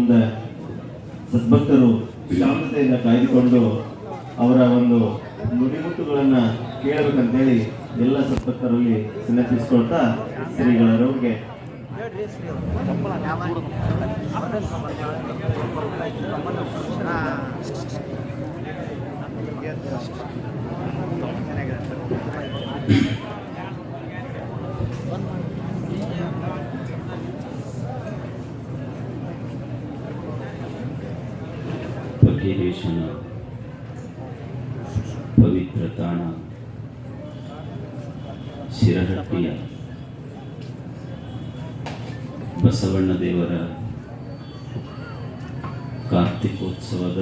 ಮುಂದೆ ಸದ್ಭಕ್ತರು ಶಾಂತತೆಯಿಂದ ಕಾಯ್ದುಕೊಂಡು ಅವರ ಒಂದು ನುಡಿಮುಟ್ಟುಗಳನ್ನು ಕೇಳಬೇಕಂತೇಳಿ ಎಲ್ಲ ಸದ್ಭಕ್ತರಲ್ಲಿ ವಿನಂತಿಸ್ಕೊಳ್ತಾ ಶ್ರೀಗಳರವ್ರಿಗೆ ಫಕೀರೇಶನ ಪವಿತ್ರ ತಾಣ ಶಿರಹಟ್ಟಿಯ ಬಸವಣ್ಣ ದೇವರ ಕಾರ್ತಿಕೋತ್ಸವದ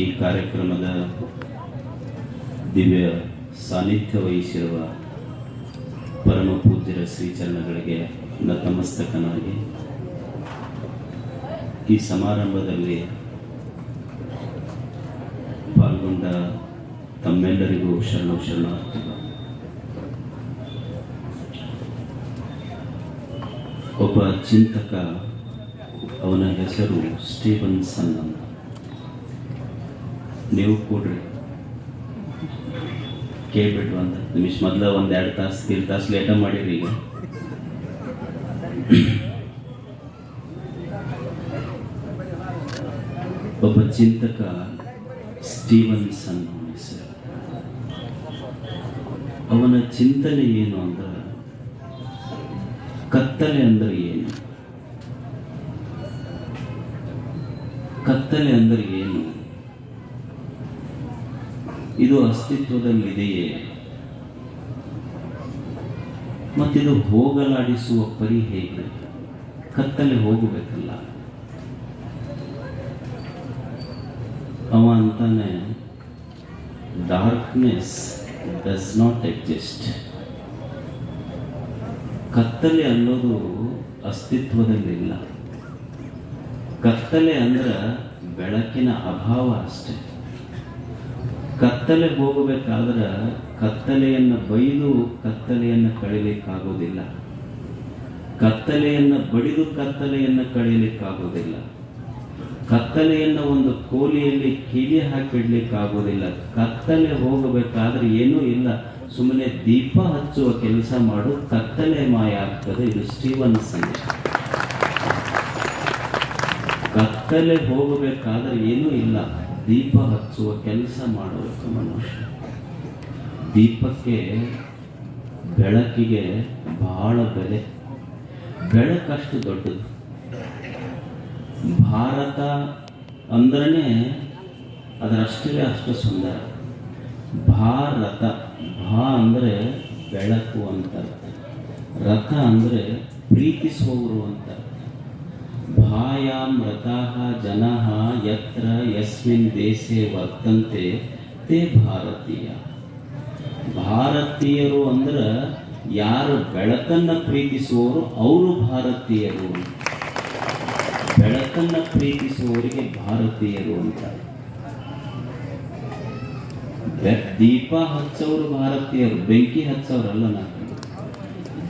ಈ ಕಾರ್ಯಕ್ರಮದ ದಿವ್ಯ ಸಾನ್ನಿಧ್ಯ ವಹಿಸಿರುವ ಪರಮ ಪೂಜ್ಯರ ಶ್ರೀಚರಣಗಳಿಗೆ ನತಮಸ್ತಕನಾಗಿ ಈ ಸಮಾರಂಭದಲ್ಲಿ ಪಾಲ್ಗೊಂಡ ತಮ್ಮೆಲ್ಲರಿಗೂ ಶರಣಾರ್ಥಿಗಳು. ಒಬ್ಬ ಚಿಂತಕ, ಅವನ ಹೆಸರು ಸ್ಟೀವನ್ಸನ್ ಅಂತ. ನೀವು ಕೂಡ್ರಿ, ಕೇಳ್ಬಿಟ್ಟು ಒಂದು ನಿಮಿಷ ಮೊದಲ ಒಂದು 2 ತಾಸು 3 ತಾಸು ಲೇಟ ಮಾಡಿರಿ. ಈಗ ಒಬ್ಬ ಚಿಂತಕ ಸ್ಟೀವನ್ಸನ್ ಅವನ ಹೆಸರು. ಅವನ ಚಿಂತನೆ ಏನು ಅಂದ್ರೆ, ಕತ್ತಲೆ ಅಂದ್ರೆ ಏನು, ಕತ್ತಲೆ ಅಂದ್ರೆ ಏನು, ಇದು ಅಸ್ತಿತ್ವದಲ್ಲಿದೆಯೇ, ಮತ್ತಿದು ಹೋಗಲಾಡಿಸುವ ಪರಿ ಹೇಗೆ? ಕತ್ತಲೆ ಹೋಗಬೇಕಲ್ಲ. ಅವ ಅಂತಾನೆ, ಡಾರ್ಕ್ನೆಸ್ ಡಸ್ ನಾಟ್ ಎಕ್ಸಿಸ್ಟ್. ಕತ್ತಲೆ ಅನ್ನೋದು ಅಸ್ತಿತ್ವದಲ್ಲಿಲ್ಲ. ಕತ್ತಲೆ ಅಂದ್ರೆ ಬೆಳಕಿನ ಅಭಾವ ಅಷ್ಟೆ. ಕತ್ತಲೆ ಹೋಗಬೇಕಾದ್ರೆ ಕತ್ತಲೆಯನ್ನು ಬೈದು ಕತ್ತಲೆಯನ್ನು ಕಳೀಲಿಕ್ಕಾಗೋದಿಲ್ಲ. ಕತ್ತಲೆಯನ್ನು ಬಡಿದು ಕತ್ತಲೆಯನ್ನು ಕಳೀಲಿಕ್ಕಾಗೋದಿಲ್ಲ. ಕತ್ತಲೆಯನ್ನು ಒಂದು ಕೋಲಿಯಲ್ಲಿ ಕೀಲಿ ಹಾಕಿಡ್ಲಿಕ್ಕಾಗೋದಿಲ್ಲ. ಕತ್ತಲೆ ಹೋಗಬೇಕಾದ್ರೆ ಏನೂ ಇಲ್ಲ, ಸುಮ್ಮನೆ ದೀಪ ಹಚ್ಚುವ ಕೆಲಸ ಮಾಡು, ಕತ್ತಲೆ ಮಾಯ ಆಗ್ತದೆ. ಇದು ಸ್ಟೀವನ್ಸನ್. ಕತ್ತಲೆ ಹೋಗಬೇಕಾದ್ರೆ ಏನೂ ಇಲ್ಲ, ದೀಪ ಹಚ್ಚುವ ಕೆಲಸ ಮಾಡಬೇಕು ಮನುಷ್ಯ. ದೀಪಕ್ಕೆ, ಬೆಳಕಿಗೆ ಬಹಳ ಬೆಲೆ. ಬೆಳಕಷ್ಟು ದೊಡ್ಡದು. ಭಾರತ ಅಂದ್ರೇ ಅದರಷ್ಟೇ ಅಷ್ಟು ಸುಂದರ. ಭಾರತ, ಭಾ ಅಂದರೆ ಬೆಳಕು ಅಂತ ಅರ್ಥ. ರಥ ಅಂದರೆ ಪ್ರೀತಿಸುವವರು ಅಂತ ಅರ್ಥ. ಭಾಯಾಂ ರಥಾಃ ಜನಃ ಯತ್ರ ಯಸ್ಮಿನ್ ದೇಶೆ ವರ್ತಂತೆ ತೇ ಭಾರತೀಯ. ಭಾರತೀಯರು ಅಂದ್ರೆ ಯಾರು ಬೆಳಕನ್ನು ಪ್ರೀತಿಸುವವರು ಅವರು ಭಾರತೀಯರು. ಬೆಳಕನ್ನು ಪ್ರೀತಿಸುವವರಿಗೆ ಭಾರತೀಯರು ಅಂತ. ದೀಪ ಹಚ್ಚೋರು ಭಾರತೀಯರು, ಬೆಂಕಿ ಹಚ್ಚೋರಲ್ಲ. ನಾವು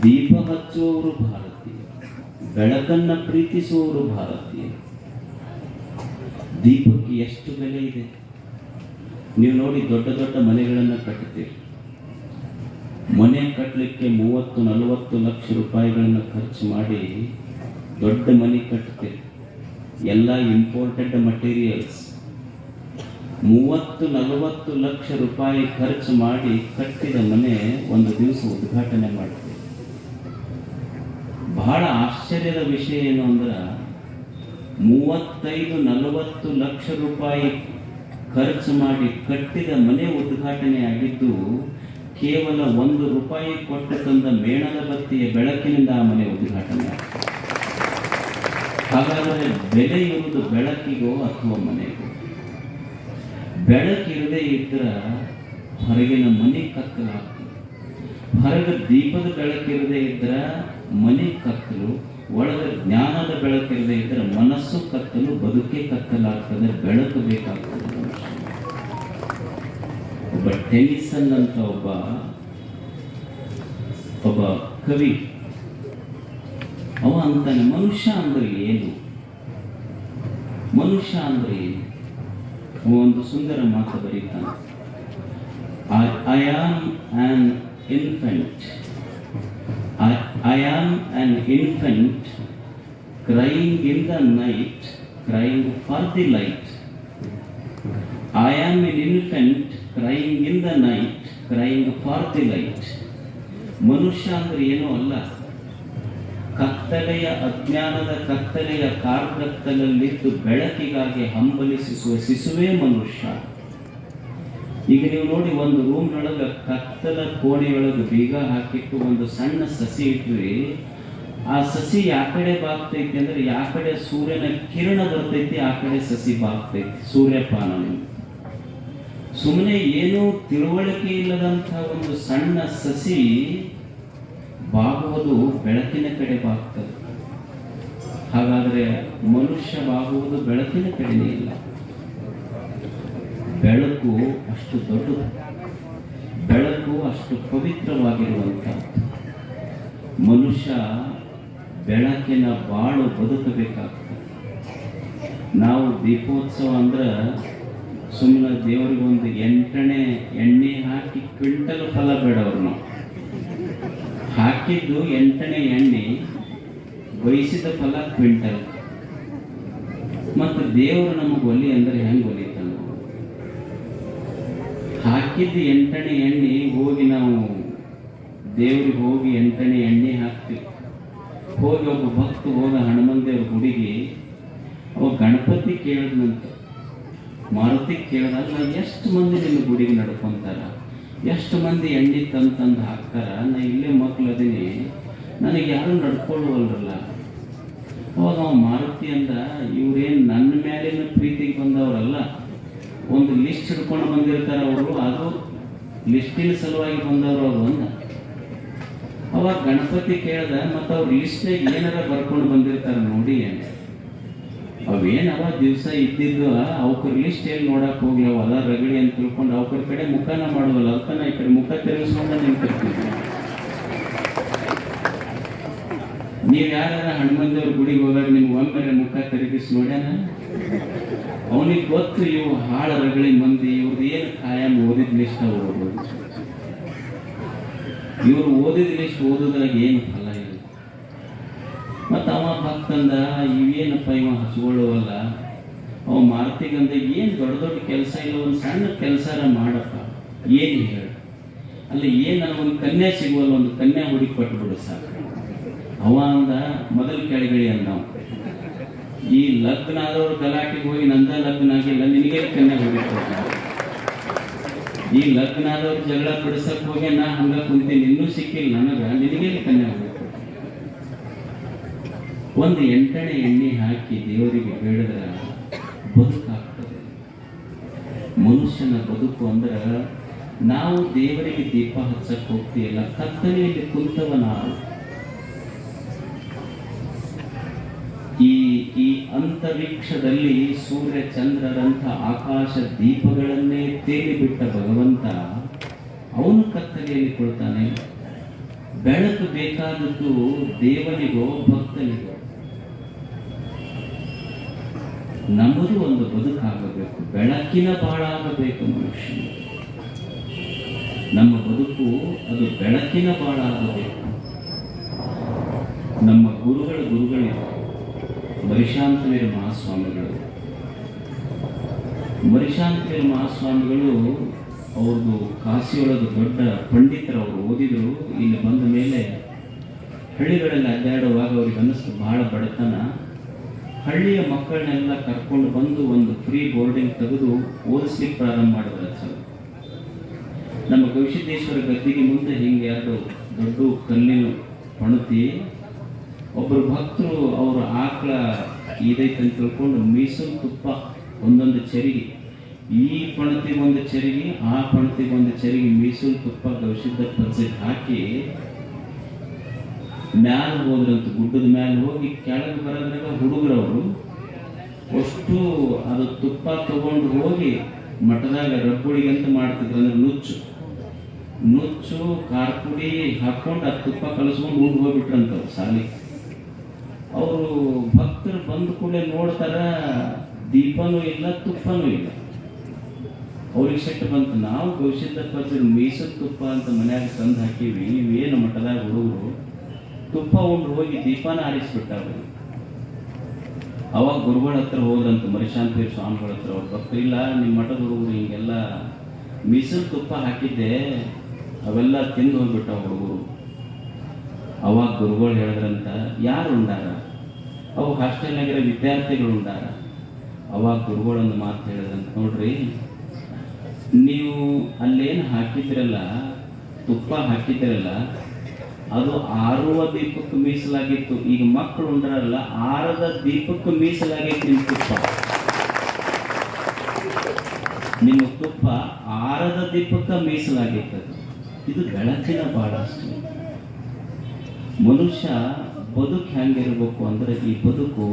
ದೀಪ ಹಚ್ಚುವವರು ಭಾರತೀಯರು, ಬೆಳಕನ್ನು ಪ್ರೀತಿಸುವವರು ಭಾರತೀಯರು. ದೀಪಕ್ಕೆ ಎಷ್ಟು ಬೆಲೆ ಇದೆ ನೀವು ನೋಡಿ. ದೊಡ್ಡ ದೊಡ್ಡ ಮನೆಗಳನ್ನು ಕಟ್ಟುತ್ತೀರಿ. ಮನೆ ಕಟ್ಟಲಿಕ್ಕೆ 30-40 ಲಕ್ಷ ರೂಪಾಯಿಗಳನ್ನು ಖರ್ಚು ಮಾಡಿ ದೊಡ್ಡ ಮನೆ ಕಟ್ಟುತ್ತೀರಿ. ಎಲ್ಲ ಇಂಪೋರ್ಟೆಡ್ ಮಟೀರಿಯಲ್ಸ್. 30-40 ಲಕ್ಷ ರೂಪಾಯಿ ಖರ್ಚು ಮಾಡಿ ಕಟ್ಟಿದ ಮನೆ ಒಂದು ದಿವಸ ಉದ್ಘಾಟನೆ ಮಾಡ್ತೀವಿ. ಬಹಳ ಆಶ್ಚರ್ಯದ ವಿಷಯ ಏನು ಅಂದ್ರೆ, 35-40 ಲಕ್ಷ ರೂಪಾಯಿ ಖರ್ಚು ಮಾಡಿ ಕಟ್ಟಿದ ಮನೆ ಉದ್ಘಾಟನೆ ಆಗಿದ್ದು ಕೇವಲ 1 ರೂಪಾಯಿ ಕೊಟ್ಟು ತಂದ ಮೇಣದ ಬತ್ತಿಯ ಬೆಳಕಿನಿಂದ ಆ ಮನೆ ಉದ್ಘಾಟನೆ ಆಗ್ತದೆ. ಹಾಗಾದರೆ ಬೆಲೆ ಇರುವುದು ಬೆಳಕಿಗೋ ಅಥವಾ ಮನೆಗೋ? ಬೆಳಕಿರದೇ ಇದ್ದರೆ ಹೊರಗಿನ ಮನೆ ಕತ್ತಲಾಗ್ತದೆ. ಹೊರಗೆ ದೀಪದ ಬೆಳಕಿರದೇ ಇದ್ದರೆ ಮನೆ ಕತ್ತಲು, ಒಳಗೆ ಜ್ಞಾನದ ಬೆಳಕಿರದೇ ಇದ್ದರೆ ಮನಸ್ಸು ಕತ್ತಲು, ಬದುಕೆ ಕತ್ತಲಾಗ್ತದೆ. ಬೆಳಕು ಬೇಕಾಗ್ತದೆ. ಒಬ್ಬ ಟೆನಿಸನ್ ಅಂತ ಒಬ್ಬ ಕವಿ ಅವ ಅಂತಾನೆ ಮನುಷ್ಯ ಅಂದ್ರೆ ಏನು, ಮನುಷ್ಯ ಅಂದ್ರೆ ಏನು. ಅವ ಒಂದು ಸುಂದರ ಮಾತು ಬರೀತಾನೆ, I am an infant, I am an infant crying in the night, crying for the light. I am an infant crying in the night, crying for the light. ಮನುಷ್ಯ ಅಂದ್ರೆ ಏನೂ ಅಲ್ಲ, ಕತ್ತಲೆಯ ಅಜ್ಞಾನದ ಕತ್ತಲೆಯ ಕಾರ್ಗತ್ತಲಲ್ಲಿದ್ದು ಬೆಳಕಿಗಾಗಿ ಹಂಬಲಿಸುವ ಶಿಶುವೇ ಮನುಷ್ಯ. ಈಗ ನೀವು ನೋಡಿ, ಒಂದು ರೂಮ್ನೊಳಗೆ ಕತ್ತಲ ಕೋಣೆಯೊಳಗೆ ಬೀಗ ಹಾಕಿಟ್ಟು ಒಂದು ಸಣ್ಣ ಸಸಿ ಇಟ್ರಿ, ಆ ಸಸಿ ಯಾ ಕಡೆ ಬಾಗ್ತೈತಿ ಅಂದ್ರೆ ಯಾ ಕಡೆ ಸೂರ್ಯನ ಕಿರಣ ಬರ್ತೈತಿ ಆ ಕಡೆ ಸಸಿ ಬಾಗ್ತೈತಿ, ಸೂರ್ಯಪಾನ. ಸುಮ್ಮನೆ ಏನೂ ತಿಳುವಳಿಕೆ ಇಲ್ಲದಂಥ ಒಂದು ಸಣ್ಣ ಸಸಿ ಬಾಗುವುದು ಬೆಳಕಿನ ಕಡೆ ಬಾಗ್ತದೆ. ಹಾಗಾದರೆ ಮನುಷ್ಯ ಬಾಗುವುದು ಬೆಳಕಿನ ಕಡೆನೇ ಇಲ್ಲ. ಬೆಳಕು ಅಷ್ಟು ದೊಡ್ಡದು, ಬೆಳಕು ಅಷ್ಟು ಪವಿತ್ರವಾಗಿರುವಂಥದ್ದು. ಮನುಷ್ಯ ಬೆಳಕಿನ ಬಾಳು ಬದುಕಬೇಕಾಗ್ತದೆ. ನಾವು ದೀಪೋತ್ಸವ ಅಂದ್ರೆ ಸುಮ್ಮನೆ ದೇವರಿಗೆ ಒಂದು 8 ಎಣ್ಣೆ ಹಾಕಿ ಕ್ವಿಂಟಲ್ ಫಲ ಬೇಡವ್ರು. ನಾವು ಹಾಕಿದ್ದು 8 ಎಣ್ಣೆ, ಬಯಸಿದ ಫಲ ಕ್ವಿಂಟಲ್. ಮತ್ತು ದೇವರು ನಮಗೆ ಒಲಿ ಅಂದ್ರೆ ಹೆಂಗೆ ಒಲಿತಾನ? ಹಾಕಿದ್ದು 8 ಎಣ್ಣೆ ಹೋಗಿ ನಾವು ದೇವ್ರಿಗೆ ಹೋಗಿ 8 ಎಣ್ಣೆ ಹಾಕ್ತೀವಿ. ಹೋಗಿ ಒಬ್ಬ ಭಕ್ತ ಹೋದ ಹನುಮಂತ ದೇವ್ರ ಗುಡಿಗೆ, ಅವ ಗಣಪತಿ ಕೇಳಿದ್ನಂತ, ಮಾರುತಿ ಕೇಳಿದಾಗ ಎಷ್ಟು ಮಂದಿ ನಿಮ್ಮ ಗುಡಿಗೆ ನಡ್ಕೊಂತಾರ, ಎಷ್ಟು ಮಂದಿ ಎಣ್ಣೆ ತಂದು ಹಾಕ್ತಾರ, ನಾ ಇಲ್ಲೇ ಮಕ್ಳು ಅದೀನಿ, ನನಗೆ ಯಾರು ನಡ್ಕೊಳ್ಳುವಲ್ರಲ್ಲ. ಅವಾಗ ಅವ ಮಾರುತಿ ಅಂದ, ಇವ್ರೇನು ನನ್ನ ಮೇಲಿನ ಪ್ರೀತಿಗೆ ಬಂದವರಲ್ಲ, ಒಂದು ಲಿಸ್ಟ್ ಹಿಡ್ಕೊಂಡು ಬಂದಿರ್ತಾರೆ ಅವರು, ಅದು ಲಿಸ್ಟಿನ ಸಲುವಾಗಿ ಬಂದವರು ಅವರು ಅಂದ. ಅವಾಗ ಗಣಪತಿ ಕೇಳ್ದ, ಮತ್ತು ಅವ್ರ ಲಿಸ್ಟ್ನಾಗ ಏನಾರ ಬರ್ಕೊಂಡು ಬಂದಿರ್ತಾರೆ ನೋಡಿ ಅಂತ. ಅವೇನವ ದಿವಸ ಇದ್ದಿದ್ದು ಅವ್ರ ಲಿಸ್ಟ್ ಎಲ್ಲಿ ನೋಡಕ್ ಹೋಗ್ಲಿ, ಅದ ರಗಡಿ ಅಂತ ತಿಳ್ಕೊಂಡು ಅವ್ರ ಕಡೆ ಮುಖನ ಮಾಡೋದಲ್ಲ, ಅದನ್ನ ಈ ಕಡೆ ಮುಖ ತಿರುಗಿಸ್ಕೊಂಡ ನಿಂತಿರ್ತೀವಿ. ನೀವು ಯಾರ ಹನುಮಂತವ್ರ ಗುಡಿಗೆ ಹೋದಾಗ ನಿಮ್ಗೆ ಒಮ್ಮೆ ಮುಖ ತಿರುಗಿಸಿ ನೋಡ್ಯಾನ? ಅವನಿಗೆ ಗೊತ್ತು ಇವು ಹಾಳ ರಗಳಿ ಮಂದಿ, ಇವ್ರದ್ದು ಏನು ಕಾಯಂ ಓದಿದ ಲಿಸ್ಟ್ ಓದೋದು. ಇವ್ರು ಓದಿದ ಲಿಸ್ಟ್ ಓದೋದ್ರಾಗ ಏನು ಫಲ ಇಲ್ಲ. ಮತ್ತು ಅವ ಭಕ್ತಂದ, ಇವೇನಪ್ಪ ಇವ ಹಚ್ಕೊಳ್ಳುವಲ್ಲ, ಅವ ಮಾರುತಿಗಂದ, ಏನು ದೊಡ್ಡ ದೊಡ್ಡ ಕೆಲಸ ಇಲ್ಲ, ಒಂದು ಸಣ್ಣ ಕೆಲಸರ ಮಾಡಪ್ಪ, ಏನು ಹೇಳ ಅಲ್ಲಿ, ಏನು ನನಗೊಂದು ಕನ್ಯಾ ಸಿಗುವಲ್ಲ, ಒಂದು ಕನ್ಯಾ ಹುಡುಕಿ ಕೊಟ್ಬಿಡು ಸಾಕು. ಅವ ಅಂದ, ಮೊದಲು ಕೆಳಗಿಳಿ ಅಂದ. ಈ ಲಗ್ನ ಆದವ್ರು ಗಲಾಟಿಗೆ ಹೋಗಿ, ನಂದ ಲಗ್ನ ಆಗಿಲ್ಲ, ನಿನಗೆ ಕನ್ಯಾ ಹುಡುಕಿ ಕೊಟ್ಟ. ಈ ಲಗ್ನ ಆದವ್ರು ಜಗಳ ಬಿಡಿಸಕ್ ಹೋಗಿ ನಾ ಹಂಗ ಕುಂತೀನಿ, ಇನ್ನೂ ಸಿಕ್ಕಿಲ್ಲ ನನಗ, ನಿನಗೆ ಕನ್ಯಾ ಹುಡುಕಿ. ಒಂದು 8 ಎಣ್ಣೆ ಹಾಕಿ ದೇವರಿಗೆ ಬೇಡಿದ್ರೆ ಬದುಕಾಗ್ತದೆ. ಮನುಷ್ಯನ ಬದುಕು ಅಂದ್ರೆ, ನಾವು ದೇವರಿಗೆ ದೀಪ ಹಚ್ಚಕ್ಕೆ ಹೋಗ್ತೀಯಲ್ಲ, ಕತ್ತಲೆಯಲ್ಲಿ ಕುಂತವ ನಾವು. ಈ ಅಂತರಿಕ್ಷದಲ್ಲಿ ಸೂರ್ಯ ಚಂದ್ರರಂಥ ಆಕಾಶ ದೀಪಗಳನ್ನೇ ತೇಲಿಬಿಟ್ಟ ಭಗವಂತ ಅವನು ಕತ್ತಲೆಯಲ್ಲಿ ಕೊಡ್ತಾನೆ. ಬೆಳಕು ಬೇಕಾದದ್ದು ದೇವನಿಗೋ ಭಕ್ತನಿಗೋ? ನಮ್ಮದು ಒಂದು ಬದುಕಾಗಬೇಕು, ಬೆಳಕಿನ ಬಾಳಾಗಬೇಕು ಮನುಷ್ಯ. ನಮ್ಮ ಬದುಕು ಅದು ಬೆಳಕಿನ ಬಾಳಾಗಬೇಕು. ನಮ್ಮ ಗುರುಗಳಿರು ಮರಿಶಾಂತವೀರ ಮಹಾಸ್ವಾಮಿಗಳು. ಮರಿಶಾಂತವೀರ ಮಹಾಸ್ವಾಮಿಗಳು ಅವ್ರದ್ದು ಕಾಶಿಯೊಳಗೆ ದೊಡ್ಡ ಪಂಡಿತರವರು, ಓದಿದ್ರು. ಇಲ್ಲಿ ಬಂದ ಮೇಲೆ ಹಳ್ಳಿಗಳಲ್ಲಿ ಅಡ್ಡಾಡುವಾಗ ಅವ್ರಿಗೆ ಅನ್ನಿಸ್ತು ಬಹಳ ಬಡತನ. ಹಳ್ಳಿಯ ಮಕ್ಕಳನ್ನೆಲ್ಲ ಕರ್ಕೊಂಡು ಬಂದು ಒಂದು ಫ್ರೀ ಬೋರ್ಡಿಂಗ್ ತೆಗೆದು ಓದಿಸ್ಲಿಕ್ಕೆ ಪ್ರಾರಂಭ ಮಾಡಿದ್ರು. ಸರ್, ನಮ್ಮ ಗವಿಸಿದ್ದೇಶ್ವರ ಗದ್ದಿಗೆ ಮುಂದೆ ಹಿಂಗೆ 2 ದೊಡ್ಡ ಕಲ್ಲಿನ ಪಣತಿ, ಒಬ್ಬರು ಭಕ್ತರು ಅವರ ಆಕಳ ಇದೈತೆ ಅಂತ ತಿಳ್ಕೊಂಡು ಮೀಸಲು ತುಪ್ಪ ಒಂದೊಂದು ಚರಿಗೆ, ಈ ಪಣತಿಗೆ ಒಂದು ಚರಿಗೆ, ಆ ಪಣತಿಗೆ ಒಂದು ಚರಿಗೆ ಮೀಸಲು ತುಪ್ಪ ಗವಿಸಿದ್ದ ಪಂಚಕ್ಕೆ ಹಾಕಿ ಮ್ಯಾಲ ಹೋದ್ರಂತ, ಗುಡ್ಡದ ಮ್ಯಾಲ ಹೋಗಿ ಕೆಳಗೆ ಬರೋದ್ರಾಗ ಹುಡುಗರವರು ಅಷ್ಟು ಅದು ತುಪ್ಪ ತಗೊಂಡು ಹೋಗಿ ಮಠದಾಗ ರಬ್ಬುಳಿಗೆ ಅಂತ ಮಾಡ್ತಿದ್ರು. ಅಂದ್ರೆ ನುಚ್ಚು ಖಾರ ಪುಡಿ ಹಾಕೊಂಡು ಅದು ತುಪ್ಪ ಕಲಸ್ಕೊಂಡು ಊಟ ಹೋಗ್ಬಿಟ್ರಂತ ಸಾಲಿ. ಅವರು ಭಕ್ತರು ಬಂದ ಕೂಡಲೇ ನೋಡ್ತಾರ, ದೀಪನೂ ಇಲ್ಲ, ತುಪ್ಪನೂ ಇಲ್ಲ. ಅವ್ರಿಗೆ ಸಿಟ್ಟು ಬಂತು, ನಾವು ಗವಿಸಿದ್ದಪ್ಪಾಜಿ ಮೀಸಲು ತುಪ್ಪ ಅಂತ ಮನ್ಯಾಗ ತಂದು ಹಾಕಿವಿ, ಇವೇನು ಮಠದಾಗ ಹುಡುಗರು ತುಪ್ಪ ಉಂಡು ಹೋಗಿ ದೀಪನ ಆರಿಸ್ಬಿಟ್ಟಾವ್ರು. ಅವಾಗ ಗುರುಗಳ ಹತ್ರ ಹೋದ್ರಂತ, ಮರಿಶಾಂತಿ ಸ್ವಾಮಿಗಳ ಹತ್ರ. ಅವ್ರ ಭಕ್ತರು, ಇಲ್ಲ ನಿಮ್ಮ ಮಠದ ಹುಡುಗರು ಹಿಂಗೆಲ್ಲ ಮೀಸಲು ತುಪ್ಪ ಹಾಕಿದ್ದೆ, ಅವೆಲ್ಲ ತಿಂದು ಹೋಗ್ಬಿಟ್ಟ ಹುಡುಗರು. ಅವಾಗ ಗುರುಗಳು ಹೇಳಿದ್ರಂತ, ಯಾರು ಉಂಡಾರ? ಅವು ಹಾಸ್ಟೆಲ್ನಾಗಿರೋ ವಿದ್ಯಾರ್ಥಿಗಳು ಉಂಡಾರ. ಅವಾಗ ಗುರುಗಳೊಂದು ಮಾತು ಹೇಳಿದ್ರಂತ, ನೋಡ್ರಿ ನೀವು ಅಲ್ಲೇನು ಹಾಕಿದ್ರಲ್ಲ, ತುಪ್ಪ ಹಾಕಿದ್ರಲ್ಲ, ಅದು ಆರುವ ದೀಪಕ್ಕೆ ಮೀಸಲಾಗಿತ್ತು. ಈಗ ಮಕ್ಕಳು ಉಂಡ್ರಲ್ಲ, ಆರದ ದೀಪಕ್ಕೆ ಮೀಸಲಾಗೈತಿ ನಿಮ್ಮ ತುಪ್ಪ. ನಿಮ್ಮ ತುಪ್ಪ ಆರದ ದೀಪಕ್ಕೆ ಮೀಸಲಾಗೈತದು. ಇದು ಬೆಳಕಿನ ಬಾಳ ಅಷ್ಟೇ. ಮನುಷ್ಯ ಬದುಕು ಹೆಂಗಿರ್ಬೇಕು ಅಂದ್ರೆ, ಈ ಬದುಕು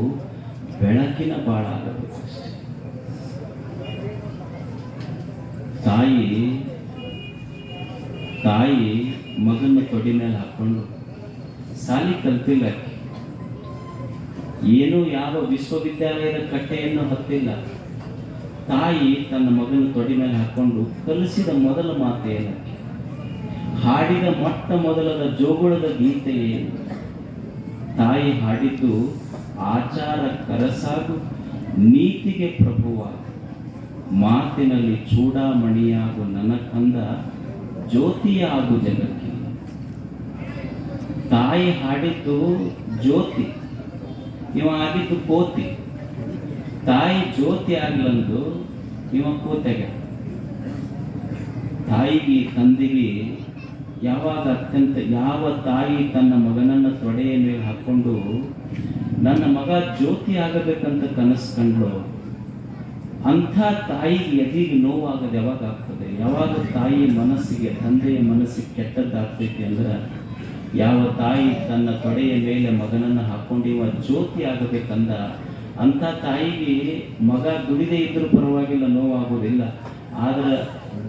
ಬೆಳಕಿನ ಬಾಳ ಆಗಬೇಕು ಅಷ್ಟೇ. ತಾಯಿ ಮಗನ ತೊಡಿ ಮೇಲೆ ಹಾಕೊಂಡು ಸಾಲಿ ಕಲ್ತಿಲ್ಲ, ಏನೂ ಯಾವ ವಿಶ್ವವಿದ್ಯಾಲಯದ ಕಟ್ಟೆಯನ್ನು ಹತ್ತಿಲ್ಲ. ತಾಯಿ ತನ್ನ ಮಗನ ತೊಡಿ ಮೇಲೆ ಹಾಕೊಂಡು ಕಲಿಸಿದ ಮೊದಲ ಮಾತು ಏನು? ಹಾಡಿದ ಮೊಟ್ಟ ಮೊದಲದ ಜೋಗುಳದ ಗೀತೆ ಏನು? ತಾಯಿ ಹಾಡಿದ್ದು, ಆಚಾರ ಕರಸಾಗು, ನೀತಿಗೆ ಪ್ರಭುವಾಗು, ಮಾತಿನಲ್ಲಿ ಚೂಡಾಮಣಿಯಾಗು ನನ್ನ ಕಂದ, ಜ್ಯೋತಿಯಾಗು ಜಗಕ್ಕೆ. ತಾಯಿ ಹಾಡಿದ್ದು ಜ್ಯೋತಿ, ಇವ ಆಗಿದ್ದು ಕೋತಿ. ತಾಯಿ ಜ್ಯೋತಿ ಆಗ್ಲಂದು ಇವ ಕೋತೆಗೆ. ತಾಯಿಗೆ ತಂದೆಗೆ ಯಾವಾಗ ಅತ್ಯಂತ, ಯಾವ ತಾಯಿ ತನ್ನ ಮಗನನ್ನ ತೊಡೆಯ ಮೇಲೆ ಹಾಕೊಂಡು ನನ್ನ ಮಗ ಜ್ಯೋತಿ ಆಗಬೇಕಂತ ಕನಸು ಕಂಡ್ಲು, ಅಂಥ ತಾಯಿಗೆ ಎದಿಗೆ ನೋವಾಗದು ಯಾವಾಗ ಆಗ್ತದೆ? ಯಾವಾಗ ತಾಯಿ ಮನಸ್ಸಿಗೆ, ತಂದೆಯ ಮನಸ್ಸಿಗೆ ಕೆಟ್ಟದ್ದಾಗ್ತೈತಿ ಅಂದ್ರೆ, ಯಾವ ತಾಯಿ ತನ್ನ ತೊಡೆಯ ಮೇಲೆ ಮಗನನ್ನು ಹಾಕೊಂಡಿವ ಜ್ಯೋತಿ ಆಗಬೇಕಂದ, ಅಂಥ ತಾಯಿಗೆ ಮಗ ದುಡಿದೇ ಇದ್ರೂ ಪರವಾಗಿಲ್ಲ, ನೋವಾಗೋದಿಲ್ಲ. ಆದ್ರೆ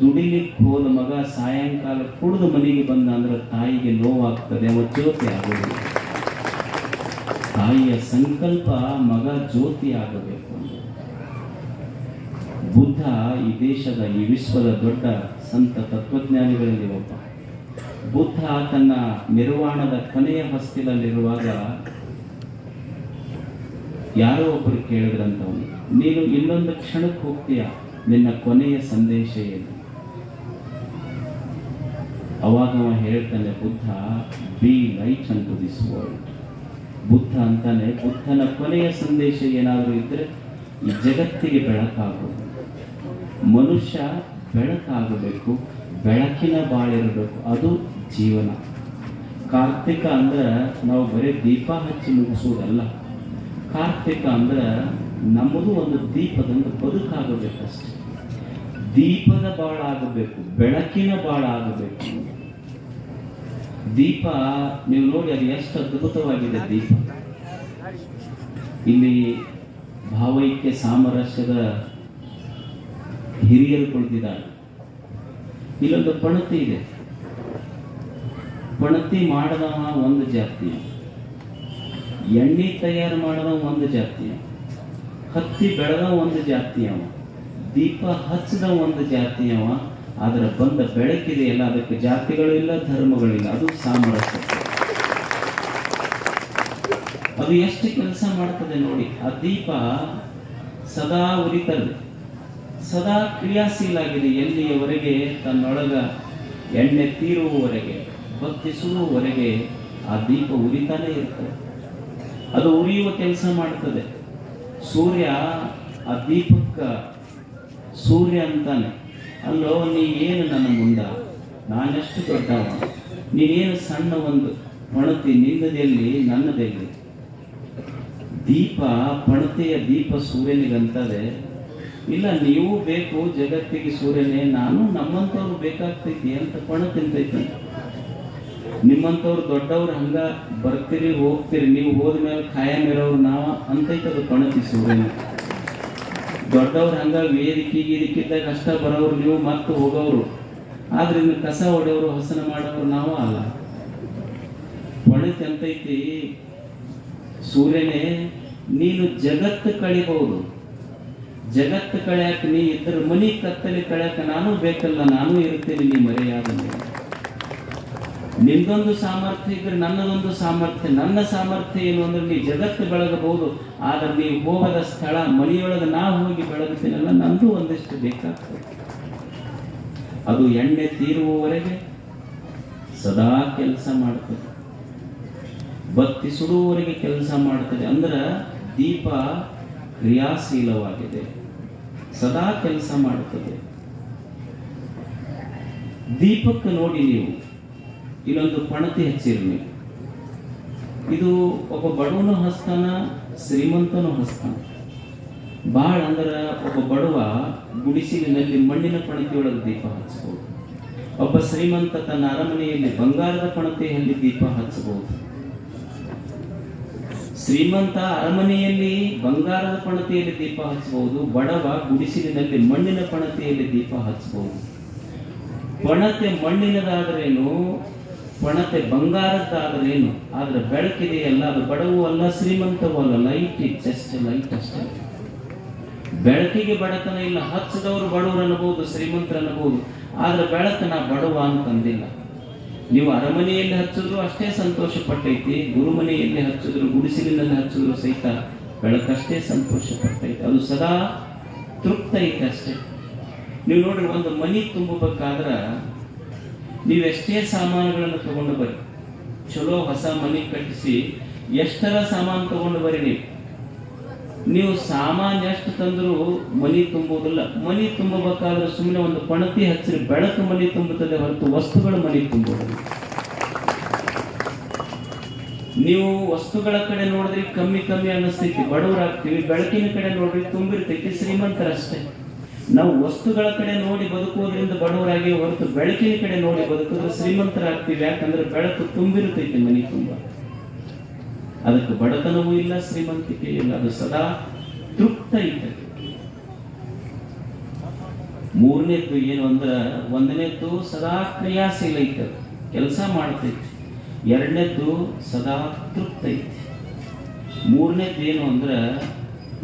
ದುಡಿಲಿಕ್ಕೆ ಹೋದ ಮಗ ಸಾಯಂಕಾಲ ಕುಡಿದು ಮನೆಗೆ ಬಂದ ಅಂದ್ರೆ ತಾಯಿಗೆ ನೋವಾಗ್ತದೆ, ಅವ ಜ್ಯೋತಿ ಆಗೋದಿಲ್ಲ. ತಾಯಿಯ ಸಂಕಲ್ಪ ಮಗ ಜ್ಯೋತಿ ಆಗಬೇಕು. ಬುದ್ಧ ಈ ದೇಶದ, ಈ ವಿಶ್ವದ ದೊಡ್ಡ ಸಂತ ತತ್ವಜ್ಞಾನಿಗಳಲ್ಲಿ ಒಬ್ಬ. ಬುದ್ಧ ತನ್ನ ನಿರ್ವಾಣದ ಕೊನೆಯ ಹೊಸ್ತಿಲಲ್ಲಿರುವಾಗ ಯಾರೋ ಒಬ್ಬರು ಕೇಳಿದ್ರಂತವನು, ನೀನು ಇನ್ನೊಂದು ಕ್ಷಣಕ್ಕೆ ಹೋಗ್ತೀಯ, ನಿನ್ನ ಕೊನೆಯ ಸಂದೇಶ ಏನು? ಅವಾಗ ಅವ ಹೇಳ್ತಾನೆ, Buddha, be light unto this world. Buddha ಅಂತಾನೆ, ಬುದ್ಧನ ಕೊನೆಯ ಸಂದೇಶ ಏನಾದರೂ ಇದ್ರೆ ಈ ಜಗತ್ತಿಗೆ ಬೆಳಕಾಗೋದು. ಮನುಷ್ಯ ಬೆಳಕಾಗಬೇಕು, ಬೆಳಕಿನ ಬಾಳಿರಬೇಕು, ಅದು ಜೀವನ. ಕಾರ್ತಿಕ ಅಂದ್ರೆ ನಾವು ಬರೀ ದೀಪ ಹಚ್ಚಿ ಮುಗಿಸೋದಲ್ಲ. ಕಾರ್ತಿಕ ಅಂದ್ರೆ ನಮ್ಮದು ಒಂದು ದೀಪದೊಂದು ಬದುಕಾಗಬೇಕಷ್ಟೆ. ದೀಪದ ಬಾಳ ಆಗಬೇಕು, ಬೆಳಕಿನ ಬಾಳ ಆಗಬೇಕು. ದೀಪ ನೀವು ನೋಡಿ, ಅದು ಎಷ್ಟು ಅದ್ಭುತವಾಗಿದೆ ದೀಪ. ಇಲ್ಲಿ ಭಾವೈಕ್ಯ ಸಾಮರಸ್ಯದ ಹಿರಿಯರು ಕುಳಿತಿದ್ದಾರೆ. ಇಲ್ಲೊಂದು ಪಣತಿ ಇದೆ. ಪಣತಿ ಮಾಡದವ ಒಂದು ಜಾತಿಯ, ಎಣ್ಣೆ ತಯಾರು ಮಾಡದವ ಒಂದು ಜಾತಿಯ, ಹತ್ತಿ ಬೆಳೆದವ ಒಂದು ಜಾತಿಯವ, ದೀಪ ಹಚ್ಚದ ಒಂದು ಜಾತಿಯವ. ಅದರ ಬಂದ ಬೆಳಕಿದೆಯಲ್ಲ, ಅದಕ್ಕೆ ಜಾತಿಗಳಿಲ್ಲ, ಧರ್ಮಗಳಿಲ್ಲ. ಅದು ಸಾಮರಸ್ಯ. ಅದು ಎಷ್ಟು ಕೆಲಸ ಮಾಡ್ತದೆ ನೋಡಿ. ಆ ದೀಪ ಸದಾ ಉರಿತದೆ, ಸದಾ ಕ್ರಿಯಾಶೀಲ ಆಗಿದೆ. ಎಲ್ಲಿಯವರೆಗೆ ತನ್ನೊಳಗ ಎಣ್ಣೆ ತೀರುವವರೆಗೆ, ಬತ್ತಿ ಸುಡುವವರೆಗೆ ಆ ದೀಪ ಉರಿತಾನೆ ಇರ್ತದೆ. ಅದು ಉರಿಯುವ ಕೆಲಸ ಮಾಡ್ತದೆ. ಸೂರ್ಯ ಆ ದೀಪಕ್ಕ ಸೂರ್ಯ ಅಂತಾನೆ, ಅಲ್ಲೋ ನೀ ಏನು ನನ್ನ ಮುಂದ, ನಾನೆಷ್ಟು ದೊಡ್ಡವ, ನೀನೇನು ಸಣ್ಣ ಒಂದು ಪಣತಿ, ನಿನ್ನದೆಲ್ಲಿ ನನ್ನದೆಲ್ಲಿ. ದೀಪ, ಪಣತೆಯ ದೀಪ ಸೂರ್ಯನಿಗಂತದೆ, ಇಲ್ಲ ನೀವು ಬೇಕು ಜಗತ್ತಿಗೆ ಸೂರ್ಯನೇ, ನಾನು ನಮ್ಮಂಥವ್ರು ಬೇಕಾಗ್ತೈತಿ ಅಂತ ಪಣ ತಿಂತೈತಿ. ನಿಮ್ಮಂಥವ್ರು ದೊಡ್ಡವ್ರು ಹಂಗ ಬರ್ತೀರಿ ಹೋಗ್ತೀರಿ, ನೀವು ಹೋದ್ಮೇಲೆ ಖಾಯಂ ಇರೋರು ನಾವ ಅಂತೈತದು ಪಣತಿ ಸೂರ್ಯನ. ದೊಡ್ಡವ್ರು ಹಂಗ ವೇದಿಕೆಗಿದ್ದಾಗ ಅಷ್ಟ ಬರೋರು ನೀವು, ಮತ್ತೆ ಹೋಗೋರು. ಆದ್ರೆ ಇನ್ನು ಕಸ ಹೊಡೆಯವರು, ಹಸನ ಮಾಡೋರು ನಾವು ಅಲ್ಲ. ಪಣತಿ ಅಂತೈತಿ ಸೂರ್ಯನೇ, ನೀನು ಜಗತ್ತು ಕಳಿಬಹುದು, ಜಗತ್ತು ಕಳೆಯಕ್ಕೆ ನೀ ಇದ್ರ ಮನಿ ಕತ್ತಲೆ ಕಳೆಯಕ್ಕೆ ನಾನು ಬೇಕಲ್ಲ, ನಾನು ಇರ್ತೇನೆ ನೀ ಮರೆಯಾದ ಮೇಲೆ. ನಿಂದೊಂದು ಸಾಮರ್ಥ್ಯ ಇದ್ರೆ ನನ್ನದೊಂದು ಸಾಮರ್ಥ್ಯ. ನನ್ನ ಸಾಮರ್ಥ್ಯ ಏನು ಅಂದ್ರೆ ನೀ ಜಗತ್ತು ಬೆಳಗಬಹುದು, ಆದ್ರೆ ನೀವು ಹೋಗದ ಸ್ಥಳ ಮನೆಯೊಳಗೆ ನಾ ಹೋಗಿ ಬೆಳಗ್ತೀನಲ್ಲ, ನಂದು ಒಂದಿಷ್ಟು ಬೇಕಾಗ್ತದೆ. ಅದು ಎಣ್ಣೆ ತೀರುವವರೆಗೆ ಸದಾ ಕೆಲಸ ಮಾಡ್ತದೆ, ಬತ್ತಿ ಸುಡುವವರೆಗೆ ಕೆಲಸ ಮಾಡ್ತದೆ. ಅಂದ್ರೆ ದೀಪ ಕ್ರಿಯಾಶೀಲವಾಗಿದೆ, ಸದಾ ಕೆಲಸ ಮಾಡುತ್ತದೆ. ದೀಪಕ್ಕೆ ನೋಡಿ ನೀವು ಇಲ್ಲೊಂದು ಪಣತಿ ಹಚ್ಚಿರಿ ನೀವು. ಇದು ಒಬ್ಬ ಬಡವನು ಹಸ್ತಾನ, ಶ್ರೀಮಂತನು ಹಸ್ತಾನ. ಬಾಳ ಅಂದ್ರೆ ಒಬ್ಬ ಬಡವ ಗುಡಿಸಿಲಿನಲ್ಲಿ ಮಣ್ಣಿನ ಪಣತಿಯೊಳಗೆ ದೀಪ ಹಚ್ಚಬಹುದು, ಒಬ್ಬ ಶ್ರೀಮಂತ ತನ್ನ ಅರಮನೆಯಲ್ಲಿ ಬಂಗಾರದ ಪಣತಿಯಲ್ಲಿ ದೀಪ ಹಚ್ಚಬಹುದು. ಶ್ರೀಮಂತ ಅರಮನೆಯಲ್ಲಿ ಬಂಗಾರದ ಪಣತಿಯಲ್ಲಿ ದೀಪ ಹಚ್ಚಬಹುದು, ಬಡವ ಗುಡಿಸಿಲಿನಲ್ಲಿ ಮಣ್ಣಿನ ಪಣತಿಯಲ್ಲಿ ದೀಪ ಹಚ್ಚಬಹುದು. ಪಣತೆ ಮಣ್ಣಿನದಾದ್ರೇನು, ಪಣತೆ ಬಂಗಾರದ್ದಾದ್ರೇನು, ಆದ್ರೆ ಬೆಳಕಿದೆಯಲ್ಲ ಅದು ಬಡವೂ ಅಲ್ಲ ಶ್ರೀಮಂತವೂ ಅಲ್ಲ, ಲೈಟ್ ಜಸ್ಟ್ ಲೈಟ್ ಅಷ್ಟೇ. ಬೆಳಕಿಗೆ ಬಡತನ ಇಲ್ಲ, ಹಚ್ಚದವರು ಬಡವರು ಅನ್ನಬಹುದು, ಶ್ರೀಮಂತರು ಅನ್ನಬಹುದು, ಆದ್ರೆ ಬೆಳಕನ ಬಡವ ಅಂತಂದಿಲ್ಲ. ನೀವು ಅರಮನೆಯಲ್ಲಿ ಹಚ್ಚಿದ್ರು ಅಷ್ಟೇ ಸಂತೋಷ ಪಟ್ಟೈತಿ, ಗುರುಮನೆಯಲ್ಲಿ ಹಚ್ಚಿದ್ರು, ಗುಡಿಸಿಲಿನಲ್ಲಿ ಹಚ್ಚಿದ್ರು ಸಹಿತ ಬೆಳಕಷ್ಟೇ ಸಂತೋಷ ಪಟ್ಟೈತಿ. ಅದು ಸದಾ ತೃಪ್ತ ಐತೆ ಅಷ್ಟೇ. ನೀವು ನೋಡ್ರಿ, ಒಂದು ಮನಿ ತುಂಬಬೇಕಾದ್ರ ನೀವೆಷ್ಟೇ ಸಾಮಾನುಗಳನ್ನು ತಗೊಂಡು ಬರ್ರಿ, ಚಲೋ ಹೊಸ ಮನಿ ಕಟ್ಟಿಸಿ ಎಷ್ಟರ ಸಾಮಾನು ತಗೊಂಡು ಬರ್ರಿ, ನೀವು ಸಾಮಾನು ಎಷ್ಟು ತಂದರೂ ಮನಿ ತುಂಬುವುದಿಲ್ಲ. ಮನಿ ತುಂಬಬೇಕಾದ್ರೆ ಸುಮ್ಮನೆ ಒಂದು ಪಣತಿ ಹಚ್ಚಿರಿ, ಬೆಳಕು ಮನಿ ತುಂಬುತ್ತದೆ ಹೊರತು ವಸ್ತುಗಳು ಮನಿ ತುಂಬುವುದಿಲ್ಲ. ನೀವು ವಸ್ತುಗಳ ಕಡೆ ನೋಡಿದ್ರೆ ಕಮ್ಮಿ ಕಮ್ಮಿ ಅನ್ನಿಸ್ತೈತಿ, ಬಡವರಾಗ್ತೀವಿ. ಬೆಳಕಿನ ಕಡೆ ನೋಡ್ರಿ ತುಂಬಿರ್ತೈತಿ, ಶ್ರೀಮಂತರಷ್ಟೇ. ನಾವು ವಸ್ತುಗಳ ಕಡೆ ನೋಡಿ ಬದುಕುವುದರಿಂದ ಬಡವರಾಗಿ ಹೊರತು ಬೆಳಕಿನ ಕಡೆ ನೋಡಿ ಬದುಕಿದ್ರೆ ಶ್ರೀಮಂತರಾಗ್ತೀವಿ. ಯಾಕಂದ್ರೆ ಬೆಳಕು ತುಂಬಿರ್ತೈತಿ ಮನಿ ತುಂಬ. ಅದಕ್ಕೆ ಬಡತನವೂ ಇಲ್ಲ, ಶ್ರೀಮಂತಿಕೆ ಇಲ್ಲ, ಅದು ಸದಾ ತೃಪ್ತ ಇರ್ತದೆ. ಮೂರನೇದ್ದು ಏನು ಅಂದ್ರೆ, ಒಂದನೇದ್ದು ಸದಾ ಕ್ರಿಯಾಶೀಲ ಐತದ, ಕೆಲಸ ಮಾಡ್ತೈತಿ. ಎರಡನೇದ್ದು ಸದಾ ತೃಪ್ತ ಐತಿ. ಮೂರನೇದ್ದು ಏನು ಅಂದ್ರೆ,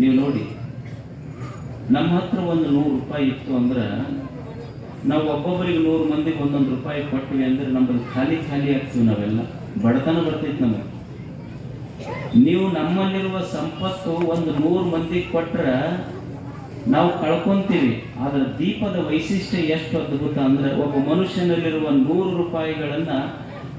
ನೀವು ನೋಡಿ, ನಮ್ಮ ಹತ್ರ ಒಂದು 100 ರೂಪಾಯಿ ಇತ್ತು ಅಂದ್ರೆ ನಾವು ಒಬ್ಬೊಬ್ಬರಿಗೆ 100 ಮಂದಿಗೆ ಒಂದೊಂದು ರೂಪಾಯಿ ಕೊಟ್ಟಿವಿ ಅಂದ್ರೆ ನಮ್ಮಲ್ಲಿ ಖಾಲಿ ಖಾಲಿ ಆಗ್ತೀವಿ. ನಾವೆಲ್ಲ ಬಡತನ ಬರ್ತೈತಿ ನಮಗೆ. ನೀವು ನಮ್ಮಲ್ಲಿರುವ ಸಂಪತ್ತು ಒಂದು 100 ಮಂದಿಗೆ ಕೊಟ್ರೆ ನಾವು ಕಳ್ಕೊಂತೀವಿ. ಆದ್ರೆ ದೀಪದ ವೈಶಿಷ್ಟ್ಯ ಎಷ್ಟು ಅದ್ಭುತ ಅಂದ್ರೆ, ಒಬ್ಬ ಮನುಷ್ಯನಲ್ಲಿರುವ 100 ರೂಪಾಯಿಗಳನ್ನ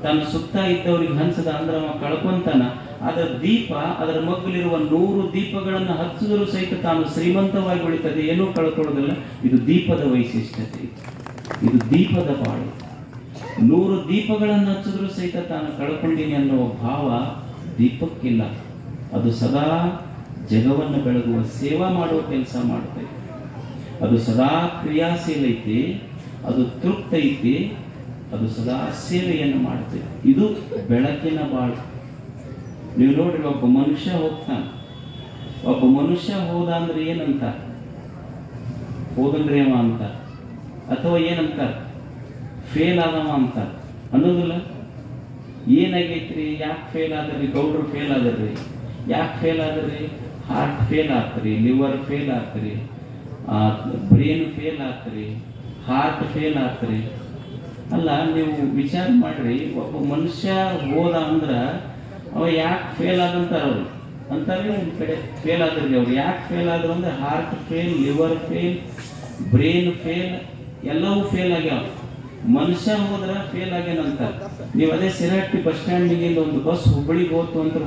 ತನ್ನ ಸುತ್ತ ಇದ್ದವ್ರಿಗೆ ಹಂಚದ ಅಂದ್ರೆ ಅವ ಕಳ್ಕೊಂತಾನ. ಆದ್ರೆ ದೀಪ ಅದರ ಮಗ್ಗಲಿರುವ 100 ದೀಪಗಳನ್ನು ಹಚ್ಚಿದರೂ ಸಹಿತ ತಾನು ಶ್ರೀಮಂತವಾಗಿ ಉಳಿತದೆ, ಏನೂ ಕಳ್ಕೊಳ್ಳೋದಿಲ್ಲ. ಇದು ದೀಪದ ವೈಶಿಷ್ಟ್ಯತೆ, ಇದು ದೀಪದ ಬಾಳು. 100 ದೀಪಗಳನ್ನು ಹಚ್ಚಿದ್ರು ಸಹಿತ ತಾನು ಕಳ್ಕೊಂಡೀನಿ ಅನ್ನೋ ಭಾವ ದೀಪಕ್ಕಿಲ್ಲ. ಅದು ಸದಾ ಜಗವನ್ನು ಬೆಳಗುವ, ಸೇವಾ ಮಾಡುವ ಕೆಲಸ ಮಾಡ್ತೈತಿ. ಅದು ಸದಾ ಕ್ರಿಯಾಶೀಲ ಐತಿ, ಅದು ತೃಪ್ತ ಐತಿ, ಅದು ಸದಾ ಸೇವೆಯನ್ನು ಮಾಡ್ತೈತಿ. ಇದು ಬೆಳಕಿನ ಬಾಳು. ನೀವು ನೋಡ್ರಿ, ಒಬ್ಬ ಮನುಷ್ಯ ಹೋಗ್ತಾನೆ, ಒಬ್ಬ ಮನುಷ್ಯ ಹೋದ ಅಂದ್ರೆ ಏನಂತ, ಹೋದನ್ರಿ ಅವ ಅಂತ, ಅಥವಾ ಏನಂತ, ಫೇಲ್ ಆದವ ಅಂತ ಅನ್ನೋದಿಲ್ಲ. ಏನಾಗೈತ್ರಿ, ಯಾಕೆ ಫೇಲ್ ಆದ್ರಿ, ಗೌಡ್ರು ಫೇಲ್ ಆದ್ರಿ, ಯಾಕೆ ಫೇಲ್ ಆದ್ರಿ, ಹಾರ್ಟ್ ಫೇಲ್ ಆಗ್ತರಿ, ಲಿವರ್ ಫೇಲ್ ಆಗ್ತರಿ, ಬ್ರೇನ್ ಫೇಲ್ ಆಗ್ತರಿ, ಹಾರ್ಟ್ ಫೇಲ್ ಆಗ್ತರಿ. ಅಲ್ಲ, ನೀವು ವಿಚಾರ ಮಾಡ್ರಿ, ಒಬ್ಬ ಮನುಷ್ಯ ಹೋದ ಅಂದ್ರ ಅವ ಯಾಕೆ ಫೇಲ್ ಆದಂತಾರ ಅವ್ರು ಅಂತಾರೆ. ಒಂದು ಕಡೆ ಫೇಲ್ ಆದ್ರಿ, ಅವ್ರು ಯಾಕೆ ಫೇಲ್ ಆದ್ರು ಅಂದ್ರೆ heart fail, liver fail, brain fail, ಎಲ್ಲವೂ ಫೇಲ್ ಆಗ್ಯಾವ. ಮನುಷ್ಯ ಹೋದ್ರ ಫೇಲ್ ಆಗ್ಯಾನಂತ. ನೀವು ಅದೇ ಸಿರಹಟ್ಟಿ ಬಸ್ ಸ್ಟ್ಯಾಂಡಿಗೆ ಒಂದು ಬಸ್ ಹುಬ್ಬಳ್ಳಿಗೆ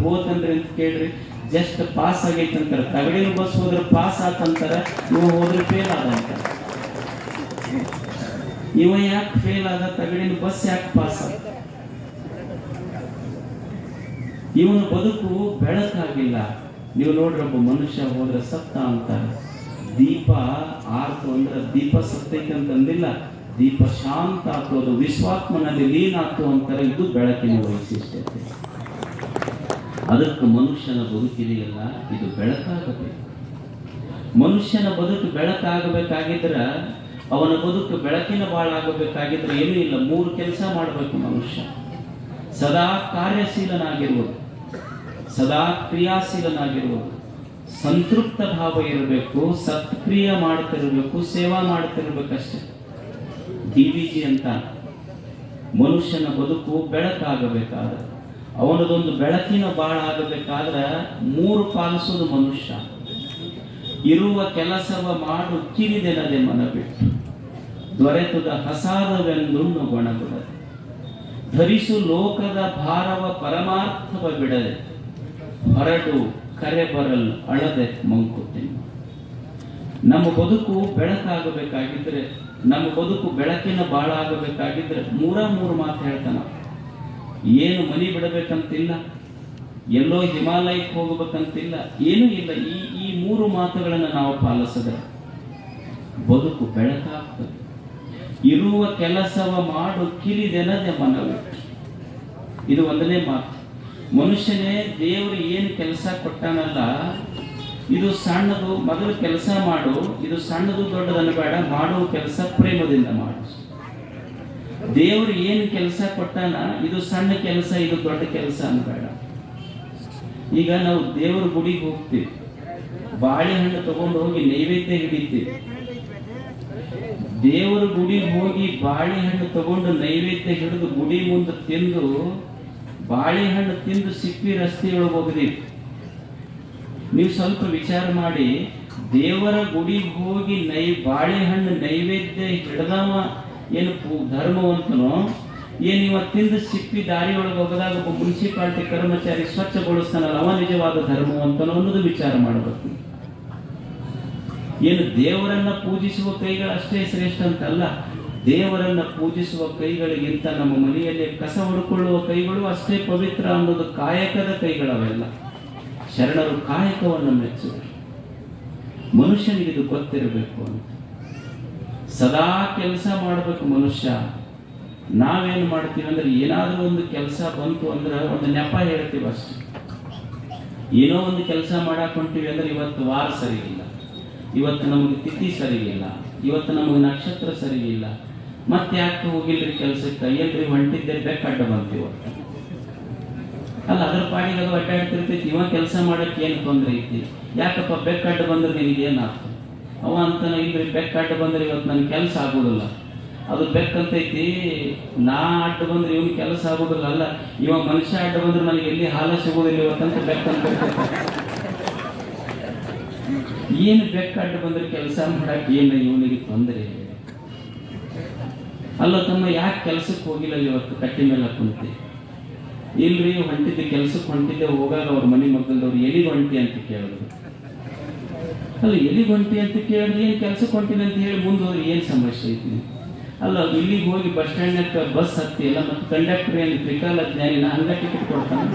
ಹೋತಂದ್ರೆ ಅಂತ ಕೇಳ್ರಿ, ಜಸ್ಟ್ ಪಾಸ್ ಆಗೈತೆ ಅಂತಾರೆ. ತಗಡಿನ ಬಸ್ ಹೋದ್ರೆ ಪಾಸ್ ಆತಂತಾರ, ನೀವು ಹೋದ್ರೆ ಫೇಲ್ ಆದಂತ. ಇವ ಯಾಕೆ ಫೇಲ್ ಆದ, ತಗಡಿನ ಬಸ್ ಯಾಕೆ ಪಾಸ್ ಆದ? ಇವನ ಬದುಕು ಬೆಳಕಾಗಿಲ್ಲ. ನೀವು ನೋಡ್ರಿ, ಒಬ್ಬ ಮನುಷ್ಯ ಹೋದ್ರೆ ಸತ್ತ ಅಂತಾರೆ. ದೀಪ ಆರ್ತು ಅಂದ್ರೆ ದೀಪ ಸತ್ತೈತೆ ಅಂತಂದಿಲ್ಲ, ದೀಪ ಶಾಂತ ಆತು, ಅದು ವಿಶ್ವಾತ್ಮನಲ್ಲಿ ಲೀನ ಆತು ಅಂತಾರೆ. ಇದು ಬೆಳಕಿನ ವೈಶಿಷ್ಟ್ಯತೆ. ಅದಕ್ಕೆ ಮನುಷ್ಯನ ಬದುಕಿದೆಯಲ್ಲ, ಇದು ಬೆಳಕಾಗಬೇಕು. ಮನುಷ್ಯನ ಬದುಕು ಬೆಳಕಾಗಬೇಕಾಗಿದ್ರೆ, ಅವನ ಬದುಕು ಬೆಳಕಿನ ಬಾಳಾಗಬೇಕಾಗಿದ್ರೆ ಏನೂ ಇಲ್ಲ, 3 ಕೆಲಸ ಮಾಡಬೇಕು ಮನುಷ್ಯ. ಸದಾ ಕಾರ್ಯಶೀಲನಾಗಿರುವುದು, ಸದಾ ಕ್ರಿಯಾಶೀಲನಾಗಿರುವುದು, ಸಂತೃಪ್ತ ಭಾವ ಇರಬೇಕು, ಸತ್ಕ್ರಿಯೆ ಮಾಡ್ತಿರ್ಬೇಕು, ಸೇವಾ ಮಾಡ್ತಿರ್ಬೇಕಷ್ಟೆ. DVG ಅಂತ ಮನುಷ್ಯನ ಬದುಕು ಬೆಳಕಾಗಬೇಕಾದ್ರೆ, ಅವನದೊಂದು ಬೆಳಕಿನ ಬಾಳ ಆಗಬೇಕಾದ್ರೆ 3 ಪಾಲಿಸೋದು ಮನುಷ್ಯ. ಇರುವ ಕೆಲಸವ ಮಾಡು ಕಿರಿದೆನದೆ ಮನ ಬಿಟ್ಟು, ದೊರೆತುದ ಹಸಾದವೆಂದುಣ್ಣು ಗೊಣಗುಡದೆ, ಧರಿಸು ಲೋಕದ ಭಾರವ ಪರಮಾರ್ಥವ ಬಿಡದೆ, ಹೊರಡು ಕರೆ ಬರಲ್ ಅಳದೆ ಮಂಕುತಿಮ್ಮ. ನಮ್ಮ ಬದುಕು ಬೆಳಕಾಗಬೇಕಾಗಿದ್ರೆ, ನಮ್ಮ ಬದುಕು ಬೆಳಕಿನ ಬಾಳ ಆಗಬೇಕಾಗಿದ್ರೆ 3 ಮಾತು ಹೇಳ್ತಾನ. ಏನು ಮನಿ ಬಿಡಬೇಕಂತಿಲ್ಲ, ಎಲ್ಲೋ ಹಿಮಾಲಯಕ್ಕೆ ಹೋಗಬೇಕಂತಿಲ್ಲ, ಏನೂ ಇಲ್ಲ. ಈ 3 ಮಾತುಗಳನ್ನು ನಾವು ಪಾಲಿಸಿದ್ರೆ ಬದುಕು ಬೆಳಕಾಗ್ತದೆ. ಇರುವ ಕೆಲಸವ ಮಾಡು ಕಿರಿದೆನದೆ ಮನವಿಟ್ಟು, ಇದು 1ನೇ ಮಾತು. ಮನುಷ್ಯನೇ ದೇವರು ಏನು ಕೆಲಸ ಕೊಟ್ಟಾನಲ್ಲ, ಇದು ಸಣ್ಣದು, ಮೊದಲು ಕೆಲಸ ಮಾಡು, ಇದು ಸಣ್ಣದು ದೊಡ್ಡದನ್ನು ಬೇಡ, ಮಾಡುವ ಕೆಲಸ ಪ್ರೇಮದಿಂದ ಮಾಡು. ದೇವರು ಏನು ಕೆಲಸ ಕೊಟ್ಟಾನ, ಇದು ಸಣ್ಣ ಕೆಲಸ, ಇದು ದೊಡ್ಡ ಕೆಲಸ ಅನ್ಬೇಡ. ಈಗ ನಾವು ದೇವರ ಗುಡಿಗೆ ಹೋಗ್ತೀವಿ, ಬಾಳೆಹಣ್ಣು ತಗೊಂಡು ಹೋಗಿ ನೈವೇದ್ಯ ಹಿಡಿತೀವಿ. ದೇವರ ಗುಡಿಗೆ ಹೋಗಿ ಬಾಳೆಹಣ್ಣು ತಗೊಂಡು ನೈವೇದ್ಯ ಹಿಡಿದು ಗುಡಿ ಮುಂದೆ ತಿಂದು, ಬಾಳೆಹಣ್ಣು ತಿಂದು ಸಿಪ್ಪಿ ರಸ್ತೆಯೊಳಗೆ ಹೋಗದೀವಿ. ನೀವು ಸ್ವಲ್ಪ ವಿಚಾರ ಮಾಡಿ, ದೇವರ ಗುಡಿಗೆ ಹೋಗಿ ಬಾಳೆಹಣ್ಣು ನೈವೇದ್ಯ ಹಿಡ್ದವ ಏನು ಧರ್ಮವಂತನೋ, ಏನು ಇವತ್ತಿಂದ ಸಿಪ್ಪಿ ದಾರಿ ಒಳಗೆ ಹೋಗದಾಗ ಒಬ್ಬ ಮುನ್ಸಿಪಾಲಿಟಿ ಕರ್ಮಚಾರಿ ಸ್ವಚ್ಛಗೊಳಿಸ್ತಾನಲ್ಲ, ಅವ ನಿಜವಾದ ಧರ್ಮವಂತನೋ ಅನ್ನೋದು ವಿಚಾರ ಮಾಡಬೇಕು. ಏನು ದೇವರನ್ನ ಪೂಜಿಸುವ ಕೈಗಳು ಅಷ್ಟೇ ಶ್ರೇಷ್ಠ ಅಂತಲ್ಲ, ದೇವರನ್ನ ಪೂಜಿಸುವ ಕೈಗಳಿಗಿಂತ ನಮ್ಮ ಮನೆಯಲ್ಲಿ ಕಸ ಹೊಡ್ಕೊಳ್ಳುವ ಕೈಗಳು ಅಷ್ಟೇ ಪವಿತ್ರ ಅನ್ನೋದು ಕಾಯಕದ ಕೈಗಳವೆಲ್ಲ. ಶರಣರು ಕಾಯಕವನ್ನು ಮೆಚ್ಚಿದರು. ಮನುಷ್ಯನಿಗೆ ಇದು ಗೊತ್ತಿರಬೇಕು ಅಂತ. ಸದಾ ಕೆಲಸ ಮಾಡಬೇಕು ಮನುಷ್ಯ. ನಾವೇನು ಮಾಡ್ತೀವಿ ಅಂದ್ರೆ, ಏನಾದರೂ ಒಂದು ಕೆಲಸ ಬಂತು ಅಂದ್ರೆ ಒಂದು ನೆಪ ಹೇಳ್ತೀವಿ ಅಷ್ಟೇ. ಏನೋ ಒಂದು ಕೆಲಸ ಮಾಡಾಕ್ ಹೊಂಟಿವಿ ಅಂದ್ರೆ, ಇವತ್ತು ವಾರ ಸರಿಯಿಲ್ಲ, ಇವತ್ತು ನಮಗೆ ತಿಥಿ ಸರಿಯಿಲ್ಲ, ಇವತ್ತು ನಮಗೆ ನಕ್ಷತ್ರ ಸರಿಯಿಲ್ಲ, ಮತ್ತೆ ಯಾಕೆ ಹೋಗಿಲ್ರಿ ಕೆಲಸಕ್ಕೆ, ಎಲ್ರಿ ಹೊಂಟಿದ್ದೆ ಬೆಕ್ಕಡ್ಡ ಬಂತೀವಿ ಅಲ್ಲ. ಅದ್ರ ಪಾಡಿಗೆ ಅದು ಅಡ್ಡಾಡ್ತಿರ್ತೈತಿ. ಇವ ಕೆಲಸ ಮಾಡಕ್ಕೆ ಏನು ತೊಂದರೆ ಐತಿ, ಯಾಕಪ್ಪ ಬೆಕ್ಕಡ್ಡ ಬಂದ್ರೆ ನಿನಗೆ ಏನಾಗ್ತದೆ? ಅವ ಅಂತಾನ, ಇಲ್ರಿ ಬೆಕ್ಕಡ್ಡ ಬಂದ್ರೆ ಇವತ್ತು ನನ್ ಕೆಲಸ ಆಗೋದಿಲ್ಲ. ಅದು ಬೆಕ್ಕಂತೈತಿ, ನಾ ಅಡ್ಡ ಬಂದ್ರೆ ಇವನ್ ಕೆಲಸ ಆಗೋದಿಲ್ಲ. ಅಲ್ಲ, ಇವ ಮನುಷ್ಯ ಅಡ್ಡ ಬಂದ್ರೆ ನನಗೆ ಎಲ್ಲಿ ಹಾಲ ಸಿಗೋದಿಲ್ಲ ಇವತ್ತಂತ ಬೆಕ್ಕಂತ. ಏನು ಬೆಕ್ಕಡ್ಡ ಬಂದ್ರೆ ಕೆಲಸ ಮಾಡಕ್ಕೆ ಏನು ಇವನಿಗೆ ತೊಂದರೆ? ಅಲ್ಲ ತಮ್ಮ, ಯಾಕೆ ಕೆಲಸಕ್ಕೆ ಹೋಗಿಲ್ಲ ಇವತ್ತು ಕಟ್ಟಿ ಮೇಲೆ ಕುಂತಿ? ಇಲ್ರಿ ಹೊಂಟಿದ್ದೆ, ಕೆಲ್ಸಕ್ಕೆ ಹೊಂಟಿದ್ದೆ, ಹೋಗಾಗ ಅವ್ರ ಮನೆ ಮಕ್ಕಳದವ್ರು ಎಲ್ಲಿಗೆ ಹೊಂಟಿ ಅಂತ ಕೇಳಿದ್ರು. ಅಲ್ಲ, ಎಲ್ಲಿಗೆ ಹೊಂಟಿ ಅಂತ ಕೇಳಿದ್ರೆ ಏನು ಕೆಲ್ಸಕ್ಕೆ ಹೊಂಟಿದೆ ಅಂತ ಹೇಳಿ ಮುಂದೆ ಹೋದ್ರೆ ಏನು ಸಮಸ್ಯೆ ಐತಿ? ಅಲ್ಲ, ಇಲ್ಲಿಗೆ ಹೋಗಿ ಬಸ್ ಸ್ಟ್ಯಾಂಡ್ನಾಗ ಬಸ್ ಹತ್ತಿ ಎಲ್ಲ, ಮತ್ತೆ ಕಂಡಕ್ಟರ್ ಏನು ತ್ರಿಕಾಲ ಜ್ಞಾನಿ, ನಾ ಹಂಗ ಟಿಕೆಟ್ ಕೊಡ್ತಾನೆ.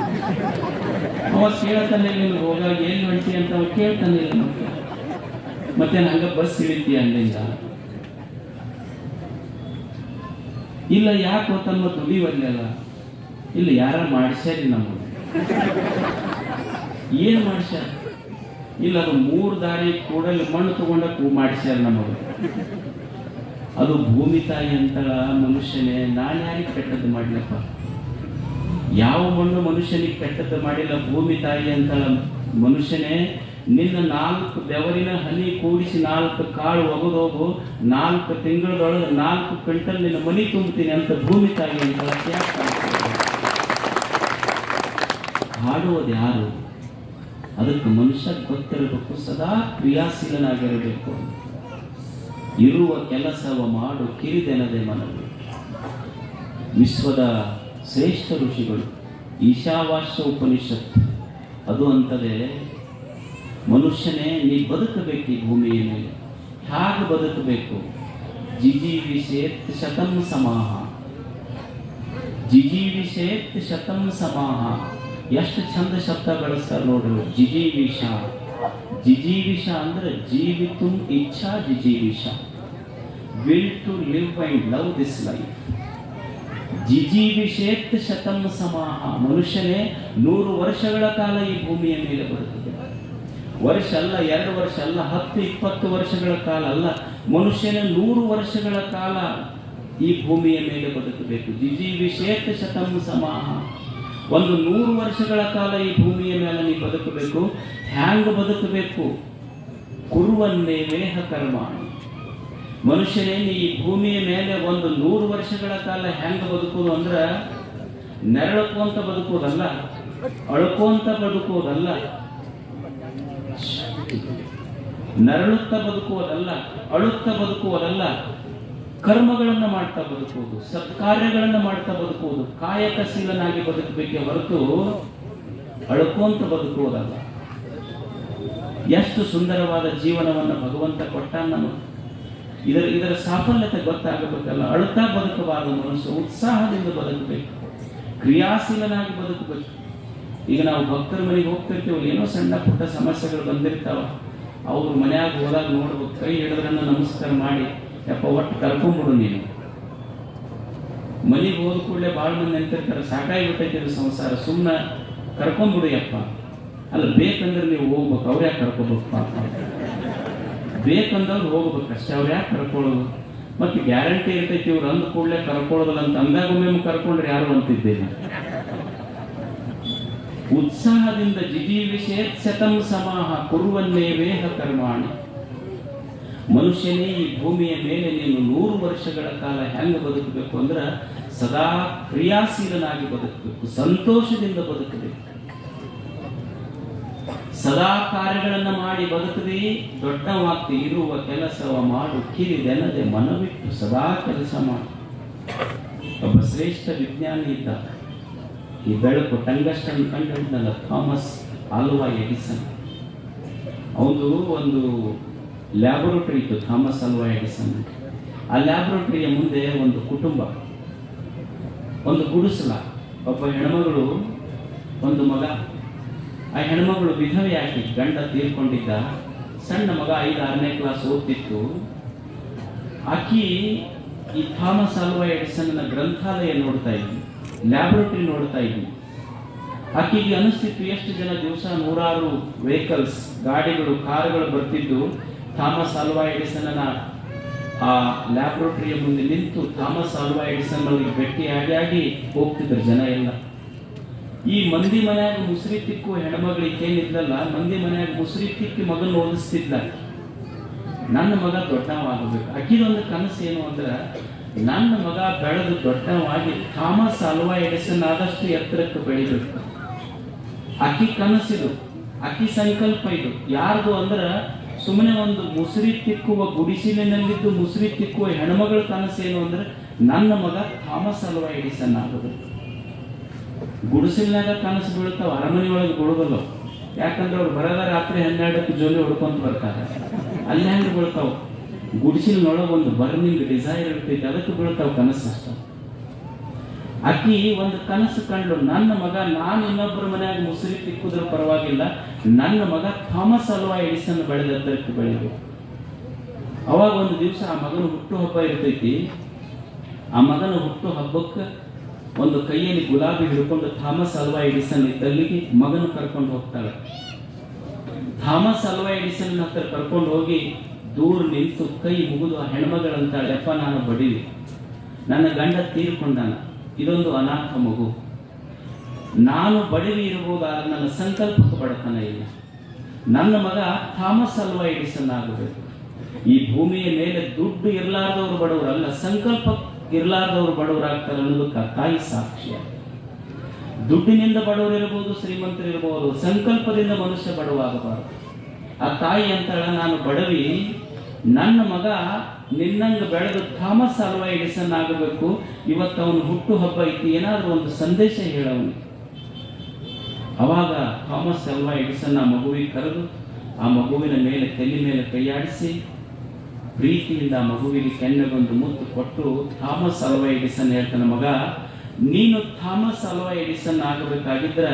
ಅವ ಕೇಳ್ತಾನೆ, ನೀನು ಹೋಗಾಗ ಎಲ್ಲಿ ಹೊಂಟಿ ಅಂತ ಅವ ಕೇಳ್ತಾನೆ ಇಲ್ಲ. ಮತ್ತೆ ಹಂಗ ಬಸ್ ಇಳಿತೀಯ ಅಲ್ಲಿಂದ? ಇಲ್ಲ, ಯಾಕೆ ತಮ್ಮ ದುಡಿವಲ್ಲ? ಇಲ್ಲ, ಯಾರ ಮಾಡಿಸ್ಯಾರಿ ನಮಗೆ? ಏನು ಮಾಡಿಸ್ಯಾರ? ಇಲ್ಲ, ಅದು 3 ದಾರಿ ಕೂಡಲ್ಲಿ ಮಣ್ಣು ತಗೊಂಡ ಮಾಡಿಸ್ಯಾರ ನಮಗೆ. ಅದು ಭೂಮಿ ತಾಯಿ ಅಂತಳ ಮನುಷ್ಯನೇ, ನಾನು ಯಾರಿಗೆ ಕೆಟ್ಟದ್ದು ಮಾಡ್ಲಪ್ಪ? ಯಾವ ಮಣ್ಣು ಮನುಷ್ಯನಿಗೆ ಕೆಟ್ಟದ್ದು ಮಾಡಿಲ್ಲ. ಭೂಮಿ ತಾಯಿ ಅಂತಳ ಮನುಷ್ಯನೇ, ನಿನ್ನ 4 ಬೆವರಿನ ಹನಿ ಕೂಡಿಸಿ 4 ಕಾಳು ಒಗದೋಗು, 4 ತಿಂಗಳದೊಳಗೆ 4 ಕ್ವಿಂಟಲ್ ನಿನ್ನ ಮನಿ ತುಂಬುತ್ತೀನಿ ಅಂತ ಭೂಮಿ ತಾಯಿ ಅಂತಳ. ಹಾಡುವುದು ಯಾರು? ಅದಕ್ಕೆ ಮನುಷ್ಯ ಗೊತ್ತಿರಬೇಕು, ಸದಾ ಕ್ರಿಯಾಶೀಲನಾಗಿರಬೇಕು. ಇರುವ ಕೆಲಸವ ಮಾಡು ಕಿರಿದೆನದೆ ಮನವಿ. ವಿಶ್ವದ ಶ್ರೇಷ್ಠ ಋಷಿಗಳು ಈಶಾವಾಸ್ಯ ಉಪನಿಷತ್ತು ಅದು ಅಂತದೆ, ಮನುಷ್ಯನೇ ನೀ ಬದುಕಬೇಕು ಈ ಭೂಮಿಯ ಮೇಲೆ. ಹೇಗೆ ಬದುಕಬೇಕು? ಜಿಜೀವಿಷೇತ್ ಶತಂ ಸಮಾಹ, ಜಿಜೀವಿಷೇತ್ ಶತಂ ಸಮಾಹ. ಎಷ್ಟು ಚಂದ ಶಬ್ದ ಬಳಸ್ತಾರೆ ನೋಡ್ರಿ. ಜಿಜೀವಿಷ, ಜಿಜೀವಿಷ ಅಂದ್ರೆ ಜೀವಿತು ಇಚ್ಛಾ. ಜಿಜೀವಿಷ, will to live and love this life. ಜಿಜೀವಿಷೇತ್ ಶತಂ ಸಮಾಹ. ಮನುಷ್ಯನೇ 100 ವರ್ಷಗಳ ಕಾಲ ಈ ಭೂಮಿಯ ಮೇಲೆ ಬದುಕಬೇಕು. ವರ್ಷ ಅಲ್ಲ, 2 ವರ್ಷ ಅಲ್ಲ, 10-20 ವರ್ಷಗಳ ಕಾಲ ಅಲ್ಲ, ಮನುಷ್ಯನ 100 ವರ್ಷಗಳ ಕಾಲ ಈ ಭೂಮಿಯ ಮೇಲೆ ಬದುಕಬೇಕು. ಜಿಜೀವಿಷೇತ್ ಶತಂ ಸಮಾಹ. ಒಂದು 100 ವರ್ಷಗಳ ಕಾಲ ಈ ಭೂಮಿಯ ಮೇಲೆ ನೀ ಬದುಕಬೇಕು. ಹ್ಯಾಂಗ ಬದುಕಬೇಕು? ಕುರುವನ್ನೇ ವೇಹ ಕರ್ಮಾಣಿ. ಮನುಷ್ಯನೇ, ನೀ ಈ ಭೂಮಿಯ ಮೇಲೆ ಒಂದು 100 ವರ್ಷಗಳ ಕಾಲ ಹೆಂಗ ಬದುಕುವುದು ಅಂದ್ರೆ ನೆರಳಕ್ಕಂತ ಬದುಕುವುದಲ್ಲ, ಅಳ್ಕೋಂತ ಬದುಕುವುದಲ್ಲ, ನರಳುತ್ತಾ ಬದುಕುವುದಲ್ಲ, ಅಳುತ್ತಾ ಬದುಕುವುದಲ್ಲ, ಕರ್ಮಗಳನ್ನು ಮಾಡ್ತಾ ಬದುಕುವುದು, ಸತ್ಕಾರ್ಯಗಳನ್ನು ಮಾಡ್ತಾ ಬದುಕುವುದು, ಕಾಯಕಶೀಲನಾಗಿ ಬದುಕಬೇಕೆ ಹೊರತು ಅಳ್ಕೋಂತ ಬದುಕುವುದಲ್ಲ. ಎಷ್ಟು ಸುಂದರವಾದ ಜೀವನವನ್ನು ಭಗವಂತ ಕೊಟ್ಟ ನಮಗೆ. ಇದರ ಸಾಫಲ್ಯತೆ ಗೊತ್ತಾಗಬೇಕಲ್ಲ. ಅಳುತ್ತಾ ಬದುಕಬಾರದು ಮನುಷ್ಯ, ಉತ್ಸಾಹದಿಂದ ಬದುಕಬೇಕು, ಕ್ರಿಯಾಶೀಲನಾಗಿ ಬದುಕಬೇಕು. ಈಗ ನಾವು ಭಕ್ತರ ಮನೆಗೆ ಹೋಗ್ತಿರ್ತೀವಿ, ಏನೋ ಸಣ್ಣ ಪುಟ್ಟ ಸಮಸ್ಯೆಗಳು ಬಂದಿರ್ತಾವ, ಅವ್ರು ಮನ್ಯಾಗ ಹೋದಾಗ ನೋಡ್ಬೇಕು, ಕೈ ಹಿಡಿದ್ರನ್ನ ನಮಸ್ಕಾರ ಮಾಡಿ, ಯಪ್ಪ ಒಟ್ಟು ಕರ್ಕೊಂಡ್ಬಿಡು ನೀನು. ಮನೆಗೆ ಹೋದ ಕೂಡಲೇ ಭಾಳ ಮಂದಿ ನಿಂತಿರ್ತಾರೆ, ಸಾಕಾಗಿಬಿಟ್ಟೈತಿ ಇದು ಸಂಸಾರ, ಸುಮ್ಮನೆ ಕರ್ಕೊಂಡ್ಬಿಡು ಯಪ್ಪ. ಅಲ್ಲ, ಬೇಕಂದ್ರೆ ನೀವು ಹೋಗ್ಬೇಕು, ಅವ್ರು ಯಾಕೆ ಕರ್ಕೋಬೇಕು? ಪಾಪ ಬೇಕಂದವ್ರು ಹೋಗ್ಬೇಕು ಅಷ್ಟೇ, ಅವ್ರು ಯಾಕೆ ಕರ್ಕೊಳ್ಳೋದು? ಮತ್ತೆ ಗ್ಯಾರಂಟಿ ಇರ್ತೈತಿ ಇವ್ರು ಅಂದ ಕೂಡಲೇ ಕರ್ಕೊಳ್ಳೋದಲ್ಲ ಅಂತ ಅಂದಾಗ ಒಮ್ಮೆ ಕರ್ಕೊಂಡ್ರೆ ಯಾರು ಅಂತಿದ್ದೇನೆ. ಉತ್ಸಾಹದಿಂದ ಜಿಜೀವಿಷೇತ್ ಶತಂ ಸಮಾಹ ಕುರುವನ್ನೇ ವೇಹ ಕರ್ಮಾಣಿ. ಮನುಷ್ಯನೇ, ಈ ಭೂಮಿಯ ಮೇಲೆ ನೀನು 100 ವರ್ಷಗಳ ಕಾಲ ಹೆಂಗೆ ಬದುಕಬೇಕು ಅಂದ್ರೆ ಸದಾ ಕ್ರಿಯಾಶೀಲನಾಗಿ ಬದುಕಬೇಕು, ಸಂತೋಷದಿಂದ ಬದುಕಬೇಕು, ಸದಾ ಕಾರ್ಯಗಳನ್ನು ಮಾಡಿ ಬದುಕದೆ ದೊಡ್ಡವಾಗ್ತಿ. ಇರುವ ಕೆಲಸವ ಮಾಡು ಕಿರಿದೆನದೆ ಮನವಿಟ್ಟು ಸದಾ ಕೆಲಸ ಮಾಡು. ಒಬ್ಬ ಶ್ರೇಷ್ಠ ವಿಜ್ಞಾನಿ ಇದ್ದ. ಈ ಬೆಳಕು ಟಂಗಸ್ಟನ್ ಕಂಡಿದ್ದಲ್ಲ, ಥಾಮಸ್ ಆಲ್ವಾ ಎಡಿಸನ್. ಅವನು ಒಂದು ಲ್ಯಾಬೊರೇಟರಿ ಇತ್ತು, ಥಾಮಸ್ ಆಲ್ವಾ ಎಡಿಸನ್. ಆ ಲ್ಯಾಬೊರೇಟರಿಯ ಮುಂದೆ ಒಂದು ಕುಟುಂಬ, ಒಂದು ಗುಡಿಸಲ, ಒಬ್ಬ ಹೆಣ್ಮಗಳು, ಒಂದು ಮಗ. ಆ ಹೆಣ್ಮಗಳು ವಿಧವೆ ಆಗಿ, ಗಂಡ ತೀರ್ಕೊಂಡಿದ್ದ. ಸಣ್ಣ ಮಗ 5-6ನೇ ಕ್ಲಾಸ್ ಓದ್ತಿತ್ತು. ಆಕಿ ಈ ಥಾಮಸ್ ಆಲ್ವಾ ಎಡಿಸನ್ನ ಗ್ರಂಥಾಲಯ ನೋಡ್ತಾ ಇದ್ವಿ, ಲ್ಯಾಬೊರೇಟರಿ ನೋಡ್ತಾ ಇದ್ವಿ. ಆಕೆಗೆ ಅನಿಸ್ತಿತ್ತು, ಎಷ್ಟು ಜನ ದಿವಸ 100 ವೆಹಿಕಲ್ಸ್, ಗಾಡಿಗಳು, ಕಾರುಗಳು ಬರ್ತಿದ್ದು ಥಾಮಸ್ ಆಲ್ವಾ ಎಡಿಸನ್ನ ಆ ಲ್ಯಾಬೊರೇಟರಿಯ ಮುಂದೆ ನಿಂತು ಥಾಮಸ್ ಆಲ್ವಾ ಎಡಿಸನ್ ಅವರಿಗೆ ಭೇಟಿಯಾಗಿ ಹೋಗ್ತಿದ್ರು ಜನ ಎಲ್ಲ. ಈ ಮಂದಿ ಮನ್ಯಾಗ ಮುಸ್ರಿ ತಿಕ್ಕು ಹೆಣ್ಮಗಳಿಗೆ ಏನಿದ್ಲಲ್ಲ, ಮಂದಿ ಮನ್ಯಾಗ ಮುಸ್ರಿ ತಿಕ್ಕಿ ಮಗನ ಓದಿಸ್ತಿದ್ಲ. ನನ್ನ ಮಗ ದೊಡ್ಡವಾಗಬೇಕು. ಆಕಿದೊಂದು ಕನಸು ಏನು ಅಂದ್ರೆ, ನನ್ನ ಮಗ ಬೆಳೆದು ದೊಡ್ಡವಾಗಿ ಥಾಮಸ್ ಆಲ್ವಾ ಎಡಿಸನ್ ಆದಷ್ಟು ಎತ್ತರಕ್ಕೆ ಬೆಳಿಬೇಕು. ಆಕಿ ಕನಸಿದು, ಆಕಿ ಸಂಕಲ್ಪ ಇದು. ಯಾರ್ದು ಅಂದ್ರೆ ಸುಮ್ಮನೆ ಒಂದು ಮುಸ್ರಿ ತಿಕ್ಕುವ ಗುಡಿಸಿಲಿನಲ್ಲಿದ್ದು ಮುಸ್ರಿ ತಿಕ್ಕುವ ಹೆಣ್ಮಗಳ ಕನಸೇನು ಅಂದ್ರೆ, ನನ್ನ ಮಗ ಥಾಮಸ್ ಆಲ್ವಾ ಎಡಿಸನ್ ಆಗಬೇಕು. ಗುಡಿಸಿಲ್ನಾಗ ಕನಸು ಬೀಳ್ತಾವ, ಅರಮನೆ ಒಳಗೆ ಬೀಳೋದಲ್ಲ. ಯಾಕಂದ್ರೆ ಅವ್ರು ಬರೋದ ರಾತ್ರಿ 12ಕ್ಕೆ ಜೋಲಿ ಹೊಡ್ಕೊಂತ ಬರ್ತಾರೆ. ಅಲ್ಲಿ ಹೆಂಗೆ ಬೀಳ್ತಾವ? ಗುಡಿಸಿಲ್ನೊಳಗೆ ಒಂದು ಬರ್ನಿಂಗ್ ಡಿಸೈರ್ ಇರ್ತೈತಿ, ಅದಕ್ಕೆ ಬೀಳ್ತಾವ ಕನಸು ಅಷ್ಟ. ಆಕಿ ಒಂದು ಕನಸು ಕಂಡು, ನನ್ನ ಮಗ, ನಾನು ಇನ್ನೊಬ್ಬರ ಮನೆಯಾಗ ಮುಸುರಿ ತಿಕ್ಕುದ್ರ ಪರವಾಗಿಲ್ಲ, ನನ್ನ ಮಗ ಥಾಮಸ್ ಆಲ್ವಾ ಎಡಿಸನ್ ಬೆಳೆದಕ್ಕೆ ಬೆಳಿಬೇಕು. ಅವಾಗ ಒಂದು ದಿವಸ ಆ ಮಗನ ಹುಟ್ಟು ಹಬ್ಬ ಇರ್ತೈತಿ. ಆ ಮಗನ ಹುಟ್ಟು ಹಬ್ಬಕ್ಕೆ ಒಂದು ಕೈಯಲ್ಲಿ ಗುಲಾಬಿ ಹಿಡ್ಕೊಂಡು ಥಾಮಸ್ ಆಲ್ವಾ ಎಡಿಸನ್ ಇದ್ದಲ್ಲಿಗೆ ಮಗನ ಕರ್ಕೊಂಡು ಹೋಗ್ತಾಳೆ. ಥಾಮಸ್ ಆಲ್ವಾ ಎಡಿಸನ್ ಹತ್ರ ಕರ್ಕೊಂಡು ಹೋಗಿ ದೂರ ನಿಂತು ಕೈ ಮುಗಿದು ಆ ಹೆಣ್ಮಗಳಂತಾಳೆ, ಯಪ್ಪ ನಾನು ಬಡೀವಿ, ನನ್ನ ಗಂಡ ತೀರ್ಕೊಂಡಾನ, ಇದೊಂದು ಅನಾಥ ಮಗು, ನಾನು ಬಡವಿ ಇರಬಹುದಾದ್ರೆ ನನ್ನ ಸಂಕಲ್ಪಕ್ಕೆ ಬಡತನ ಇಲ್ಲ. ನನ್ನ ಮಗ ಥಾಮಸ್ ಆಲ್ವಾ ಎಡಿಸನ್ ಆಗಬೇಕು. ಈ ಭೂಮಿಯ ಮೇಲೆ ದುಡ್ಡು ಇರಲಾರ್ದವ್ರು ಬಡವರಲ್ಲ, ಸಂಕಲ್ಪ ಇರಲಾರ್ದವ್ರು ಬಡವರಾಗ್ತಾರೆ ಅನ್ನೋದಕ್ಕೆ ತಾಯಿ ಸಾಕ್ಷ್ಯ. ದುಡ್ಡಿನಿಂದ ಬಡವರು ಇರಬಹುದು, ಶ್ರೀಮಂತರು ಇರಬಹುದು, ಸಂಕಲ್ಪದಿಂದ ಮನುಷ್ಯ ಬಡವಾಗಬಾರದು. ಆ ತಾಯಿ ಅಂತಾಳ, ನಾನು ಬಡವಿ, ನನ್ನ ಮಗ ನಿನ್ನಂಗ ಬೆಳೆದು ಥಾಮಸ್ ಆಲ್ವಾ ಎಡಿಸನ್ ಆಗಬೇಕು. ಇವತ್ತು ಅವನು ಹುಟ್ಟು ಹಬ್ಬ ಐತಿ, ಏನಾದ್ರೂ ಒಂದು ಸಂದೇಶ ಹೇಳವನು. ಅವಾಗ ಥಾಮಸ್ ಆಲ್ವಾ ಎಡಿಸನ್ ಆ ಮಗುವಿಗೆ ಕರೆದು ಆ ಮಗುವಿನ ಮೇಲೆ ತಲೆ ಮೇಲೆ ಕೈಯಾಡಿಸಿ ಪ್ರೀತಿಯಿಂದ ಆ ಮಗುವಿಗೆ ಕೆನ್ನೆಗೊಂದು ಮುತ್ತು ಕೊಟ್ಟು ಥಾಮಸ್ ಆಲ್ವಾ ಎಡಿಸನ್ ಹೇಳ್ತಾನೆ, ಮಗ, ನೀನು ಥಾಮಸ್ ಆಲ್ವಾ ಎಡಿಸನ್ ಆಗಬೇಕಾಗಿದ್ರೆ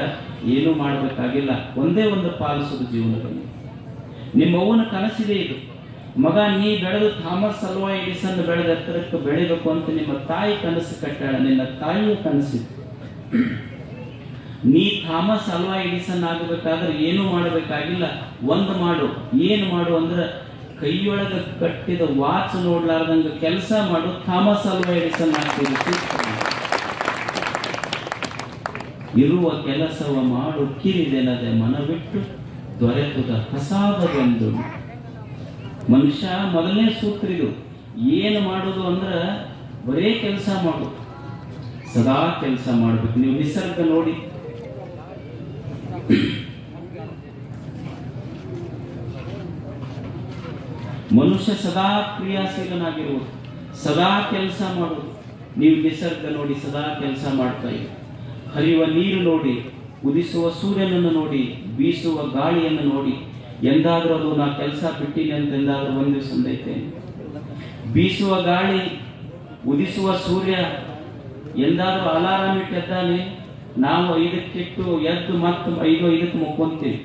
ಏನೂ ಮಾಡಬೇಕಾಗಿಲ್ಲ, ಒಂದೇ ಒಂದು ಪಾಲಿಸೋದು ಜೀವನದಲ್ಲಿ. ನಿಮ್ಮವ್ವನ ಕನಸಿದೆ ಇದು. ಮಗ, ನೀ ಬೆಳೆದು ಥಾಮಸ್ ಆಲ್ವಾ ಎಡಿಸನ್ ಬೆಳೆದ ಎತ್ತರಕ್ಕೆ ಬೆಳಿಬೇಕು ಅಂತ ನಿಮ್ಮ ತಾಯಿ ಕನಸು ಕಟ್ಟಾಳ. ನಿನ್ನ ತಾಯಿಯ ಕನಸಿತ್ತು. ನೀ ಥಾಮಸ್ ಆಲ್ವಾ ಎಡಿಸನ್ ಆಗಬೇಕಾದ್ರೆ ಏನು ಮಾಡಬೇಕಾಗಿಲ್ಲ, ಒಂದು ಮಾಡು. ಏನು ಮಾಡು ಅಂದ್ರೆ, ಕೈಯೊಳಗ ಕಟ್ಟಿದ ವಾಚ್ ನೋಡ್ಲಾರ್ದಂಗ ಕೆಲಸ ಮಾಡು, ಥಾಮಸ್ ಆಲ್ವಾ ಎಡಿಸನ್ ಆಗ್ತೀವಿ. ಇರುವ ಕೆಲಸವ ಮಾಡು ಕಿರಿದೆನದೆ ಮನವಿಟ್ಟು ದೊರೆತುದ ಕಸಾದವೆಂದು. ಮನುಷ್ಯ ಮೊದಲನೇ ಸೂತ್ರ ಇದು. ಏನು ಮಾಡೋದು ಅಂದ್ರೆ ಬರೇ ಕೆಲಸ ಮಾಡೋದು, ಸದಾ ಕೆಲಸ ಮಾಡಬೇಕು. ನೀವು ನಿಸರ್ಗ ನೋಡಿ, ಮನುಷ್ಯ ಸದಾ ಕ್ರಿಯಾಶೀಲನಾಗಿರುವುದು, ಸದಾ ಕೆಲಸ ಮಾಡುವುದು. ನೀವು ನಿಸರ್ಗ ನೋಡಿ, ಸದಾ ಕೆಲಸ ಮಾಡ್ತಾ ಇದೆ. ಹರಿಯುವ ನೀರು ನೋಡಿ, ಉದಿಸುವ ಸೂರ್ಯನನ್ನು ನೋಡಿ, ಬೀಸುವ ಗಾಳಿಯನ್ನು ನೋಡಿ, ಎಂದಾದ್ರೂ ಅದು ನಾ ಕೆಲಸ ಬಿಟ್ಟಿನಿ ಅಂತ ಎಂದಾದ್ರೂ ಒಂದು ದಿವಸ ಅಂದೈತೇನೆ? ಬೀಸುವ ಗಾಳಿ, ಉದಿಸುವ ಸೂರ್ಯ ಎಂದಾದ್ರೂ ಅಲಾರಾಮ್ ಇಟ್ಟಿದ್ದಾನೆ? ನಾವು 5ಕ್ಕೆ ಎದ್ದು ಮತ್ತೆ 5:05ಕ್ಕೆ ಮುಕ್ಕೊಂತೀವಿ.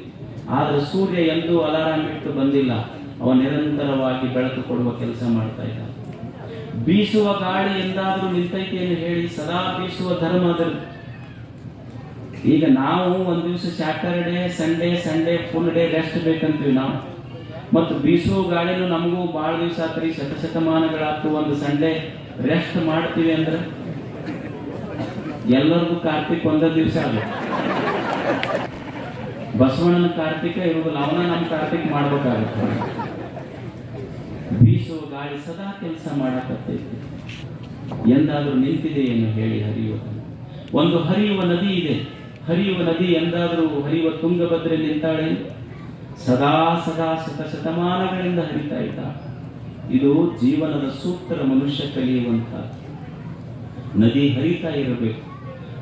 ಆದ್ರೆ ಸೂರ್ಯ ಎಂದೂ ಅಲಾರಾಮ್ ಇಟ್ಟು ಬಂದಿಲ್ಲ. ಅವ ನಿರಂತರವಾಗಿ ಬೆಳಕು ಕೊಡುವ ಕೆಲಸ ಮಾಡ್ತಾ ಇದ್ದ. ಬೀಸುವ ಗಾಳಿ ಎಂದಾದ್ರೂ ನಿಂತೈತೇನು ಹೇಳಿ? ಸದಾ ಬೀಸುವ ಧರ್ಮ ಅದರಲ್ಲಿ. ಈಗ ನಾವು ಒಂದು ದಿವಸ Saturday Sunday full day rest ಬೇಕಂತೀವಿ ನಾವು. ಮತ್ತು ಬೀಸುವ ಗಾಳಿನೂ ನಮಗೂ ಭಾಳ ದಿವಸ ಆತ್ರಿ, ಶತಶತಮಾನಗಳಾಗ್ತು. ಒಂದು ಸಂಡೇ ರೆಸ್ಟ್ ಮಾಡ್ತೀವಿ ಅಂದ್ರೆ ಎಲ್ಲರಿಗೂ ಕಾರ್ತಿಕ್ ಒಂದೇ ದಿವಸ ಆಗುತ್ತೆ. ಬಸವಣ್ಣನ ಕಾರ್ತಿಕ ಇರುವುದಿಲ್ಲ, ಅವನ ನಮ್ಮ ಕಾರ್ತಿಕ್ ಮಾಡ್ಬೇಕಾಗುತ್ತೆ. ಬೀಸುವ ಗಾಳಿ ಸದಾ ಕೆಲಸ ಮಾಡಕತ್ತೈತಿ. ಎಂದಾದ್ರೂ ನಿಂತಿದೆ ಏನು ಹೇಳಿ? ಹರಿಯುವ ಒಂದು ಹರಿಯುವ ನದಿ ಇದೆ. ಹರಿಯುವ ನದಿ ಎಂದಾದರೂ ಹರಿಯುವ ತುಂಗಭದ್ರೆ ನಿಂತಾಳೆ? ಸದಾ ಸದಾ ಶತಶತಮಾನಗಳಿಂದ ಹರಿತಾ ಇದ್ದ. ಇದು ಜೀವನದ ಸೂತ್ರ ಮನುಷ್ಯ ಕಲಿಯುವಂತ. ನದಿ ಹರಿತಾ ಇರಬೇಕು.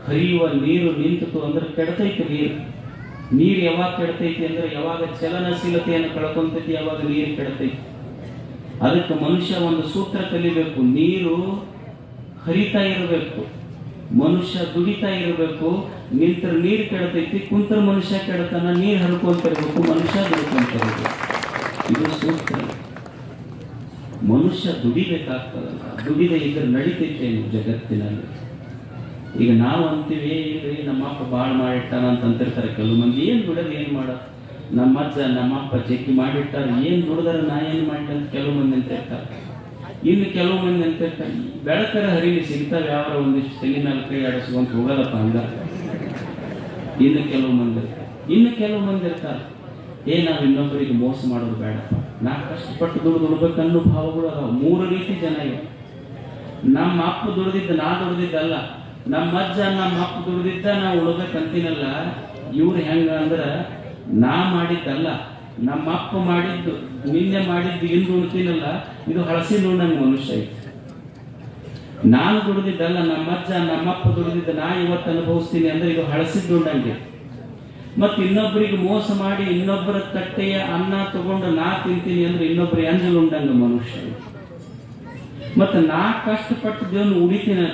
ಹರಿಯುವ ನೀರು ನಿಂತಿತು ಅಂದ್ರೆ ಕೆಡತೈತಿ ನೀರು. ನೀರು ಯಾವಾಗ ಕೆಡತೈತಿ ಅಂದ್ರೆ ಯಾವಾಗ ಚಲನಶೀಲತೆಯನ್ನು ಕಳ್ಕೊಂತೈತಿ, ಯಾವಾಗ ನೀರು ಕೆಡತೈತಿ. ಅದಕ್ಕೆ ಮನುಷ್ಯ ಒಂದು ಸೂತ್ರ ಕಲಿಬೇಕು. ನೀರು ಹರಿತಾ ಇರಬೇಕು, ಮನುಷ್ಯ ದುಡಿತಾ ಇರಬೇಕು. ನಿಂತರ ನೀರು ಕೆಡತೈತಿ, ಕುಂತರ ಮನುಷ್ಯ ಕೆಡತಾನ. ನೀರು ಹರ್ಕೊಂತ ಇರಬೇಕು, ಮನುಷ್ಯ ದುಡ್ಕೊಂತ ಇರಬೇಕು. ಇದು ಸೂತ್ರ. ಮನುಷ್ಯ ದುಡಿಬೇಕಾಗ್ತದಲ್ಲ, ದುಡಿದ ಇದ್ರೆ ನಡಿತೈತೇನು ಜಗತ್ತಿನಲ್ಲಿ? ಈಗ ನಾವು ಅಂತೀವಿ, ಇಲ್ರಿ ನಮ್ಮ ಅಪ್ಪ ಭಾಳ ಮಾಡಿಟ್ಟಾನ ಅಂತ ಅಂತಿರ್ತಾರೆ ಕೆಲವು ಮಂದಿ. ಏನು ದುಡೋದು ಏನು ಮಾಡ, ನಮ್ಮ ಅಜ್ಜ ನಮ್ಮ ಅಪ್ಪ ಜಗ್ಗಿ ಮಾಡಿಟ್ಟಾರ, ಏನು ದುಡಿದಾರ ನಾ ಏನು ಮಾಡಿಟ್ಟೆ ಅಂತ ಕೆಲವು ಮಂದಿ ಅಂತಿರ್ತಾರೆ. ಇನ್ನು ಕೆಲವು ಮಂದಿ ಅಂತಿರ್ತಾರೆ, ಬೆಳಕರ ಹರಿಲಿ ಸಿಗ್ತಾವೆ ಯಾವ ಒಂದಿಷ್ಟು ತಲೆ ಮೇಲೆ ಕೈ ಆಡಿಸುವಂತ ಹೋಗೋದಪ್ಪ ಹಂಗ. ಇನ್ನು ಕೆಲವು ಮಂದಿ ಇರ್ತಾರೆ, ನಾವು ಇನ್ನೊಬ್ಬರಿಗೆ ಮೋಸ ಮಾಡೋದು ಬೇಡಪ್ಪ, ನಾ ಕಷ್ಟಪಟ್ಟು ದುಡ್ಬೇಕು ಅನ್ನೋ ಭಾವಗಳು ಅದಾವ. 3 ರೀತಿ ಜನ ಇವೆ. ನಮ್ಮ ಅಪ್ಪ ದುಡ್ದಿದ್ದ ನಾ ದುಡ್ದಿದ್ದಲ್ಲ, ನಮ್ಮ ಅಜ್ಜ ನಮ್ಮ ಅಪ್ಪ ದುಡ್ದಿದ್ದ ನಾ ಉಳ್ಬೇಕಂತೀನಲ್ಲ. ಇವ್ರು ಹೆಂಗ ಅಂದ್ರ ನಾ ಮಾಡಿದ್ದಲ್ಲ, ನಮ್ಮ ಅಪ್ಪ ಮಾಡಿದ್ದು, ನಿನ್ನೆ ಮಾಡಿದ್ದು ಇಂದು ಉಣ್ತೀನಲ್ಲ, ಇದು ಹಳಸಿ ನೋಡಂಗ ಮನುಷ್ಯ ಐತಿ. ನಾನು ದುಡ್ದಿದ್ದಲ್ಲ, ನಮ್ಮ ಅಜ್ಜ ನಮ್ಮಪ್ಪ ದುಡ್ದಿದ್ದ ನಾ ಇವತ್ತು ಅನುಭವಿಸ್ತೀನಿ ಅಂದ್ರೆ ಇದು ಹಳಸಿದ್ದು ಉಂಡಂಗೆ. ಮತ್ತು ಇನ್ನೊಬ್ಬರಿಗೆ ಮೋಸ ಮಾಡಿ ಇನ್ನೊಬ್ಬರ ತಟ್ಟೆಯ ಅನ್ನ ತಗೊಂಡು ನಾ ತಿಂತೀನಿ ಅಂದ್ರೆ ಇನ್ನೊಬ್ಬರು ಎಂಜಲು ಉಂಡಂಗ ಮನುಷ್ಯ. ಮತ್ತು ನಾ ಕಷ್ಟಪಟ್ಟು ದೇವನು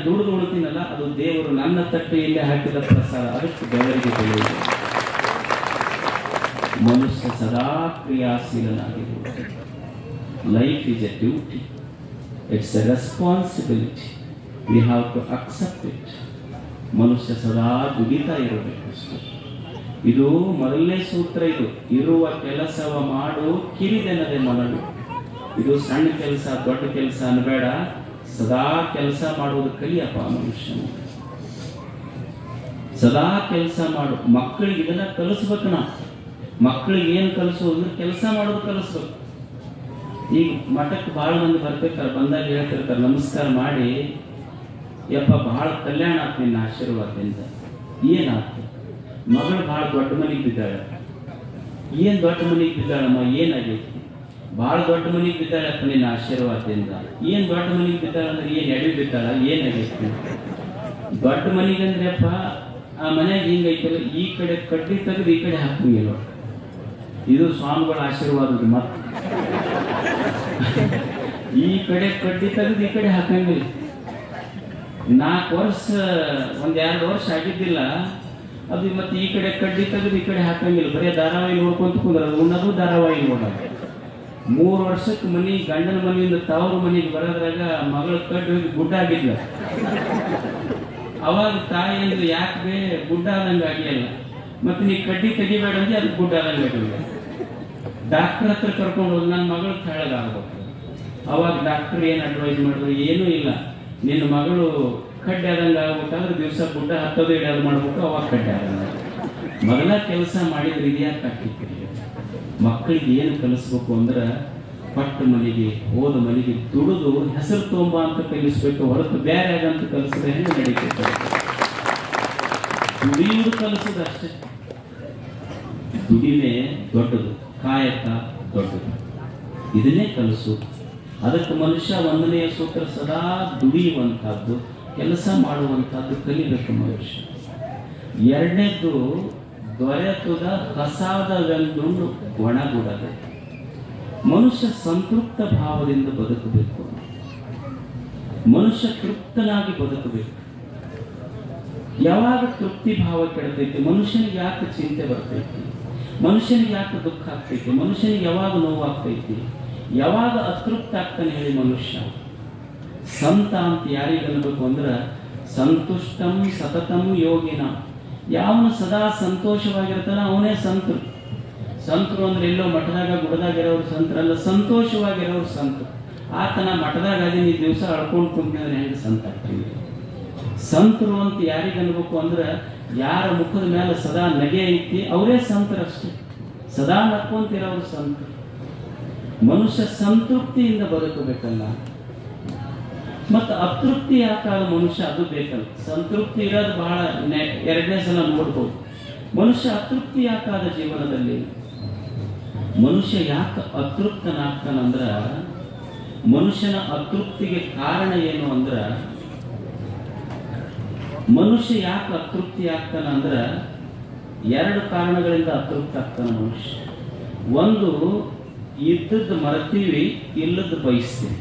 ದುಡಿದು ಉಳಿತೀನಲ್ಲ, ಅದು ದೇವರು ನನ್ನ ತಟ್ಟೆಯಲ್ಲಿ ಹಾಕಿದ ಪ್ರಸಾದ. ಅದಕ್ಕೆ ದೇವರಿಗೆ ಬೆಳೆಯುವುದು. ಮನುಷ್ಯ ಸದಾ ಕ್ರಿಯಾಶೀಲನಾಗಿರುವುದು. Life is a duty, it's a responsibility, we have to accept it. ಮನುಷ್ಯ ಸದಾ ದುಡಿತಾ ಇರಬೇಕು. ಇದು ಮೊದಲನೇ ಸೂತ್ರ. ಇದು ಇರುವ ಕೆಲಸವ ಮಾಡು ಕಿರಿದೆನದೆ ಮನವಿ. ಇದು ಸಣ್ಣ ಕೆಲಸ ದೊಡ್ಡ ಕೆಲಸ ಅನ್ಬೇಡ, ಸದಾ ಕೆಲಸ ಮಾಡುವುದು ಕಲಿಯಪ್ಪ ಮನುಷ್ಯನ. ಸದಾ ಕೆಲಸ ಮಾಡು. ಮಕ್ಕಳಿಗೆ ಇದನ್ನ ಕಲಿಸ್ಬೇಕು. ನಾವು ಮಕ್ಕಳಿಗೆ ಏನು ಕಲಿಸೋದು ಅಂದ್ರೆ ಕೆಲಸ ಮಾಡೋದು ಕಲಿಸ್ಬೇಕು. ಈಗ ಮಠಕ್ಕೆ ಭಾಳ ಮಂದಿ ಬರ್ತಿರ್ತಾರೆ, ಬಂದಾಗ ಹೇಳ್ತಿರ್ತಾರೆ ನಮಸ್ಕಾರ ಮಾಡಿ, ಯಪ್ಪ ಭಾಳ ಕಲ್ಯಾಣ ಆಯ್ತು ನಿನ್ನ ಆಶೀರ್ವಾದದಿಂದ. ಏನಾಯ್ತು? ಮಗಳು ಭಾಳ ದೊಡ್ಡ ಮನೆಗೆ ಬಿದ್ದಾಳೆ. ಏನು ದೊಡ್ಡ ಮನೆಗೆ ಬಿದ್ದಾಳಮ್ಮ? ಏನಾಗೈತಿ? ಭಾಳ ದೊಡ್ಡ ಮನೆಗೆ ಬಿದ್ದಾಳಪ್ಪ ನಿನ್ನ ಆಶೀರ್ವಾದದಿಂದ. ಏನು ದೊಡ್ಡ ಮನೆಗೆ ಬಿದ್ದಾಳ ಅಂದ್ರೆ ಏನು ಎಡಿ ಬಿದ್ದಾಳ? ಏನಾಗೈತಿ? ದೊಡ್ಡ ಮನೆಗಂದ್ರೆ ಅಪ್ಪ ಆ ಮನೆಯಾಗ ಹಿಂಗೈತಲ್ಲ, ಈ ಕಡೆ ಕಡ್ಡಿ ತೆಗೆದು ಈ ಕಡೆ ಹಾಕಂಗಿಲ್ಲ. ಇದು ಸ್ವಾಮಿಗಳ ಆಶೀರ್ವಾದದ ಮತ್. ಈ ಕಡೆ ಕಡ್ಡಿ ತೆಗೆದು ಈ ಕಡೆ ಹಾಕಂಗಿಲ್ಲ. 4 ವರ್ಷ 1-2 ವರ್ಷ ಆಗಿದ್ದಿಲ್ಲ ಅದು. ಮತ್ತೆ ಈ ಕಡೆ ಕಡ್ಡಿ ತೆಗೆದು ಈ ಕಡೆ ಹಾಕಂಗಿಲ್ಲ. ಬರೀ ಧಾರಾವಾಹಿ ನೋಡ್ಕೊಂತ ಕುಂದ್ರದು, ಉಣ್ಣದು ಧಾರಾವಾಹಿ ನೋಡೋದು. 3 ವರ್ಷಕ್ಕೆ ಮನೆ ಗಂಡನ ಮನೆಯಿಂದ ತವರು ಮನೆಗೆ ಬರೋದ್ರಾಗ ಮಗಳ ಕಡ್ಡಿ ಹೋಗಿ ಗುಡ್ಡ ಆಗಿದ್ಲ. ಅವಾಗ ತಾಯಿ ಅಂದ್ರೆ ಯಾಕೆ ಗುಡ್ಡ ಆದಂಗೆ ಆಗಿಲ್ಲ, ಮತ್ತೆ ನೀ ಕಡ್ಡಿ ತೆಗಿಬೇಡ ಅಂದ್ರೆ ಅದು ಗುಡ್ಡ ಆದಂಗೆ ಆಗಿಲ್ಲ. ಡಾಕ್ಟರ್ ಹತ್ರ ಕರ್ಕೊಂಡು ಹೋಗಿ ನನ್ನ ಮಗಳು ತೆಳ್ಳಗಾಗ್ಬೇಕು. ಅವಾಗ ಡಾಕ್ಟರ್ ಏನು ಅಡ್ವೈಸ್ ಮಾಡಿದ್ರು? ಏನೂ ಇಲ್ಲ, ನಿನ್ನ ಮಗಳು ಕಡ್ಡೆ ಆದಂಗೆ ಆಗ್ಬೇಕಾದ್ರೆ ದಿವಸ ಗುಡ್ಡ ಹತ್ತೋದು ಇಡೋದು ಮಾಡ್ಬೇಕು, ಅವಾಗ ಕಡ್ಡೆ ಆದಂಗ. ಮೊದಲ ಕೆಲಸ ಮಾಡಿದ್ರೆ ಇದ್ಯಾಕೆ ಆಗ್ತಿತ್ತು? ಮಕ್ಕಳಿಗೆ ಏನು ಕಲಿಸ್ಬೇಕು ಅಂದ್ರೆ ಪಟ್ಟ ಮನೆಗೆ ಹೋದ ಮನೆಗೆ ದುಡಿದು ಹೆಸರು ತೊಂಬ ಅಂತ ಕಲಿಸ್ಬೇಕು, ಹೊರತು ಬೇರೆ ಆಗಂತ ಕಲಿಸಿದ್ರೆ ಹೆಂಗೆ ನಡೀತೈತೆ? ದುಡಿಯುವುದು ಕಲಿಸೋದು ಅಷ್ಟೇ. ದುಡಿಮೆ ದೊಡ್ಡದು, ಕಾಯಕ ದೊಡ್ಡದು, ಇದನ್ನೇ ಕಲಿಸು. ಅದಕ್ಕೆ ಮನುಷ್ಯ ಒಂದನೆಯ ಸೂತ್ರ ಸದಾ ದುಡಿಯುವಂಥದ್ದು, ಕೆಲಸ ಮಾಡುವಂಥದ್ದು ಕಲಿಬೇಕು ಮನುಷ್ಯ. ಎರಡನೇದ್ದು ದೊರೆತುದ ಕಸಾದವೆಂದುಂಡು ಒಣಗುಡದು. ಮನುಷ್ಯ ಸಂತೃಪ್ತ ಭಾವದಿಂದ ಬದುಕಬೇಕು, ಮನುಷ್ಯ ತೃಪ್ತನಾಗಿ ಬದುಕಬೇಕು. ಯಾವಾಗ ತೃಪ್ತಿ ಭಾವ ಕೆಡ್ತೈತಿ, ಮನುಷ್ಯನಿಗೆ ಯಾಕೆ ಚಿಂತೆ ಬರ್ತೈತಿ, ಮನುಷ್ಯನಿಗೆ ಯಾಕೆ ದುಃಖ ಆಗ್ತೈತಿ, ಮನುಷ್ಯನಿಗೆ ಯಾವಾಗ ನೋವಾಗ್ತೈತಿ, ಯಾವಾಗ ಅತೃಪ್ತ ಆಗ್ತಾನೆ ಹೇಳಿ ಮನುಷ್ಯ? ಸಂತ ಅಂತ ಯಾರಿಗೆ ಅನ್ಬೇಕು ಅಂದ್ರೆ ಸಂತುಷ್ಟಂ ಸತತಂ ಯೋಗಿನ. ಯಾವನು ಸದಾ ಸಂತೋಷವಾಗಿರ್ತಾನ ಅವನೇ ಸಂತರು. ಸಂತರು ಅಂದ್ರೆ ಎಲ್ಲೋ ಮಠದಾಗ ಗುಡದಾಗಿರೋರು ಸಂತರಲ್ಲ, ಸಂತೋಷವಾಗಿರೋರು ಸಂತರು. ಆತನ ಮಠದಾಗ ಅದೀನಿ ದಿವಸ ಅಳ್ಕೊಂಡು ಕುಂತಿದ್ರೆ ಹೆಂಗೆ ಸಂತ ಆಗ್ತೀವಿ? ಸಂತರು ಅಂತ ಯಾರಿಗೆ ಅನ್ಬೇಕು ಅಂದ್ರೆ ಯಾರ ಮುಖದ ಮೇಲೆ ಸದಾ ನಗೆ ಐತಿ ಅವರೇ ಸಂತರಷ್ಟೇ. ಸದಾ ನಕ್ಕೊಂತಿರೋರು ಸಂತರು. ಮನುಷ್ಯ ಸಂತೃಪ್ತಿಯಿಂದ ಬದುಕಬೇಕಲ್ಲ, ಮತ್ತು ಅತೃಪ್ತಿ ಯಾಕಾದ ಮನುಷ್ಯ ಅದು ಬೇಕಲ್ಲ. ಸಂತೃಪ್ತಿ ಇರೋದು ಬಹಳ ಎರಡನೇ ಸಲ ನೋಡ್ಬೋದು. ಮನುಷ್ಯ ಅತೃಪ್ತಿ ಯಾಕಾದ ಜೀವನದಲ್ಲಿ? ಮನುಷ್ಯ ಯಾಕೆ ಅತೃಪ್ತನಾಗ್ತಾನಂದ್ರ, ಮನುಷ್ಯನ ಅತೃಪ್ತಿಗೆ ಕಾರಣ ಏನು ಅಂದ್ರ, ಮನುಷ್ಯ ಯಾಕೆ ಅತೃಪ್ತಿ ಆಗ್ತಾನಂದ್ರ ಎರಡು ಕಾರಣಗಳಿಂದ ಅತೃಪ್ತ ಆಗ್ತಾನ ಮನುಷ್ಯ. ಒಂದು, ಇದ್ದದ್ದು ಮರೆತೀವಿ, ಇಲ್ಲದ್ದು ಬಯಸ್ತೀವಿ.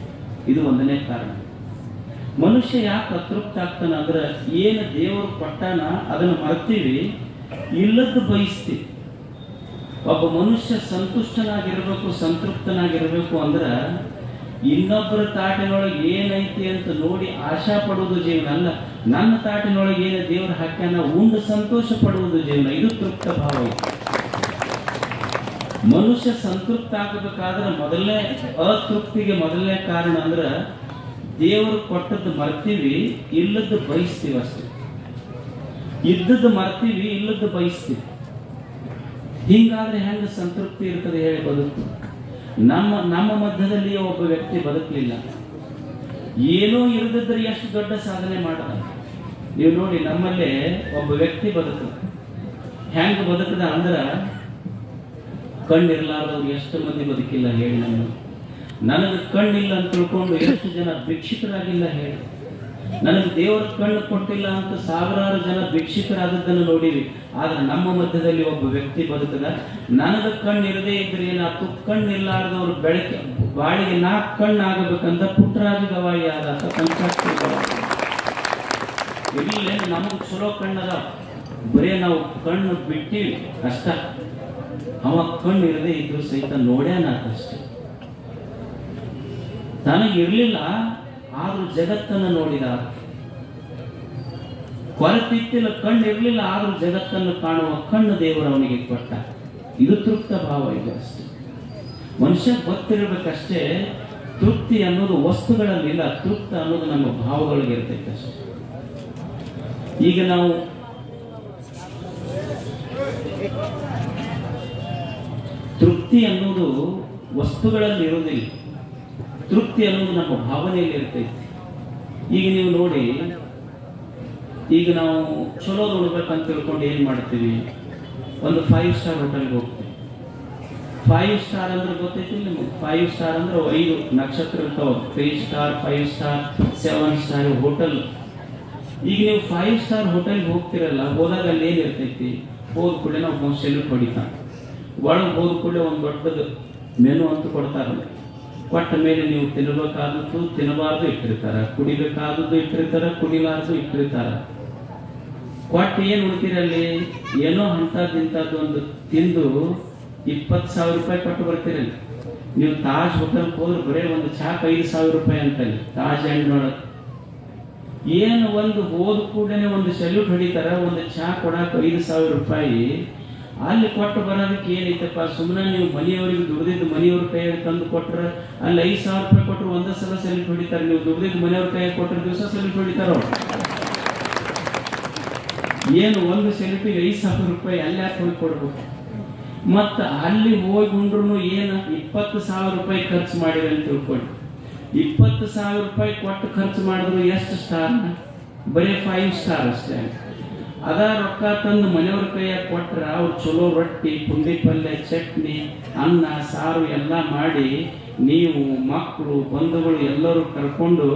ಇದು ಒಂದನೇ ಕಾರಣ. ಮನುಷ್ಯ ಯಾಕೆ ಅತೃಪ್ತ ಆಗ್ತಾನ ಅಂದ್ರೆ ಏನು ದೇವರು ಕೊಟ್ಟಾನ ಅದನ್ನು ಮರೆತೀವಿ, ಇಲ್ಲದ್ದು ಬಯಸ್ತೀವಿ. ಒಬ್ಬ ಮನುಷ್ಯ ಸಂತುಷ್ಟನಾಗಿರ್ಬೇಕು, ಸಂತೃಪ್ತನಾಗಿರ್ಬೇಕು ಅಂದ್ರೆ ಇನ್ನೊಬ್ಬರ ತಾಟಿನೊಳಗೆ ಏನೈತಿ ಅಂತ ನೋಡಿ ಆಶಾ ಪಡುವುದು ಜೀವನ ಅಲ್ಲ. ನನ್ನ ತಾಟಿನೊಳಗೆ ಏನು ದೇವರು ಹಾಕ್ಯಾನ ಉಂಡು ಸಂತೋಷ ಪಡುವುದು ಜೀವನ. ಇದು ತೃಪ್ತ ಭಾವ ಐತಿ. ಮನುಷ್ಯ ಸಂತೃಪ್ತ ಆಗಬೇಕಾದ್ರೆ ಮೊದಲನೇ ಅತೃಪ್ತಿಗೆ ಮೊದಲನೇ ಕಾರಣ ಅಂದ್ರೆ ದೇವರು ಕೊಟ್ಟದ್ದು ಮರ್ತೀವಿ, ಇಲ್ಲದ್ದು ಬಯಸ್ತೀವಿ ಅಷ್ಟೇ. ಇದ್ದದ್ದು ಮರ್ತೀವಿ, ಇಲ್ಲದ್ದು ಬಯಸ್ತೀವಿ. ಹಿಂಗಾದ್ರೆ ಹೆಂಗೆ ಸಂತೃಪ್ತಿ ಇರ್ತದೆ ಹೇಳಿ ಬದುಕು? ನಮ್ಮ ಮಧ್ಯದಲ್ಲಿ ಒಬ್ಬ ವ್ಯಕ್ತಿ ಬದುಕಲಿಲ್ಲ, ಏನೋ ಇರದಿದ್ರೆ ಎಷ್ಟು ದೊಡ್ಡ ಸಾಧನೆ ಮಾಡದ. ನೀವು ನೋಡಿ, ನಮ್ಮಲ್ಲೇ ಒಬ್ಬ ವ್ಯಕ್ತಿ ಹೆಂಗ ಬದುಕದ ಅಂದ್ರ ಕಣ್ಣಿರ್ಲಾರ್ದವ್ರು ಎಷ್ಟು ಮಂದಿ ಬದುಕಿಲ್ಲ ಹೇಳಿ? ನನಗೆ ಕಣ್ಣಿಲ್ಲ ಅಂತ ತಿಳ್ಕೊಂಡು ಎಷ್ಟು ಜನ ಭಿಕ್ಷಿತರಾಗಿಲ್ಲ ಹೇಳಿ? ನನಗೆ ದೇವರ ಕಣ್ಣು ಕೊಟ್ಟಿಲ್ಲ ಅಂತ ಸಾವಿರಾರು ಜನ ಭಿಕ್ಷಿತರಾದದ್ದನ್ನು ನೋಡಿವಿ. ಆದ್ರೆ ನಮ್ಮ ಮಧ್ಯದಲ್ಲಿ ಒಬ್ಬ ವ್ಯಕ್ತಿ ಬದುಕದ. ನನಗೆ ಕಣ್ಣು ಇರದೇ ಇದ್ರೆ ಏನಾಯ್ತು, ಕಣ್ಣಿಲ್ಲಾರ್ದವ್ರು ಬೆಳಗ್ಗೆ ಬಾಳಿಗೆ 4 ಕಣ್ಣು ಆಗಬೇಕಂತ ಪುಟ್ಟರಾಜ ಗವಾಯಿ ಆದ ಪಂಚಾಕ್ಷರಿ ಗವಾಯಿ. ಇಲ್ಲೇ ನಮಗೆ ಚಲೋ ಕಣ್ಣದ, ಬರೇ ನಾವು ಕಣ್ಣು ಬಿಟ್ಟಿವಿ ಕಷ್ಟ. ಅವ ಕಣ್ಣು ಇರದೇ ಇದ್ರು ಸಹಿತ ನೋಡ್ಯಾನ ಅಷ್ಟೇ. ತನಗಿರ್ಲಿಲ್ಲ ಆದ್ರೂ ಜಗತ್ತನ್ನು ನೋಡಿದ. ಕೊರತಿತ್ತಿಲ್ಲ, ಕಣ್ಣು ಇರಲಿಲ್ಲ ಆದ್ರೂ ಜಗತ್ತನ್ನು ಕಾಣುವ ಕಣ್ಣು ದೇವರು ಅವನಿಗೆ ಕೊಟ್ಟ. ಇದು ತೃಪ್ತ ಭಾವ. ಇದು ಅಷ್ಟೇ. ಮನುಷ್ಯ ಗೊತ್ತಿರಬೇಕಷ್ಟೇ, ತೃಪ್ತಿ ಅನ್ನೋದು ವಸ್ತುಗಳಲ್ಲಿಲ್ಲ, ತೃಪ್ತ ಅನ್ನೋದು ನಮ್ಮ ಭಾವಗಳಿಗೆ ಇರ್ತೈತೆ ಅಷ್ಟೇ. ಈಗ ನಾವು ತೃಪ್ತಿ ಅನ್ನೋದು ವಸ್ತುಗಳಲ್ಲಿ ಇರುವುದಿಲ್ಲ, ತೃಪ್ತಿ ಅನ್ನೋದು ನಮ್ಮ ಭಾವನೆಯಲ್ಲಿ ಇರ್ತೈತಿ. ಈಗ ನೀವು ನೋಡಿ, ಈಗ ನಾವು ಚಲೋ ನೋಡ್ಬೇಕಂತ ತಿಳ್ಕೊಂಡು ಏನ್ ಮಾಡ್ತೀವಿ? ಒಂದು 5 ಸ್ಟಾರ್ ಹೋಟೆಲ್ಗೆ ಹೋಗ್ತೀವಿ. 5 ಸ್ಟಾರ್ ಅಂದ್ರೆ ಗೊತ್ತೈತಿ ನಿಮಗೆ? 5 ಸ್ಟಾರ್ ಅಂದ್ರೆ 5 ನಕ್ಷತ್ರ ಇರ್ತಾವ. 3 ಸ್ಟಾರ್, 5 ಸ್ಟಾರ್, 7 ಸ್ಟಾರ್ ಹೋಟೆಲ್. ಈಗ ನೀವು 5 ಸ್ಟಾರ್ ಹೋಟೆಲ್ಗೆ ಹೋಗ್ತಿರಲ್ಲ, ಹೋದಾಗ ಅಲ್ಲಿ ಏನ್ ಇರ್ತೈತಿ? ಹೋದ ಕೂಡಲೇ ನಾವು ಸೆಲ್ಯೂಟ್ ಹೊಡಿತಾನೆ. ಒಳಗೆ ಹೋದ ಕೂಡಲೇ ಒಂದು ದೊಡ್ಡದು ಮೆನು ಅಂತ ಕೊಡ್ತಾರಲ್ಲ. ಕೊಟ್ಟ ಮೇಲೆ ನೀವು ತಿನ್ನಬೇಕಾದದ್ದು ತಿನ್ನಬಾರ್ದು ಇಟ್ಟಿರ್ತಾರ, ಕುಡಿಬೇಕಾದದ್ದು ಇಟ್ಟಿರ್ತಾರ, ಕುಡಿಲಾರ್ದು ಇಟ್ಟಿರ್ತಾರ. ಕೊಟ್ಟು ಏನು ಉಳ್ತೀರಲ್ಲಿ? ಏನೋ ಇಂಥದ್ದು ಒಂದು ತಿಂದು 20,000 ರೂಪಾಯಿ ಕೊಟ್ಟು ಬರ್ತೀರಲ್ಲಿ. ನೀವು ತಾಜ್ ಹೋಟೆಲ್ಗೆ ಹೋದ್ರೆ ಬರೇ ಒಂದು ಚಾಕ್ 5,000 ರೂಪಾಯಿ ಅಂತಲ್ಲಿ ತಾಜ್ ಅಂಡ್ನೊಳಗೆ. ಏನು ಒಂದು ಹೋದ ಕೂಡಲೇ ಒಂದು ಸೆಲ್ಯೂಟ್ ಹೊಡಿತಾರ, ಒಂದು ಚಾ ಕೊಡಾಕ 5,000 ರೂಪಾಯಿ. ಅಲ್ಲಿ ಕೊಟ್ಟು ಬರೋದಕ್ಕೆ ಏನೈತಪ್ಪ? ಸುಮ್ಮನೆ ನೀವು ಮನೆಯವರಿಗೆ ದುಡ್ದಿದ್ದು ಮನೆಯವ್ರ ಕೈಯಾಗ ತಂದು ಕೊಟ್ರೆ ಅಲ್ಲಿ 5,000 ರೂಪಾಯಿ ಕೊಟ್ಟರು ಒಂದೇ ಸಲ ಸೆಲ್ಯೂಟ್ ಹೊಡಿತಾರೆ. ನೀವು ದುಡ್ದಿದ್ದು ಮನೆಯವ್ರ ಕೈಯಾಗ ಕೊಟ್ಟರೆ ದಿವಸ ಸೆಲ್ಯೂಟ್ ಹೊಡಿತಾರ. ಏನು ಒಂದು ಸೆಲ್ಫಿಗೆ 5,000 ರೂಪಾಯಿ ಅಲ್ಲಿ ಯಾಕೆ ಹೋಗಿ ಕೊಡ್ಬೇಕು? ಮತ್ತು ಅಲ್ಲಿ ಹೋಗಿ ಉಂಡ್ರು ಏನು 20,000 ರೂಪಾಯಿ ಖರ್ಚು ಮಾಡಿರಿ ಅಂತ ತಿಳ್ಕೊಂಡು 20,000 ರೂಪಾಯಿ ಕೊಟ್ಟು ಖರ್ಚು ಮಾಡಿದ್ರು ಎಷ್ಟು ಸ್ಟಾರ್? ಬರೀ 5 ಸ್ಟಾರ್ ಅಷ್ಟೇ. ಅದ ರೊಕ್ಕ ತಂದು ಮನೆಯವ್ರ ಕೈಯಾಗ ಕೊಟ್ರ ಅವ್ರು ಚಲೋ ರೊಟ್ಟಿ, ಪುಂಡಿ ಪಲ್ಯ, ಚಟ್ನಿ, ಅನ್ನ, ಸಾರು ಎಲ್ಲ ಮಾಡಿ ನೀವು ಮಕ್ಕಳು ಬಂಧುಗಳು ಎಲ್ಲರೂ ಕರ್ಕೊಂಡು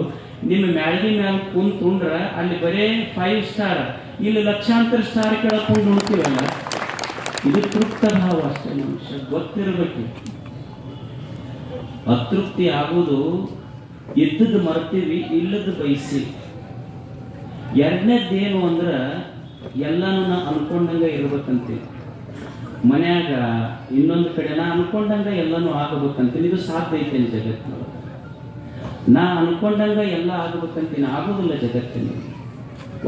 ನಿಮ್ಮ ಮ್ಯಾಳ್ಗಿ ಮ್ಯಾಲ ಕುಂತು ಉಂಡ್ರ ಅಲ್ಲಿ ಬರೇ 5 ಸ್ಟಾರ್, ಇಲ್ಲಿ ಲಕ್ಷಾಂತರ ಸ್ಟಾರ್ ಕೇಳ್ಕೊಂಡು ಉಣ್ತೀವಲ್ಲ. ಇದು ತೃಪ್ತ ಭಾವ ಅಷ್ಟೇ. ಮನುಷ್ಯ ಗೊತ್ತಿರಬೇಕು. ಅತೃಪ್ತಿ ಆಗುವುದು ಇದ್ದದ್ದು ಮರ್ತೀವಿ, ಇಲ್ಲದ್ದು ಬಯಸಿ. ಎರಡನೇದ್ದೇನು ಅಂದ್ರೆ ಎಲ್ಲನೂ ನಾ ಅನ್ಕೊಂಡಂಗ ಇರ್ಬೇಕಂತೀವಿ. ಮನ್ಯಾಗ ಇನ್ನೊಂದು ಕಡೆ ನಾ ಅನ್ಕೊಂಡಂಗ ಎಲ್ಲನೂ ಆಗಬೇಕಂತೀನಿ. ಇದು ಸಾಧ್ಯ ಐತೆ ಜಗತ್ತಿನ. ನಾ ಅನ್ಕೊಂಡಂಗ ಎಲ್ಲ ಆಗಬೇಕಂತೀನಿ, ಆಗೋದಿಲ್ಲ ಜಗತ್ತಿನಲ್ಲಿ.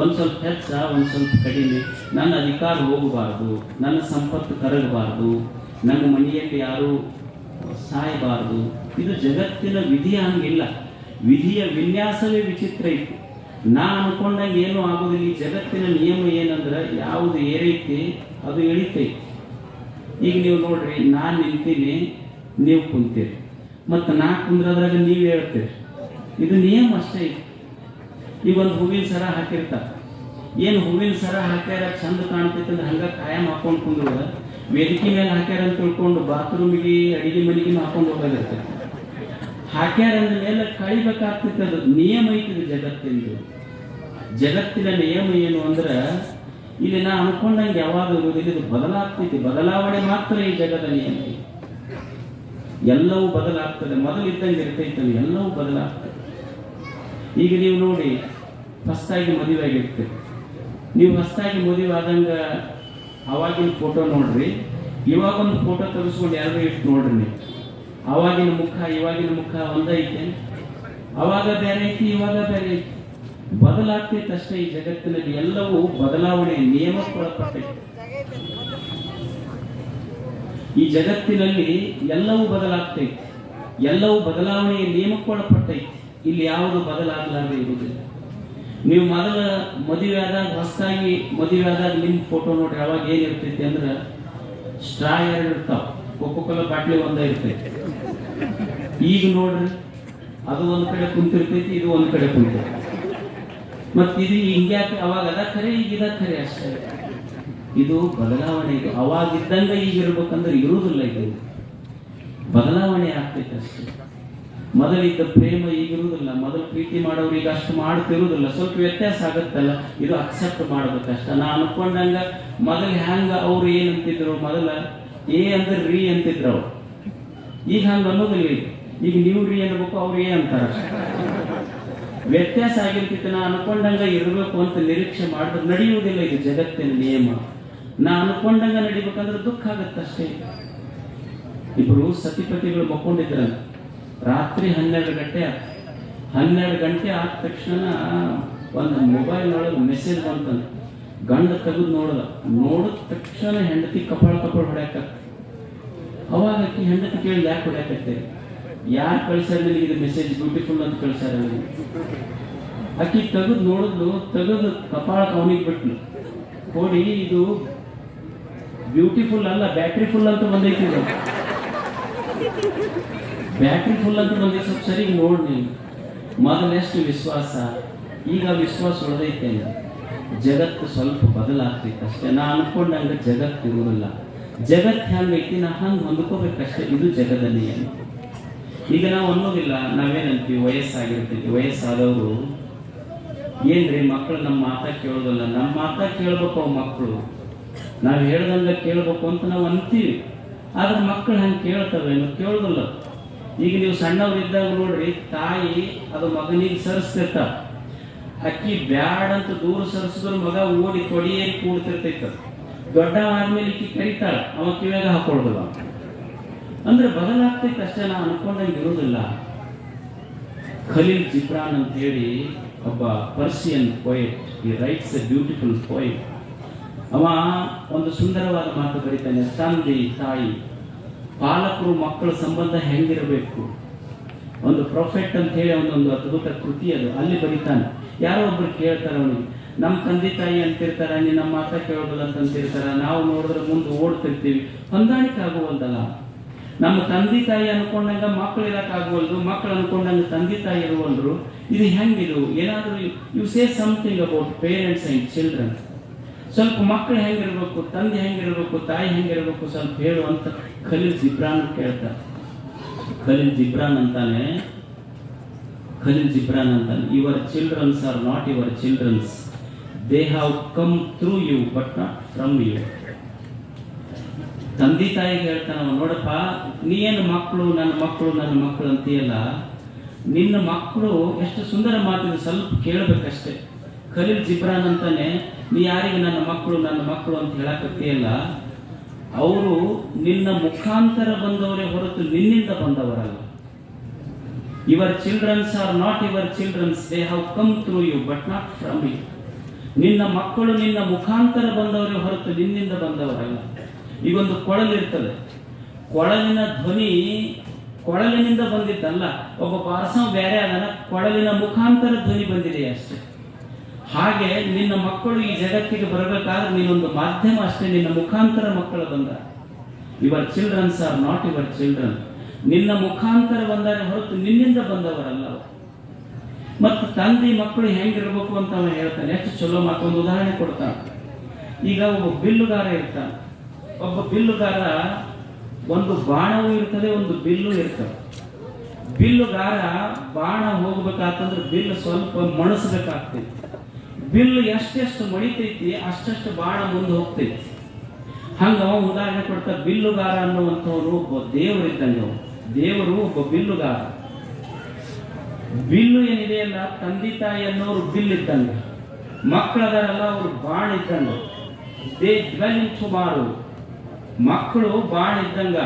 ಒಂದು ಸ್ವಲ್ಪ ಹೆಚ್ಚ, ಒಂದು ಸ್ವಲ್ಪ ಕಡಿಮೆ, ನನ್ನ ಅಧಿಕಾರ ಹೋಗಬಾರ್ದು, ನನ್ನ ಸಂಪತ್ತು ಕರಗಬಾರ್ದು, ನನ್ನ ಮನೆಯಲ್ಲಿ ಯಾರು ಸಾಯಬಾರ್ದು. ಇದು ಜಗತ್ತಿನ ವಿಧಿ ಹಂಗಿಲ್ಲ. ವಿಧಿಯ ವಿನ್ಯಾಸವೇ ವಿಚಿತ್ರ ಇತ್ತು. ನಾ ಅನ್ಕೊಂಡಂಗೆ ಏನೂ ಆಗೋದಿಲ್ಲ. ಈ ಜಗತ್ತಿನ ನಿಯಮ ಏನಂದ್ರೆ ಯಾವುದು ಏರೈತಿ ಅದು ಇಳಿತೈತಿ. ಈಗ ನೀವು ನೋಡ್ರಿ, ನಾನು ನಿಂತೀನಿ, ನೀವು ಕುಂತೀರಿ, ಮತ್ತು ನಾ ಕುಂದ್ರದ್ರಾಗ ನೀವು ಹೇಳ್ತೀರಿ. ಇದು ನಿಯಮ ಅಷ್ಟೇ ಐತಿ. ಈಗ ಒಂದು ಹೂವಿನ ಸರ ಹಾಕಿರ್ತಾರೆ. ಏನು ಹೂವಿನ ಸರ ಹಾಕ್ಯಾರ ಚಂದ ಕಾಣ್ತೈತೆ ಅಂದ್ರೆ ಹಂಗ ಕಾಯಂ ಹಾಕೊಂಡು ಕುಂದ್ರ, ವೇದಿಕೆ ಮೇಲೆ ಹಾಕ್ಯಾರ ಅಂತ ತಿಳ್ಕೊಂಡು ಬಾತ್ರೂಮಿಗೆ ಅಡಿಗೆ ಮನೆಗೆ ಹಾಕೊಂಡು ಹೋಗೋದಿರ್ತೈತೆ. ಹಾಕ್ಯಾರ ಅಂದ ಮೇಲೆ ಕಳಿಬೇಕಾಗ್ತೈತೆ. ಅದು ನಿಯಮ ಐತಿದೆ ಜಗತ್ತಿಂದು. ಜಗತ್ತಿನ ನಿಯಮ ಏನು ಅಂದ್ರೆ ಇಲ್ಲಿ ನಾ ಅನ್ಕೊಂಡಂಗೆ ಯಾವಾಗ ಇರುವುದಿಲ್ಲ, ಇದು ಬದಲಾಗ್ತೈತಿ. ಬದಲಾವಣೆ ಮಾತ್ರ ಈ ಜಗದ ನಿಯಮ. ಎಲ್ಲವೂ ಬದಲಾಗ್ತದೆ. ಮೊದಲಿದ್ದಂಗೆ ಇರ್ತೈತೆ, ಎಲ್ಲವೂ ಬದಲಾಗ್ತದೆ. ಈಗ ನೀವು ನೋಡಿ, ಹೊಸದಾಗಿ ಮದುವೆ ಆಗಿರ್ತೀರಿ. ನೀವು ಹೊಸದಾಗಿ ಮದುವೆ ಆದಂಗ ಅವಾಗಿನ ಫೋಟೋ ನೋಡ್ರಿ, ಇವಾಗೊಂದು ಫೋಟೋ ತೆಗೆಸ್ಕೊಂಡು ಯಾರು ಇಟ್ಟು ನೋಡ್ರಿ ನೀವು. ಅವಾಗಿನ ಮುಖ ಇವಾಗಿನ ಮುಖ ಒಂದೈತೆ. ಅವಾಗ ಬೇರೆ ಐತಿ, ಇವಾಗ ಬೇರೆ ಐತಿ. ಬದಲಾಗ್ತೈತೆ ಅಷ್ಟೇ. ಈ ಜಗತ್ತಿನಲ್ಲಿ ಎಲ್ಲವೂ ಬದಲಾವಣೆ ನಿಯಮಕ್ಕೊಳಪಟ್ಟೈತೆ. ಈ ಜಗತ್ತಿನಲ್ಲಿ ಎಲ್ಲವೂ ಬದಲಾಗ್ತೈತಿ. ಎಲ್ಲವೂ ಬದಲಾವಣೆಯ ನಿಯಮಕ್ಕೊಳಪಟ್ಟೈತಿ. ಇಲ್ಲಿ ಯಾವುದು ಬದಲಾಗಲಾರದೆ ಇರುವುದಿಲ್ಲ. ನೀವು ಮೊದಲ ಮದುವೆ ಆದಾಗ, ಹೊಸದಾಗಿ ಮದುವೆ ಆದಾಗ ನಿಮ್ಮ ಫೋಟೋ ನೋಡ್ರಿ, ಅವಾಗ ಏನಿರ್ತೈತಿ ಅಂದ್ರೆ ಸ್ಟ್ರಾ 2 ಇರ್ತಾವ, ಕೋಕೋ-ಕೋಲಾ ಬಾಟ್ಲಿ ಒಂದೇ ಇರ್ತೈತಿ. ಈಗ ನೋಡ್ರಿ, ಅದು ಒಂದು ಕಡೆ ಕುಂತಿರ್ತೈತಿ, ಇದು ಒಂದು ಕಡೆ ಕುಂತಿರ್ತೈತಿ. ಮತ್ತು ಇದು ಹಿಂಗ್ಯಾಕೆ ಅವಾಗ ಅದ ಖರೆ, ಈಗ ಇದ ಖರೆ ಅಷ್ಟೇ. ಇದು ಬದಲಾವಣೆ. ಇದು ಅವಾಗಿದ್ದಂಗ ಈಗ ಇರ್ಬೇಕಂದ್ರೆ ಇರುವುದಿಲ್ಲ. ಇದು ಬದಲಾವಣೆ ಆಗ್ತೈತೆ ಅಷ್ಟೇ. ಮೊದಲಿದ್ದ ಪ್ರೇಮ ಈಗಿರುವುದಿಲ್ಲ. ಮೊದಲು ಪ್ರೀತಿ ಮಾಡೋರು ಈಗ ಅಷ್ಟು ಮಾಡ್ತಿರುವುದಿಲ್ಲ. ಸ್ವಲ್ಪ ವ್ಯತ್ಯಾಸ ಆಗುತ್ತಲ್ಲ, ಇದು ಅಕ್ಸೆಪ್ಟ್ ಮಾಡ್ಬೇಕಷ್ಟ. ನಾ ಅನ್ಕೊಂಡಂಗ ಮೊದಲು ಹ್ಯಾಂಗ ಅವ್ರು ಏನಂತಿದ್ರು, ಮೊದಲ ಏ ಅಂದ್ರೆ ರೀ ಅಂತಿದ್ರು ಅವ್ರು. ಈಗ ಹಂಗ ಅನ್ನೋದಿಲ್ಲ. ಈಗ ನೀವು ರೀ ಅನ್ಬೇಕು, ಅವ್ರು ಏ ಅಂತಾರ. ವ್ಯತ್ಯಾಸ ಆಗಿರ್ತಿತ್ತು. ನಾ ಅನ್ಕೊಂಡಂಗ ಇರಬೇಕು ಅಂತ ನಿರೀಕ್ಷೆ ಮಾಡಿದ್ರೆ ನಡೆಯುವುದಿಲ್ಲ. ಇದು ಜಗತ್ತಿನ ನಿಯಮ. ನಾ ಅನ್ಕೊಂಡಂಗ ನಡಿಬೇಕಂದ್ರೆ ದುಃಖ ಆಗತ್ತಷ್ಟೇ. ಇಬ್ರು ಸತಿಪತಿಗಳು ಮಕ್ಕೊಂಡಿದ್ರ ರಾತ್ರಿ 12 ಗಂಟೆ ಆದ ತಕ್ಷಣ ಒಂದು ಮೊಬೈಲ್ ಒಳಗೆ ಮೆಸೇಜ್ ಬಂತಂತ. ಗಂಡ ತೆಗೆದು ನೋಡಿದ ತಕ್ಷಣ ಹೆಂಡತಿ ಕಪಾಳ ಹೊಡ್ಯಾಕ. ಅವಾಗ ಆಕಿ ಹೆಂಡತಿ ಕೇಳಿ, ಯಾಕೆ ಹೊಡ್ಯಾಕತ್ತೇರಿ? ಯಾರು ಕಳ್ಸ್ಯಾರ ನಿನಗೆ ಇದು ಮೆಸೇಜ್? ಬ್ಯೂಟಿಫುಲ್ ಅಂತ ಕಳ್ಸ್ಯಾರ. ಆಕಿ ತೆಗೆದು ಕಪಾಳಕ್ಕೆ ಅವನಿಗೆ ಬಿಟ್ಲು. ನೋಡಿ, ಇದು ಬ್ಯೂಟಿಫುಲ್ ಅಲ್ಲ, ಬ್ಯಾಟ್ರಿ ಫುಲ್ ಅಂತ ಬಂದೈತಿ. ಬ್ಯಾಟ್ರಿ ಫುಲ್ ಅಂತ ಬಂದೈತಿ. ಸ್ವಲ್ಪ ಸರಿ ನೋಡಿ ನೀವು. ಮೊದಲೆಷ್ಟು ವಿಶ್ವಾಸ, ಈಗ ವಿಶ್ವಾಸ ಉಳಿದೈತೆ. ಜಗತ್ತು ಸ್ವಲ್ಪ ಬದಲಾಗ್ತೈತೆ ಅಷ್ಟೇ. ನಾ ಅನ್ಕೊಂಡಂಗೆ ಜಗತ್ತು ಇರುವುದಿಲ್ಲ. ಜಗತ್ತು ಹೆಂಗೈತಿ, ನಾ ಹಂಗೆ ಹೊಂದ್ಕೋಬೇಕಷ್ಟೇ. ಇದು ಜಗದ ನಿಯಮ. ಈಗ ನಾವು ಅನ್ನೋದಿಲ್ಲ, ನಾವೇನಂತೀವಿ, ವಯಸ್ಸಾಗಿರ್ತೈತಿ. ವಯಸ್ಸಾದವರು ಏನ್ರಿ ಮಕ್ಕಳು ನಮ್ಮ ಮಾತಾ ಕೇಳೋದಿಲ್ಲ. ನಮ್ಮ ಮಾತಾ ಕೇಳ್ಬೇಕು ಅವು ಮಕ್ಕಳು. ನಾವು ಹೇಳ್ದಂಗೆ ಕೇಳ್ಬೇಕು ಅಂತ ನಾವು ಅಂತೀವಿ. ಆದ್ರೆ ಮಕ್ಕಳು ಹಂಗೆ ಕೇಳ್ತವೇನು? ಕೇಳೋದಿಲ್ಲ. ಈಗ ನೀವು ಸಣ್ಣವರಿದ್ದಾಗ ನೋಡ್ರಿ, ತಾಯಿ ಅದು ಮಗನಿಗೆ ಸರಿಸ್ತಿರ್ತ. ಅಕ್ಕಿ ಬ್ಯಾಡ್ ಅಂತ ದೂರ ಸರಿಸಿದ್ರು ಮಗ ಓಡಿ ತೊಡಿಯೇರಿ ಕೂಡ್ತಿರ್ತೈತ. ದೊಡ್ಡ ಆದ್ಮೇಲೆ ಇಕ್ಕಿ ಕರಿತಾಳ, ಅವ ಕಿವ್ಯಾಗ ಹಾಕೊಳ್ದಲ್ಲ. ಅಂದ್ರೆ ಬದಲಾಗ್ತೈತೆ ಅಷ್ಟೇ. ನಾ ಅನ್ಕೊಂಡಂಗೆ ಇರುವುದಿಲ್ಲ. ಖಲೀಲ್ ಜಿಬ್ರಾನ್ ಅಂತ ಹೇಳಿ ಒಬ್ಬ ಪರ್ಷಿಯನ್ ಪೋಯೆಟ್, ಈ ರೈಟ್ಸ್ ಎ ಬ್ಯೂಟಿಫುಲ್ ಪೋಯೆಟ್. ಅವ ಒಂದು ಸುಂದರವಾದ ಮಾತು ಬರೀತಾನೆ. ತಂದೆ ತಾಯಿ ಪಾಲಕರು ಮಕ್ಕಳ ಸಂಬಂಧ ಹೆಂಗಿರಬೇಕು. ಒಂದು ಪ್ರೊಫೆಟ್ ಅಂತ ಹೇಳಿ ಒಂದೊಂದು ಅದ್ಭುತ ಕೃತಿ ಅದು. ಅಲ್ಲಿ ಬರೀತಾನೆ. ಯಾರೋ ಒಬ್ರು ಕೇಳ್ತಾರೆ ಅವನಿಗೆ, ನಮ್ಮ ತಂದೆ ತಾಯಿ ಅಂತಿರ್ತಾರ, ನೀನು ನಮ್ಮ ಮಾತ ಕೇಳೋದಿಲ್ಲ ಅಂತ ಅಂತಿರ್ತಾರ. ನಾವು ನೋಡಿದ್ರೆ ಮುಂದೆ ಓಡ್ತಿರ್ತೀವಿ, ಹೊಂದಾಣಿಕೆ ಆಗುವಲ್ದಲ್ಲ. ನಮ್ಮ ತಂದೆ ತಾಯಿ ಅನ್ಕೊಂಡಂಗ ಮಕ್ಕಳು ಇರಕ್ಕಾಗುವಲ್ದು, ಮಕ್ಕಳು ಅನ್ಕೊಂಡಂಗ ತಂದೆ ತಾಯಿ ಇರುವಲ್ರು. ಇದು ಹೆಂಗಿದು? ಏನಾದರೂ you say something about parents and children. ಸ್ವಲ್ಪ ಮಕ್ಕಳು ಹೆಂಗಿರ್ಬೇಕು, ತಂದೆ ಹೆಂಗಿರ್ಬೇಕು, ತಾಯಿ ಹೆಂಗಿರ್ಬೇಕು ಸ್ವಲ್ಪ ಹೇಳು ಅಂತ ಖಲೀಲ್ ಜಿಬ್ರಾನ್ ಕೇಳ್ತಾರೆ. ಖಲೀಲ್ ಜಿಬ್ರಾನ್ ಅಂತಾನೆ, your childrens are not your childrens, they have come through you but not from you. ತಂದೆ ತಾಯಿಗೆ ಹೇಳ್ತಾನ, ನೋಡಪ್ಪ ನೀ ಏನು ಮಕ್ಕಳು ನನ್ನ ಮಕ್ಕಳು ಅಂತೀಯಲ್ಲ, ನಿನ್ನ ಮಕ್ಕಳು ಎಷ್ಟು ಸುಂದರ ಮಾತಿದೆ, ಸ್ವಲ್ಪ ಕೇಳಬೇಕಷ್ಟೇ. ಖಲೀಲ್ ಜಿಬ್ರಾನ್ ಅಂತಾನೆ, ನೀ ಯಾರಿಗೆ ನನ್ನ ಮಕ್ಕಳು ಅಂತ ಹೇಳಕತ್ತೀಯಲ್ಲ, ಅವರು ನಿನ್ನ ಮುಖಾಂತರ ಬಂದವರೇ ಹೊರತು ನಿನ್ನಿಂದ ಬಂದವರಲ್ಲ. Your childrens are not your childrens, they have come through you but not from you. ನಿನ್ನ ಮಕ್ಕಳು ನಿನ್ನ ಮುಖಾಂತರ ಬಂದವರೇ ಹೊರತು ನಿನ್ನಿಂದ ಬಂದವರಲ್ಲ. ಈಗೊಂದು ಕೊಳಲಿರ್ತದೆ, ಕೊಳಲಿನ ಧ್ವನಿ ಕೊಳಲಿನಿಂದ ಬಂದಿದ್ದಲ್ಲ. ಒಬ್ಬ ಪಾರ್ಸವ್ ಬೇರೆ ಅದನ್ನ ಕೊಳಲಿನ ಮುಖಾಂತರ ಧ್ವನಿ ಬಂದಿದೆ ಅಷ್ಟೇ. ಹಾಗೆ ನಿನ್ನ ಮಕ್ಕಳು ಈ ಜಗತ್ತಿಗೆ ಬರಬೇಕಾದ್ರೆ ನೀನೊಂದು ಮಾಧ್ಯಮ ಅಷ್ಟೇ, ನಿನ್ನ ಮುಖಾಂತರ ಮಕ್ಕಳು ಬಂದ. Your childrens are not your children, ನಿನ್ನ ಮುಖಾಂತರ ಬಂದರೆ ಹೊರತು ನಿನ್ನಿಂದ ಬಂದವರಲ್ಲ. ಮತ್ತು ತಂದೆ ಮಕ್ಕಳು ಹೆಂಗಿರ್ಬೇಕು ಅಂತ ಅವನು ಹೇಳ್ತಾನೆ. ಎಷ್ಟು ಚಲೋ ಮಾತೊಂದು ಉದಾಹರಣೆ ಕೊಡ್ತಾನೆ. ಈಗ ಒಬ್ಬ ಬಿಲ್ಲುಗಾರ ಇರ್ತಾನೆ. ಒಬ್ಬ ಬಿಲ್ಲುಗಾರ, ಒಂದು ಬಾಣವೂ ಇರ್ತದೆ, ಒಂದು ಬಿಲ್ಲು ಇರ್ತದೆ. ಬಿಲ್ಲುಗಾರ ಬಾಣ ಹೋಗ್ಬೇಕಾತಂದ್ರೆ ಬಿಲ್ಲು ಸ್ವಲ್ಪ ಮಣಸ್ಬೇಕಾಗ್ತೈತಿ. ಬಿಲ್ಲು ಎಷ್ಟೆಷ್ಟು ಮಡಿತೈತಿ ಅಷ್ಟಷ್ಟು ಬಾಣ ಮುಂದೆ ಹೋಗ್ತೈತಿ. ಹಂಗ ಅವ ಉದಾಹರಣೆ ಕೊಡ್ತಾ, ಬಿಲ್ಲುಗಾರ ಅನ್ನುವಂಥವ್ರು ಒಬ್ಬ ದೇವರು ಇದ್ದಂಗೆ. ದೇವರು ಒಬ್ಬ ಬಿಲ್ಲುಗಾರ. ಬಿಲ್ಲು ಏನಿದೆಯಲ್ಲ, ತಂದೆ ತಾಯಿ ಅನ್ನೋರು ಬಿಲ್ ಇದ್ದಂಗೆ, ಮಕ್ಕಳದಾರಲ್ಲ ಅವರು ಬಾಣ ಇದ್ದಂಗೆ. ದೇ ಡ್ವೆಲ್ ಇನ್ ಟುಮಾರೋ, ಮಕ್ಕಳು ಬಾಣ ಇದ್ದಂಗ,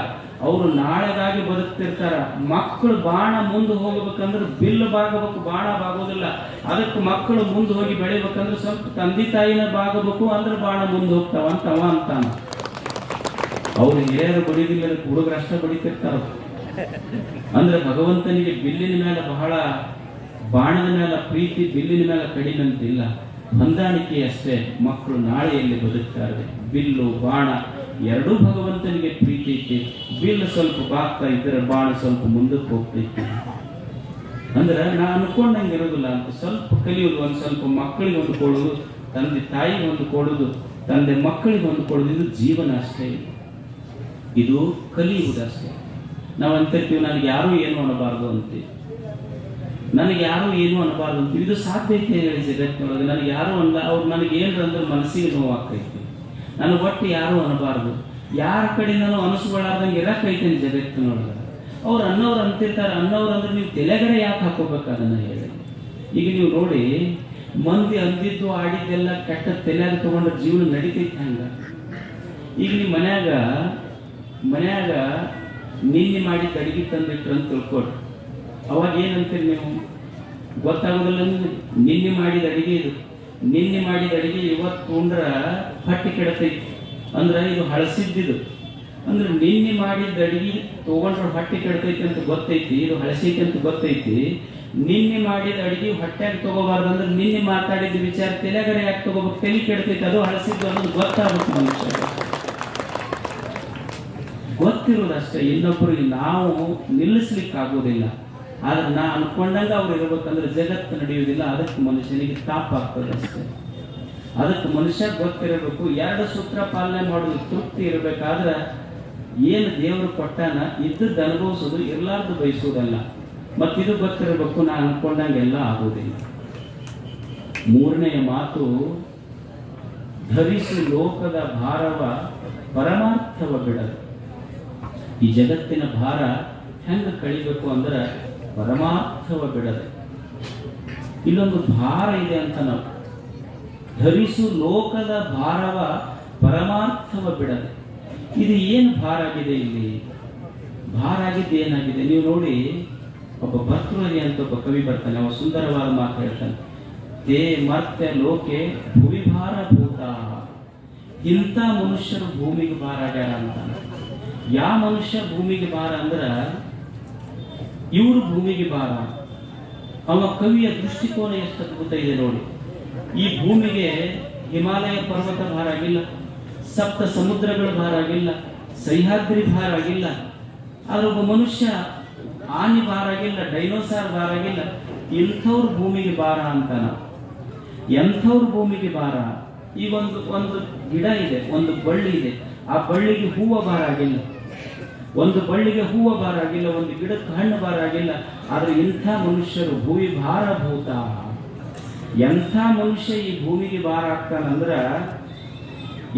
ಅವರು ನಾಳೆಗಾಗಿ ಬದುಕ್ತಿರ್ತಾರ. ಮಕ್ಕಳು ಬಾಣ ಮುಂದೆ ಹೋಗ್ಬೇಕಂದ್ರೆ ಬಿಲ್ಲು ಬಾಗಬೇಕು, ಬಾಣ ಬಾಗೋದಿಲ್ಲ. ಅದಕ್ಕೆ ಮಕ್ಕಳು ಮುಂದೆ ಹೋಗಿ ಬೆಳಿಬೇಕಂದ್ರೆ ಸ್ವಲ್ಪ ತಂದೆ ತಾಯಿನ ಬಾಗಬೇಕು, ಅಂದ್ರೆ ಬಾಣ ಮುಂದೆ ಹೋಗ್ತಾವ ಅಂತವ ಅಂತಾನ. ಅವ್ರು ಹಿರಿಯರು ಬಡಿದಿಲ್ಲ, ಹುಡುಗರು ಅಷ್ಟ ಬಡಿತಿರ್ತಾರ. ಅಂದ್ರೆ ಭಗವಂತನಿಗೆ ಬಿಲ್ಲಿನ ಮೇಲೆ ಬಹಳ, ಬಾಣದ ಮೇಲೆ ಪ್ರೀತಿ, ಬಿಲ್ಲಿನ ಮೇಲೆ ಕಡಿಮೆ ಅಂತಿಲ್ಲ. ಹೊಂದಾಣಿಕೆ ಅಷ್ಟೇ. ಮಕ್ಕಳು ನಾಳೆಯಲ್ಲಿ ಬದುಕ್ತಾರೆ. ಬಿಲ್ಲು ಬಾಣ ಎರಡೂ ಭಗವಂತನಿಗೆ ಪ್ರೀತಿ ಐತಿ. ಬಿಲ್ಲು ಸ್ವಲ್ಪ ಬಾಗ್ತಾ ಇದ್ರೆ ಬಾಣ ಸ್ವಲ್ಪ ಮುಂದಕ್ಕೆ ಹೋಗ್ತೈತಿ. ಅಂದ್ರೆ ನಾ ಅನ್ಕೊಂಡಂಗೆ ಇರೋದಿಲ್ಲ ಅಂತ ಸ್ವಲ್ಪ ಕಲಿಯೋದು, ಒಂದ್ ಸ್ವಲ್ಪ ಮಕ್ಕಳಿಗೆ ಹೊಂದ್ಕೊಳ್ಳೋದು, ತಂದೆ ತಾಯಿಗೆ ಹೊಂದ್ಕೊಳ್ಳೋದು, ತಂದೆ ಮಕ್ಕಳಿಗೆ ಹೊಂದ್ಕೊಳ್ಳೋದು, ಇದು ಜೀವನ ಅಷ್ಟೇ. ಇದು ಕಲಿಯುವುದು ಅಷ್ಟೇ. ನಾವು ಅಂತಿರ್ತೀವಿ, ನನಗೆ ಯಾರು ಏನು ಅನ್ನಬಾರ್ದು ಅಂತೀವಿ, ನನಗೆ ಯಾರು ಏನು ಅನ್ನಬಾರ್ದು ಅಂತೀವಿ. ಇದು ಸಾಧ್ಯತೆ ಹೇಳಿ ಜಗತ್ತಿನೊಳಗೆ. ನನಗೆ ಯಾರು ಅಲ್ಲ, ಅವ್ರು ನನಗೆ ಏನ್ರ ಅಂದ್ರೆ ಮನಸ್ಸಿಗೆ ನೋವಾಗ್ತೈತಿ. ನನಗೆ ಒಟ್ಟು ಯಾರು ಅನ್ನಬಾರ್ದು, ಯಾರ ಕಡೆ ನಾನು ಅನಿಸ್ಕೊಳ್ಳಾರ್ದಂಗೆ ಇರಕ್ಕೈತೇನೆ ಜಗತ್ತಿನೊಳಗೆ. ಅವ್ರು ಅನ್ನೋರು ಅಂತಿರ್ತಾರೆ. ಅನ್ನೋರು ಅಂದ್ರೆ ನೀವು ತಲೆಗಡೆ ಯಾಕೆ ಹಾಕೋಬೇಕು ಅದನ್ನ ಹೇಳಿ. ಈಗ ನೀವು ನೋಡಿ, ಮಂದಿ ಅಂದಿದ್ದು ಆಡಿದ್ದೆಲ್ಲ ಕೆಟ್ಟ ತಲೆಯಾಗ ತಗೊಂಡ್ರೆ ಜೀವನ ನಡೀತೈತೆ ಹಂಗ. ಈಗ ನೀವು ಮನ್ಯಾಗ ನಿನ್ನೆ ಮಾಡಿದ ಅಡಿಗೆ ತಂದಿಟ್ರು ಅಂತ ತಿಳ್ಕೊಡ್ರಿ. ಅವಾಗ ಏನಂತೀರಿ ನೀವು? ಗೊತ್ತಾಗೋದಿಲ್ಲ. ನಿನ್ನೆ ಮಾಡಿದ ಅಡಿಗೆ ಇದು, ನಿನ್ನೆ ಮಾಡಿದ ಅಡಿಗೆ ಇವತ್ತು ಉಂಡ್ರ ಹೊಟ್ಟೆ ಕೆಡತೈತಿ ಅಂದ್ರೆ ಇದು ಹಳಸಿದ್ದಿದು. ಅಂದ್ರೆ ನಿನ್ನೆ ಮಾಡಿದ ಅಡಿಗೆ ತಗೊಂಡ್ರೆ ಹೊಟ್ಟೆ ಕೆಡತೈತಿ ಅಂತ ಗೊತ್ತೈತಿ, ಇದು ಹಳಸೈತಿ ಅಂತ ಗೊತ್ತೈತಿ. ನಿನ್ನೆ ಮಾಡಿದ ಅಡಿಗೆ ಹೊಟ್ಟೆಯಾಗ ತಗೋಬಾರ್ದು ಅಂದ್ರೆ ನಿನ್ನೆ ಮಾತಾಡಿದ ವಿಚಾರ ತಲೆಗಡೆ ಯಾಕೆ ತಗೋಬೇಕು? ತಲೆ ಕೆಡತೈತಿ, ಅದು ಹಳಸಿದ್ದು ಅನ್ನೋದು ಗೊತ್ತಾಗುತ್ತೆ ಮನುಷ್ಯ. ಗೊತ್ತಿರೋದಷ್ಟೇ. ಇನ್ನೊಬ್ಬರಿಗೆ ನಾವು ನಿಲ್ಲಿಸ್ಲಿಕ್ಕೆ ಆಗೋದಿಲ್ಲ. ಆದ್ರೆ ನಾ ಅನ್ಕೊಂಡಂಗ ಅವ್ರು ಇರ್ಬೇಕಂದ್ರೆ ಜಗತ್ತು ನಡೆಯುವುದಿಲ್ಲ. ಅದಕ್ಕೆ ಮನುಷ್ಯನಿಗೆ ತಾಪ ಆಗ್ತದೆ ಅಷ್ಟೇ. ಅದಕ್ಕೆ ಮನುಷ್ಯ ಗೊತ್ತಿರಬೇಕು. 2 ಸೂತ್ರ ಪಾಲನೆ ಮಾಡೋದು ತೃಪ್ತಿ ಇರಬೇಕಾದ್ರೆ ಏನು ದೇವರು ಕೊಟ್ಟಾನ ಇದ್ದದ್ದು ಅನುಭವಿಸೋದು, ಇರ್ಲಾರ್ದು ಬಯಸೋದಲ್ಲ. ಮತ್ತಿದು ಗೊತ್ತಿರಬೇಕು, ನಾ ಅನ್ಕೊಂಡಂಗೆಲ್ಲ ಆಗೋದಿಲ್ಲ. 3ನೆಯ ಮಾತು, ಧರಿಸು ಲೋಕದ ಭಾರವ ಪರಮಾರ್ಥವ ಬಿಡದು. ಈ ಜಗತ್ತಿನ ಭಾರ ಹೆಂಗ ಕಳಿಬೇಕು ಅಂದ್ರೆ ಪರಮಾರ್ಥವ ಬಿಡದೆ. ಇಲ್ಲೊಂದು ಭಾರ ಇದೆ ಅಂತ ನಾವು, ಧರಿಸು ಲೋಕದ ಭಾರವ ಪರಮಾರ್ಥವ ಬಿಡದೆ. ಇದು ಏನು ಭಾರ ಆಗಿದೆ? ಇಲ್ಲಿ ಭಾರ ಆಗಿದ್ದು ಏನಾಗಿದೆ? ನೀವು ನೋಡಿ, ಒಬ್ಬ ಭರ್ತೃಹರಿ ಅಂತ ಒಬ್ಬ ಕವಿ ಬರ್ತಾನೆ. ಅವ ಸುಂದರವಾದ ಮಾತು ಹೇಳ್ತಾನೆ. ತೇ ಮರ್ತ್ಯ ಲೋಕೆ ಭೂಮಿ ಭಾರ ಭೂತ. ಇಂಥ ಮನುಷ್ಯರು ಭೂಮಿಗೆ ಭಾರ ಆಗ್ಯಾರ ಅಂತಾನೆ. ಯಾವ ಮನುಷ್ಯ ಭೂಮಿಗೆ ಭಾರ ಅಂದ್ರ ಇವರು ಭೂಮಿಗೆ ಭಾರ. ಅವ ಕವಿಯ ದೃಷ್ಟಿಕೋನ ಎಷ್ಟು ಅದ್ಭುತ ಇದೆ ನೋಡಿ. ಈ ಭೂಮಿಗೆ ಹಿಮಾಲಯ ಪರ್ವತ ಭಾರ ಆಗಿಲ್ಲ, ಸಪ್ತ ಸಮುದ್ರಗಳು ಭಾರ ಆಗಿಲ್ಲ, ಸಹ್ಯಾದ್ರಿ ಭಾರ ಆಗಿಲ್ಲ. ಆದ್ರೆ ಒಬ್ಬ ಮನುಷ್ಯ ಆನೆ ಭಾರ ಆಗಿಲ್ಲ, ಡೈನೋಸಾರ್ ಭಾರ ಆಗಿಲ್ಲ. ಇಂಥವ್ರ ಭೂಮಿಗೆ ಭಾರ ಅಂತ ನಾವು. ಎಂಥವ್ರ ಭೂಮಿಗೆ ಭಾರ? ಈ ಒಂದು ಗಿಡ ಇದೆ, ಒಂದು ಬಳ್ಳಿ ಇದೆ, ಆ ಬಳ್ಳಿಗೆ ಹೂವು ಭಾರ ಆಗಿಲ್ಲ, ಒಂದು ಬಳ್ಳಿಗೆ ಹೂವು ಭಾರ ಆಗಿಲ್ಲ, ಒಂದು ಗಿಡಕ್ಕೆ ಹಣ್ಣು ಭಾರ ಆಗಿಲ್ಲ. ಆದ್ರೆ ಇಂಥ ಮನುಷ್ಯರು ಭೂಮಿ ಭಾರಭೂತ. ಎಂಥ ಮನುಷ್ಯ ಈ ಭೂಮಿಗೆ ಭಾರ ಆಗ್ತಾನಂದ್ರ,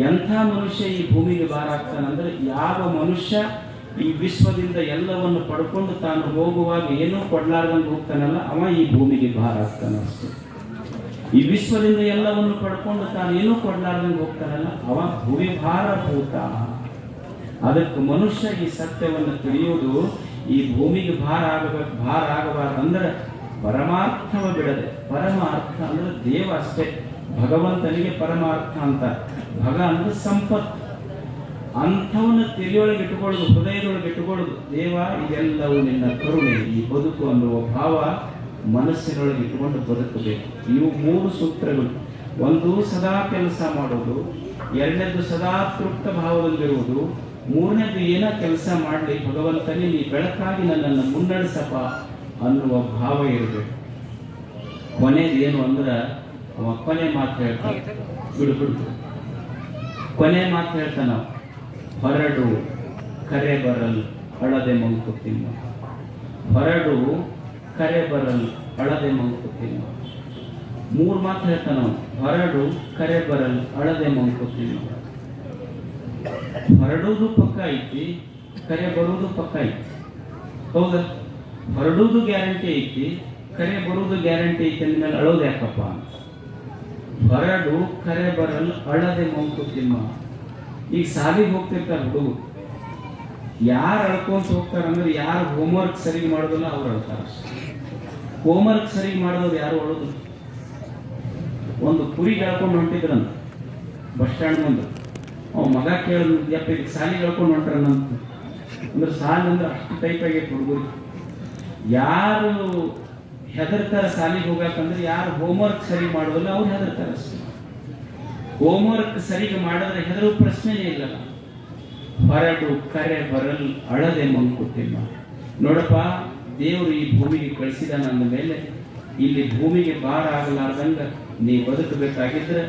ಎಂಥ ಮನುಷ್ಯ ಈ ಭೂಮಿಗೆ ಭಾರ ಆಗ್ತಾನಂದ್ರೆ, ಯಾವ ಮನುಷ್ಯ ಈ ವಿಶ್ವದಿಂದ ಎಲ್ಲವನ್ನು ಪಡ್ಕೊಂಡು ತಾನು ಹೋಗುವಾಗ ಏನೂ ಕೊಡ್ಲಾರ್ದಂಗೆ ಹೋಗ್ತಾನಲ್ಲ, ಅವ ಈ ಭೂಮಿಗೆ ಭಾರ ಆಗ್ತಾನ ಅಷ್ಟೇ. ಈ ವಿಶ್ವದಿಂದ ಎಲ್ಲವನ್ನು ಪಡ್ಕೊಂಡು ತಾನು ಏನೂ ಕೊಡ್ಲಾರ್ದಂಗೆ ಹೋಗ್ತಾನಲ್ಲ, ಅವ ಭೂಮಿ ಭಾರಭೂತ. ಅದಕ್ಕೆ ಮನುಷ್ಯ ಈ ಸತ್ಯವನ್ನು ತಿಳಿಯುವುದು, ಈ ಭೂಮಿಗೆ ಭಾರ ಆಗಬಾರ್ದಂದ್ರೆ ಪರಮಾರ್ಥವ ಬಿಡದೆ. ಪರಮಾರ್ಥ ಅಂದ್ರೆ ದೇವ ಅಷ್ಟೇ, ಭಗವಂತನಿಗೆ ಪರಮಾರ್ಥ ಅಂತ. ಭಗ ಅಂದ್ರೆ ಸಂಪತ್ತು. ಅಂಥವನ್ನ ತಲೆಯೊಳಗೆ ಇಟ್ಟುಕೊಳ್ಳೋದು, ಹೃದಯದೊಳಗೆ ಇಟ್ಟುಕೊಳ್ಳೋದು. ದೇವ ಇದೆಲ್ಲವೂ ನಿನ್ನ ಕರುಣೆ, ಈ ಬದುಕು ಅನ್ನುವ ಭಾವ ಮನಸ್ಸಿನೊಳಗೆ ಇಟ್ಟುಕೊಂಡು ಬದುಕಬೇಕು. ಇವು 3 ಸೂತ್ರಗಳು. ಒಂದು ಸದಾ ಕೆಲಸ ಮಾಡೋದು, ಎರಡನೇದು ಸದಾ ತೃಪ್ತ ಭಾವದಲ್ಲಿರುವುದು, ಮೂರನೇದು ಏನ ಕೆಲಸ ಮಾಡಲಿ ಭಗವಂತನೇ ನೀ ಬೆಳಕಾಗಿ ನನ್ನನ್ನು ಮುನ್ನಡೆಸಪ್ಪ ಅನ್ನುವ ಭಾವ ಇರಬೇಕು. ಕೊನೆದು ಏನು ಅಂದ್ರೆ ಅವ ಕೊನೆ ಮಾತು ಹೇಳ್ತಾನೆ, ಬಿಡು ಕೊನೆ ಮಾತು ಹೇಳ್ತಾನ, ಹೊರಡು ಕರೆ ಬರಲ್ ಅಳದೆ ಮಂಕುತಿಮ್ಮ. ಹೊರಡು ಕರೆ ಬರಲ್ ಅಳದೆ ಮಂಕುತಿಮ್ಮ. 3 ಮಾತು ಹೇಳ್ತಾನ, ಹೊರಡು ಕರೆ ಬರಲ್ ಅಳದೆ ಮಂಕುತಿಮ್ಮ. ಹೊರಡುವುದು ಪಕ್ಕ ಐತಿ, ಕರೆ ಬರುವುದು ಪಕ್ಕ ಐತಿ. ಹೌದಾ? ಹೊರಡುವುದು ಗ್ಯಾರಂಟಿ ಐತಿ, ಕರೆ ಬರುವುದು ಗ್ಯಾರಂಟಿ ಐತಿ ಅಂದ್ಮೇಲೆ ಅಳೋದು ಯಾಕಪ್ಪ ಅಂತ. ಹೊರಡು ಕರೆ ಬರಲ್ ಅಳದೆ ಮಂಕುತಿಮ್ಮ. ಈಗ ಶಾಲೆಗೆ ಹೋಗ್ತಿರ್ತಾರೆ ಹುಡುಗರು, ಯಾರು ಅಳ್ಕೊಂತ ಹೋಗ್ತಾರಂದ್ರೆ ಯಾರು ಹೋಮ್ವರ್ಕ್ ಸರಿಗೆ ಮಾಡೋದಿಲ್ಲ ಅವ್ರು ಅಳ್ತಾರೆ. ಹೋಮ್ವರ್ಕ್ ಸರಿಗೆ ಮಾಡೋದು ಯಾರು ಅಳೋದು. ಒಂದು ಕುರಿಗೆ ಎಳ್ಕೊಂಡು ಹೊಂಟಿದ್ರಂತ ಬಸ್ ಸ್ಟ್ಯಾಂಡ್ ಮುಂದೆ. ಅವ ಮಗ ಕೇಳಿದ್, ಯಪ್ಪ ಈಗ ಶಾಲೆಗೆ ಎಳ್ಕೊಂಡು ಹೊಂಟ್ರನಂತ. ಅಂದ್ರೆ ಶಾಲೆ ಅಂದ್ರೆ ಅಷ್ಟು ಟೈಪ್ ಆಗೈತೆ ಹುಡುಗರು. ಯಾರು ಹೆದರ್ತಾರೆ ಶಾಲೆಗೆ ಹೋಗಕ್ಕಂದ್ರೆ ಯಾರು ಹೋಮ್ವರ್ಕ್ ಸರಿ ಮಾಡೋದಿಲ್ಲ ಅವ್ರು ಹೆದರ್ತಾರೆ ಅಷ್ಟೇ. ಹೋಮ್ವರ್ಕ್ ಸರಿಗೆ ಮಾಡಿದ್ರೆ ಹೆದರುವ ಪ್ರಶ್ನೆನೇ ಇಲ್ಲಲ್ಲ. ಹೊರಡು ಕರೆ ಬರಲ್ ಅಳದೆ ಮಂಕುತಿಮ್ಮ. ನೋಡಪ್ಪ, ದೇವರು ಈ ಭೂಮಿಗೆ ಕಳಿಸಿದ ನನ್ನ ಮೇಲೆ ಇಲ್ಲಿ ಭೂಮಿಗೆ ಭಾರ ಆಗಲಾರ್ದಂಗ ನೀ ಬದುಕಬೇಕಾಗಿದ್ರೆ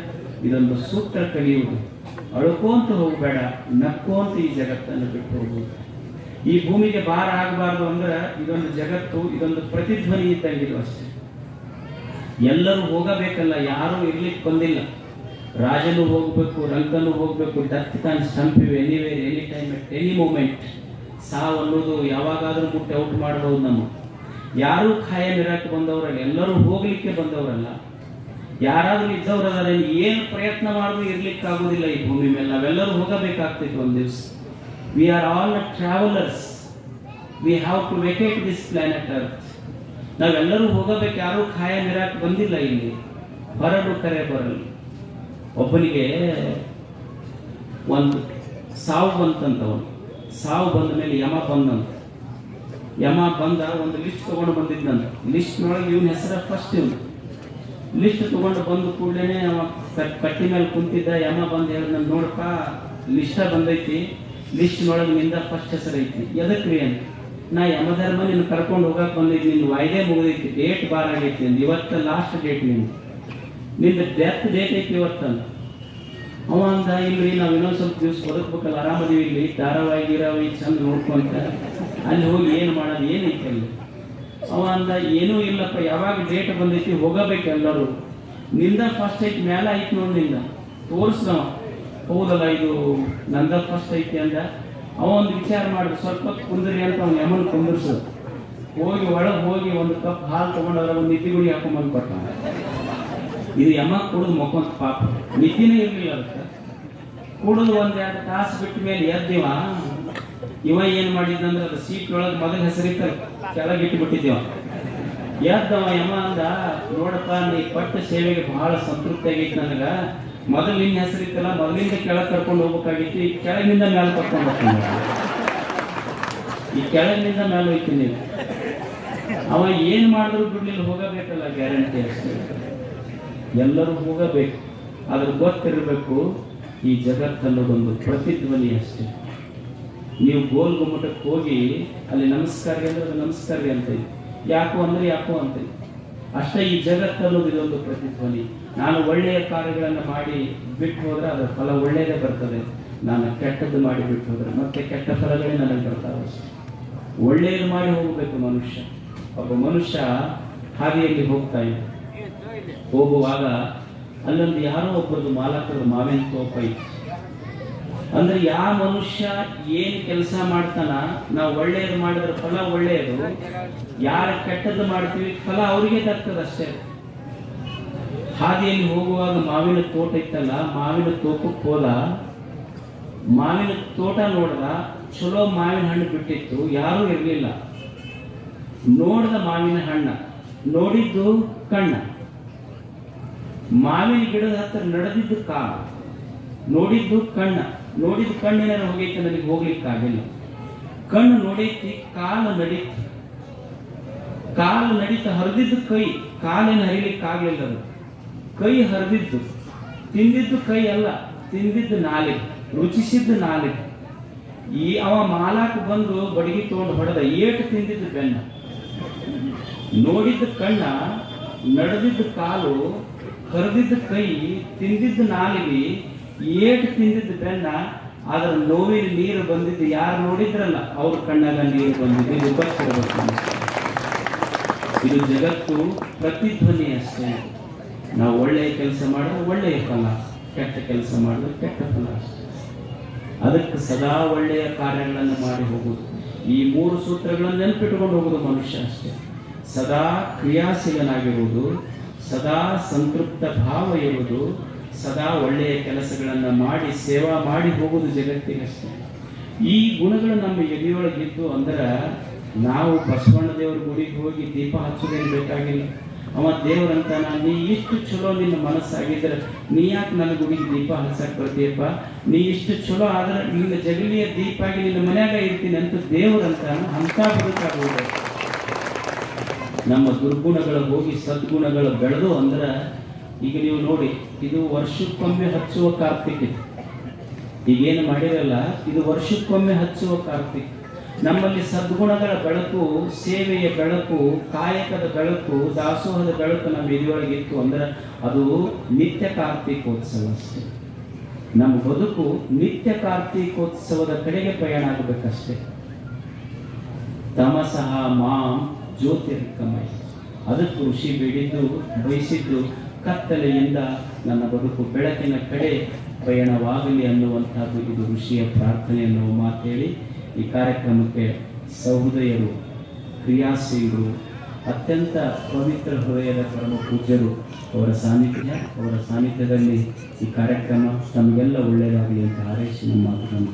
ಇದೊಂದು ಸೂತ್ರ ಕಲಿಯುವುದು. ಅಳ್ಕೋಂತ ಹೋಗಬೇಡ, ನಕ್ಕೋಂತ ಈ ಜಗತ್ತನ್ನು ಬಿಟ್ಟು ಹೋಗುವುದು. ಈ ಭೂಮಿಗೆ ಭಾರ ಆಗಬಾರ್ದು ಅಂದ್ರೆ ಇದೊಂದು ಜಗತ್ತು, ಇದೊಂದು ಪ್ರತಿಧ್ವನಿ ಇದ್ದಂಗಿದು ಅಷ್ಟೇ. ಎಲ್ಲರೂ ಹೋಗಬೇಕಲ್ಲ, ಯಾರೂ ಇರ್ಲಿಕ್ಕೆ ಬಂದಿಲ್ಲ. ರಾಜನು ಹೋಗ್ಬೇಕು, ರಂಗನು ಹೋಗ್ಬೇಕು, death can stump you anywhere any time at any moment. ಸಾವು ಅನ್ನೋದು ಯಾವಾಗಾದ್ರೂ ಮುಟ್ಟಿ ಔಟ್ ಮಾಡಬಹುದು. ನಮ್ಮ ಯಾರೂ ಖಾಯಂ ಇರಕ್ಕೆ ಬಂದವರಲ್ಲ, ಎಲ್ಲರೂ ಹೋಗ್ಲಿಕ್ಕೆ ಬಂದವರಲ್ಲ. ಯಾರಾದ್ರೂ ಇದ್ದವರಲ್ಲ, ಏನು ಪ್ರಯತ್ನ ಮಾಡಿದ್ರು ಇರ್ಲಿಕ್ಕೆ ಆಗುದಿಲ್ಲ ಈ ಭೂಮಿ ಮೇಲೆ. ನಾವೆಲ್ಲರೂ ಹೋಗಬೇಕಾಗ್ತಿತ್ತು ಒಂದು ದಿವಸ. We are all travellers, we have to vacate this planet earth. ನಾವೆಲ್ಲರೂ ಹೋಗಬೇಕು, ಯಾರೂ ಖಾಯಂ ಇರಕ್ಕೆ ಬಂದಿಲ್ಲ ಇಲ್ಲಿ. ಹೊರಡು ಕರೆ ಬರಲು. ಒಬ್ಬನಿಗೆ ಒಂದು ಸಾವು ಬಂತಂತವನು. ಸಾವು ಬಂದ ಮೇಲೆ ಯಮ ಬಂದಂತ. ಯಮ ಬಂದ, ಒಂದು ಲಿಸ್ಟ್ ತಗೊಂಡು ಬಂದಿದ್ದಂತ. ಲಿಸ್ಟ್ನೊಳಗೆ ಇವನ ಹೆಸರ ಫಸ್ಟ್. ಇವನು ಲಿಸ್ಟ್ ತಗೊಂಡು ಬಂದ ಕೂಡಲೇ ಅವ ಕಟ್ಟಿ ಮೇಲೆ ಕುಂತಿದ್ದ. ಯಮ ಬಂದು ಹೇಳಿದ, ನೋಡಪ್ಪ ಲಿಸ್ಟ ಬಂದೈತಿ, ಲಿಸ್ಟ್ನೊಳಗೆ ನಿಂದ ಫಸ್ಟ್ ಹೆಸರು ಐತಿ. ಎದಕ್ರಿ ಅಂತ. ನಾ ಯಮಧರ್ಮ ನಿನ್ನ ಕರ್ಕೊಂಡು ಹೋಗಕ್ಕೆ ಬಂದಿದ್ದು, ನಿನ್ನ ವಾಯ್ದೆ ಮುಗಿದೈತಿ, ಡೇಟ್ ಬಾರ್ ಆಗೈತಿ ಅಂದ. ಇವತ್ತು ಲಾಸ್ಟ್ ಡೇಟ್ ನಿಂದ ಡೆತ್ ಡೇಟ್ ಐತಿ ಇವತ್ತಂತ. ಅವ ಅಂದ, ಇಲ್ರಿ ನಾವು ಇನ್ನೊಂದು ಸ್ವಲ್ಪ ದಿವಸ ಬದುಕ್ಬೇಕಲ್ಲ, ಆರಾಮದೀವಿ ಇಲ್ಲಿ, ಧಾರಾವಾಹಿ ಗೀರಾವಾಹಿ ಚಂದ ನೋಡ್ಕೊಂತ ಅಲ್ಲಿ ಹೋಗಿ ಏನು ಮಾಡೋದು, ಏನೈತಿ ಅಲ್ಲಿ. ಅವ ಅಂದ, ಏನೂ ಇಲ್ಲಪ್ಪ, ಯಾವಾಗ ಡೇಟ್ ಬಂದೈತಿ ಹೋಗಬೇಕು ಎಲ್ಲರೂ. ನಿಂದ ಫಸ್ಟ್ ಐತಿ, ಮೇಲೆ ಐತಿ ನೋಡಿ, ನಿಂದ ತೋರಿಸ್ದವ. ಹೌದಲ್ಲ, ಇದು ನಂದ ಫಸ್ಟ್ ಐತಿ ಅಂದ. ಅವ ಒಂದು ವಿಚಾರ ಮಾಡಿದ, ಸ್ವಲ್ಪ ಕುಂದ್ರಿ ಅಂತ ಅವ್ನು ಯಮನ್ ಕುಂದಿರ್ಸು. ಹೋಗಿ ಒಳಗೆ ಹೋಗಿ ಒಂದು ಕಪ್ ಹಾಲು ತೊಗೊಂಡಾಗ ಒಂದು ನಿತ್ತಿ ಗುಡಿ ಹಾಕೊಂಬಂದು ಕೊಟ್ಟ. ಇದು ಯಮ ಕುಡಿದು ಮಕ್ಕೊಂತ ಪಾಪ, ನಿದ್ದಿನೇ ಇರಲಿಲ್ಲ ಅದಕ್ಕೆ. ಕುಡಿದು 1-2 ತಾಸು ಬಿಟ್ಟ ಮೇಲೆ ಎದ್ದಿವ. ಇವ ಏನು ಮಾಡಿದ್ದಂದ್ರೆ ಅದು ಸೀಟ್ನೊಳಗೆ ಮೊದಲ ಹೆಸರಿತ್ತ ಕೆಳಗಿಟ್ಟು ಬಿಟ್ಟಿದ್ದೇವ. ಎದ್ದವ ಯಮ ಅಂದ, ನೋಡಪ್ಪ ನೀ ಪಟ್ಟ ಸೇವೆಗೆ ಬಹಳ ಸಂತೃಪ್ತಿ ಆಗೈತಿ ನನಗ. ಮೊದಲು ನಿನ್ನ ಹೆಸರಿತ್ತಲ್ಲ, ಮೊದಲಿಂದ ಕೆಳಗೆ ಕರ್ಕೊಂಡು ಹೋಗ್ಬೇಕಾಗಿತ್ತು, ಈ ಕೆಳಗಿನಿಂದ ಮೇಲೆ ಕರ್ಕೊಂಡು ಹೋಗ್ತೀನಿ, ಈ ಕೆಳಗಿನಿಂದ ಮೇಲೆ ಹೋಗ್ತೀನಿ ನೀವು. ಅವ ಏನು ಮಾಡಿದ್ರು ಬಿಡ್ಲಿಲ್ಲ, ಹೋಗಬೇಕಲ್ಲ ಗ್ಯಾರಂಟಿ ಅಷ್ಟೇ. ಎಲ್ಲರೂ ಹೋಗಬೇಕು. ಆದ್ರೆ ಗೊತ್ತಿರಬೇಕು, ಈ ಜಗತ್ತನ್ನೋದೊಂದು ಪ್ರತಿಧ್ವನಿ ಅಷ್ಟೇ. ನೀವು ಗೋಲ್ ಗುಮ್ಮಟಕ್ಕೆ ಹೋಗಿ ಅಲ್ಲಿ ನಮಸ್ಕಾರ ಅಂದ್ರೆ ಅದು ನಮಸ್ಕಾರ ಅಂತ ಇದೆ, ಯಾಕೋ ಅಂದ್ರೆ ಯಾಕೋ ಅಂತ ಇದೆ ಅಷ್ಟೇ. ಈ ಜಗತ್ತನ್ನೋದು ಇದೊಂದು ಪ್ರತಿಧ್ವನಿ. ನಾನು ಒಳ್ಳೆಯ ಕಾರ್ಯಗಳನ್ನು ಮಾಡಿ ಬಿಟ್ಟು ಹೋದ್ರೆ ಅದರ ಫಲ ಒಳ್ಳೆಯದೇ ಬರ್ತದೆ. ನಾನು ಕೆಟ್ಟದ್ದು ಮಾಡಿ ಬಿಟ್ಟು ಹೋದ್ರೆ ಮತ್ತೆ ಕೆಟ್ಟ ಫಲಗಳೇ ನನಗೆ ಬರ್ತಾವೆ ಅಷ್ಟೇ. ಒಳ್ಳೆಯದು ಮಾಡಿ ಹೋಗಬೇಕು ಮನುಷ್ಯ. ಒಬ್ಬ ಮನುಷ್ಯ ಹಾದಿಯಲ್ಲಿ ಹೋಗ್ತಾ ಇದ್ದ, ಹೋಗುವಾಗ ಅಲ್ಲೊಂದು ಯಾರೋ ಒಬ್ಬರದು ಮಾಲಕರು ಮಾವಿನ ತೋಪ ಇತ್ತು. ಅಂದ್ರೆ ಯಾವ ಮನುಷ್ಯ ಏನ್ ಕೆಲಸ ಮಾಡ್ತಾನ, ನಾವು ಒಳ್ಳೆಯದು ಮಾಡಿದ್ರೆ ಫಲ ಒಳ್ಳೆಯದು, ಯಾರು ಕೆಟ್ಟದ್ದು ಮಾಡ್ತೀವಿ ಫಲ ಅವರಿಗೆ ದಕ್ಕದಷ್ಟೇ. ಹಾದಿಯಲ್ಲಿ ಹೋಗುವಾಗ ಮಾವಿನ ತೋಟ ಇತ್ತಲ್ಲ, ಮಾವಿನ ತೋಟಕ್ಕೆ ಹೋದ. ಮಾವಿನ ತೋಟ ನೋಡ್ದ, ಚಲೋ ಮಾವಿನ ಹಣ್ಣು ಬಿಟ್ಟಿತ್ತು, ಯಾರೂ ಇರಲಿಲ್ಲ. ನೋಡ್ದ ಮಾವಿನ ಹಣ್ಣ, ನೋಡಿದ್ದು ಕಣ್ಣ. ಮಾವಿನ ಗಿಡದ ಹತ್ತಿರ ನಡೆದಿದ್ದು ಕಾಲು, ನೋಡಿದ್ದು ಕಣ್ಣ. ನೋಡಿದ್ದು ಕಣ್ಣಿನ ಹೋಗೈತೆ, ನನಗೆ ಹೋಗ್ಲಿಕ್ಕಾಗಿಲ್ಲ. ಕಣ್ಣು ನೋಡೈತಿ, ಕಾಲು ನಡೀತಿ. ಕಾಲು ನಡೀತ, ಹರಿದಿದ್ದು ಕೈ, ಕಾಲಿನ ಹರಿಲಿಕ್ಕಾಗಲಿಲ್ಲ. ಅದು ಕೈ ಹರಿದಿದ್ದು. ತಿಂದಿದ್ದು ಕೈ ಅಲ್ಲ, ತಿಂದಿದ್ದು ನಾಲಿಗೆ, ರುಚಿಸಿದ್ದು ನಾಲಿಗೆ. ಅವ ಮಾಲಾಕ ಬಂದು ಬಡಗಿ ತಗೊಂಡು ಹೊಡೆದ, ಏಟು ತಿಂದಿದ್ದು ಬೆನ್ನ. ನೋಡಿದ್ದು ಕಣ್ಣ, ನಡೆದಿದ್ದು ಕಾಲು, ಹರಿದಿದ್ದು ಕೈ, ತಿಂದಿದ್ದು ನಾಲಿಗೆ, ಏಟು ತಿಂದಿದ್ದು ಬೆನ್ನ. ಆದ್ರೆ ನೋವಿನ ನೀರು ಬಂದಿದ್ದು ಯಾರು ನೋಡಿದ್ರಲ್ಲ ಅವ್ರ ಕಣ್ಣಾಗ ನೀರು ಬಂದಿದ್ದು. ಇದು ಗೊತ್ತಿರಬೇಕು. ಇದು ಜಗತ್ತು ಪ್ರತಿಧ್ವನಿ ಅಷ್ಟೇ. ನಾವು ಒಳ್ಳೆಯ ಕೆಲಸ ಮಾಡಿದ್ರೆ ಒಳ್ಳೆಯ ಫಲ, ಕೆಟ್ಟ ಕೆಲಸ ಮಾಡಿದ್ರೆ ಕೆಟ್ಟ ಫಲ ಅಷ್ಟೇ. ಅದಕ್ಕೆ ಸದಾ ಒಳ್ಳೆಯ ಕಾರ್ಯಗಳನ್ನು ಮಾಡಿ ಹೋಗುವುದು. ಈ 3 ಸೂತ್ರಗಳನ್ನು ನೆನಪಿಟ್ಟುಕೊಂಡು ಹೋಗುವುದು ಮನುಷ್ಯ ಅಷ್ಟೇ. ಸದಾ ಕ್ರಿಯಾಶೀಲನಾಗಿರುವುದು, ಸದಾ ಸಂತೃಪ್ತ ಭಾವ ಇರುವುದು, ಸದಾ ಒಳ್ಳೆಯ ಕೆಲಸಗಳನ್ನು ಮಾಡಿ ಸೇವಾ ಮಾಡಿ ಹೋಗುವುದು ಜಗತ್ತಿಗಷ್ಟೇ. ಈ ಗುಣಗಳು ನಮ್ಮ ಎದೆಯೊಳಗಿದ್ದು ಅಂದ್ರೆ ನಾವು ಬಸವಣ್ಣ ದೇವರ ಗುಡಿಗೆ ಹೋಗಿ ದೀಪ ಹಚ್ಚೋದೇನು ಬೇಕಾಗಿಲ್ಲ. ಅವ ದೇವರಂತ, ನೀ ಇಷ್ಟು ಚಲೋ ನಿನ್ನ ಮನಸ್ಸಾಗಿದ್ರೆ ನೀ ಯಾಕೆ ನನ್ನ ಗುಡಿಗೆ ದೀಪ ಹಚ್ಚಕ್ ಬರ್ತೀಯಪ್ಪ, ನೀ ಇಷ್ಟು ಚಲೋ ಆದ್ರೆ ನಿನ್ನ ಜಗಲಿಯ ದೀಪ ಆಗಿ ನಿನ್ನ ಮನ್ಯಾಗ ಇರ್ತೀನಿ ಅಂತ ದೇವರಂತ ಅಂತ ಬದುಕಾಗುವುದು. ನಮ್ಮ ದುರ್ಗುಣಗಳು ಹೋಗಿ ಸದ್ಗುಣಗಳು ಬೆಳೆದು ಅಂದ್ರೆ, ಈಗ ನೀವು ನೋಡಿ, ಇದು ವರ್ಷಕ್ಕೊಮ್ಮೆ ಹಚ್ಚುವ ಕಾರ್ತಿಕ್. ಈಗೇನು ಮಾಡಿರಲ್ಲ, ಇದು ವರ್ಷಕ್ಕೊಮ್ಮೆ ಹಚ್ಚುವ ಕಾರ್ತಿಕ್. ನಮ್ಮಲ್ಲಿ ಸದ್ಗುಣಗಳ ಬೆಳಕು, ಸೇವೆಯ ಬೆಳಕು, ಕಾಯಕದ ಬೆಳಕು, ದಾಸೋಹದ ಬೆಳಕು ನಮ್ಮ ಎದೆಯೊಳಗಿತ್ತು ಅಂದ್ರೆ ಅದು ನಿತ್ಯ ಕಾರ್ತಿಕೋತ್ಸವ ಅಷ್ಟೇ. ನಮ್ಮ ಬದುಕು ನಿತ್ಯ ಕಾರ್ತಿಕೋತ್ಸವದ ಕಡೆಗೆ ಪ್ರಯಾಣ ಆಗಬೇಕಷ್ಟೇ. ತಮಸಃ ಮಾಂ ಜ್ಯೋತಿರ್ಗಮಯ. ಅದಕ್ಕೆ ಋಷಿ ಬೇಡಿದ್ದು, ಬಯಸಿದ್ದು, ಕತ್ತಲೆಯಿಂದ ನನ್ನ ಬದುಕು ಬೆಳಕಿನ ಕಡೆ ಪಯಣವಾಗಲಿ ಅನ್ನುವಂಥದ್ದು ಇದು ಋಷಿಯ ಪ್ರಾರ್ಥನೆ ಅನ್ನುವ ಮಾತು ಹೇಳಿ ಈ ಕಾರ್ಯಕ್ರಮಕ್ಕೆ ಸಹೃದಯರು, ಕ್ರಿಯಾಶೀಲರು, ಅತ್ಯಂತ ಪವಿತ್ರ ಹೃದಯದ ಪರಮ ಪೂಜ್ಯರು ಅವರ ಸಾನ್ನಿಧ್ಯದಲ್ಲಿ ಈ ಕಾರ್ಯಕ್ರಮ ತಮಗೆಲ್ಲ ಒಳ್ಳೆಯದಾಗಲಿ ಅಂತ ಹಾರೈಸಿ ನಮ್ಮ ಮಾತುಗಳನ್ನು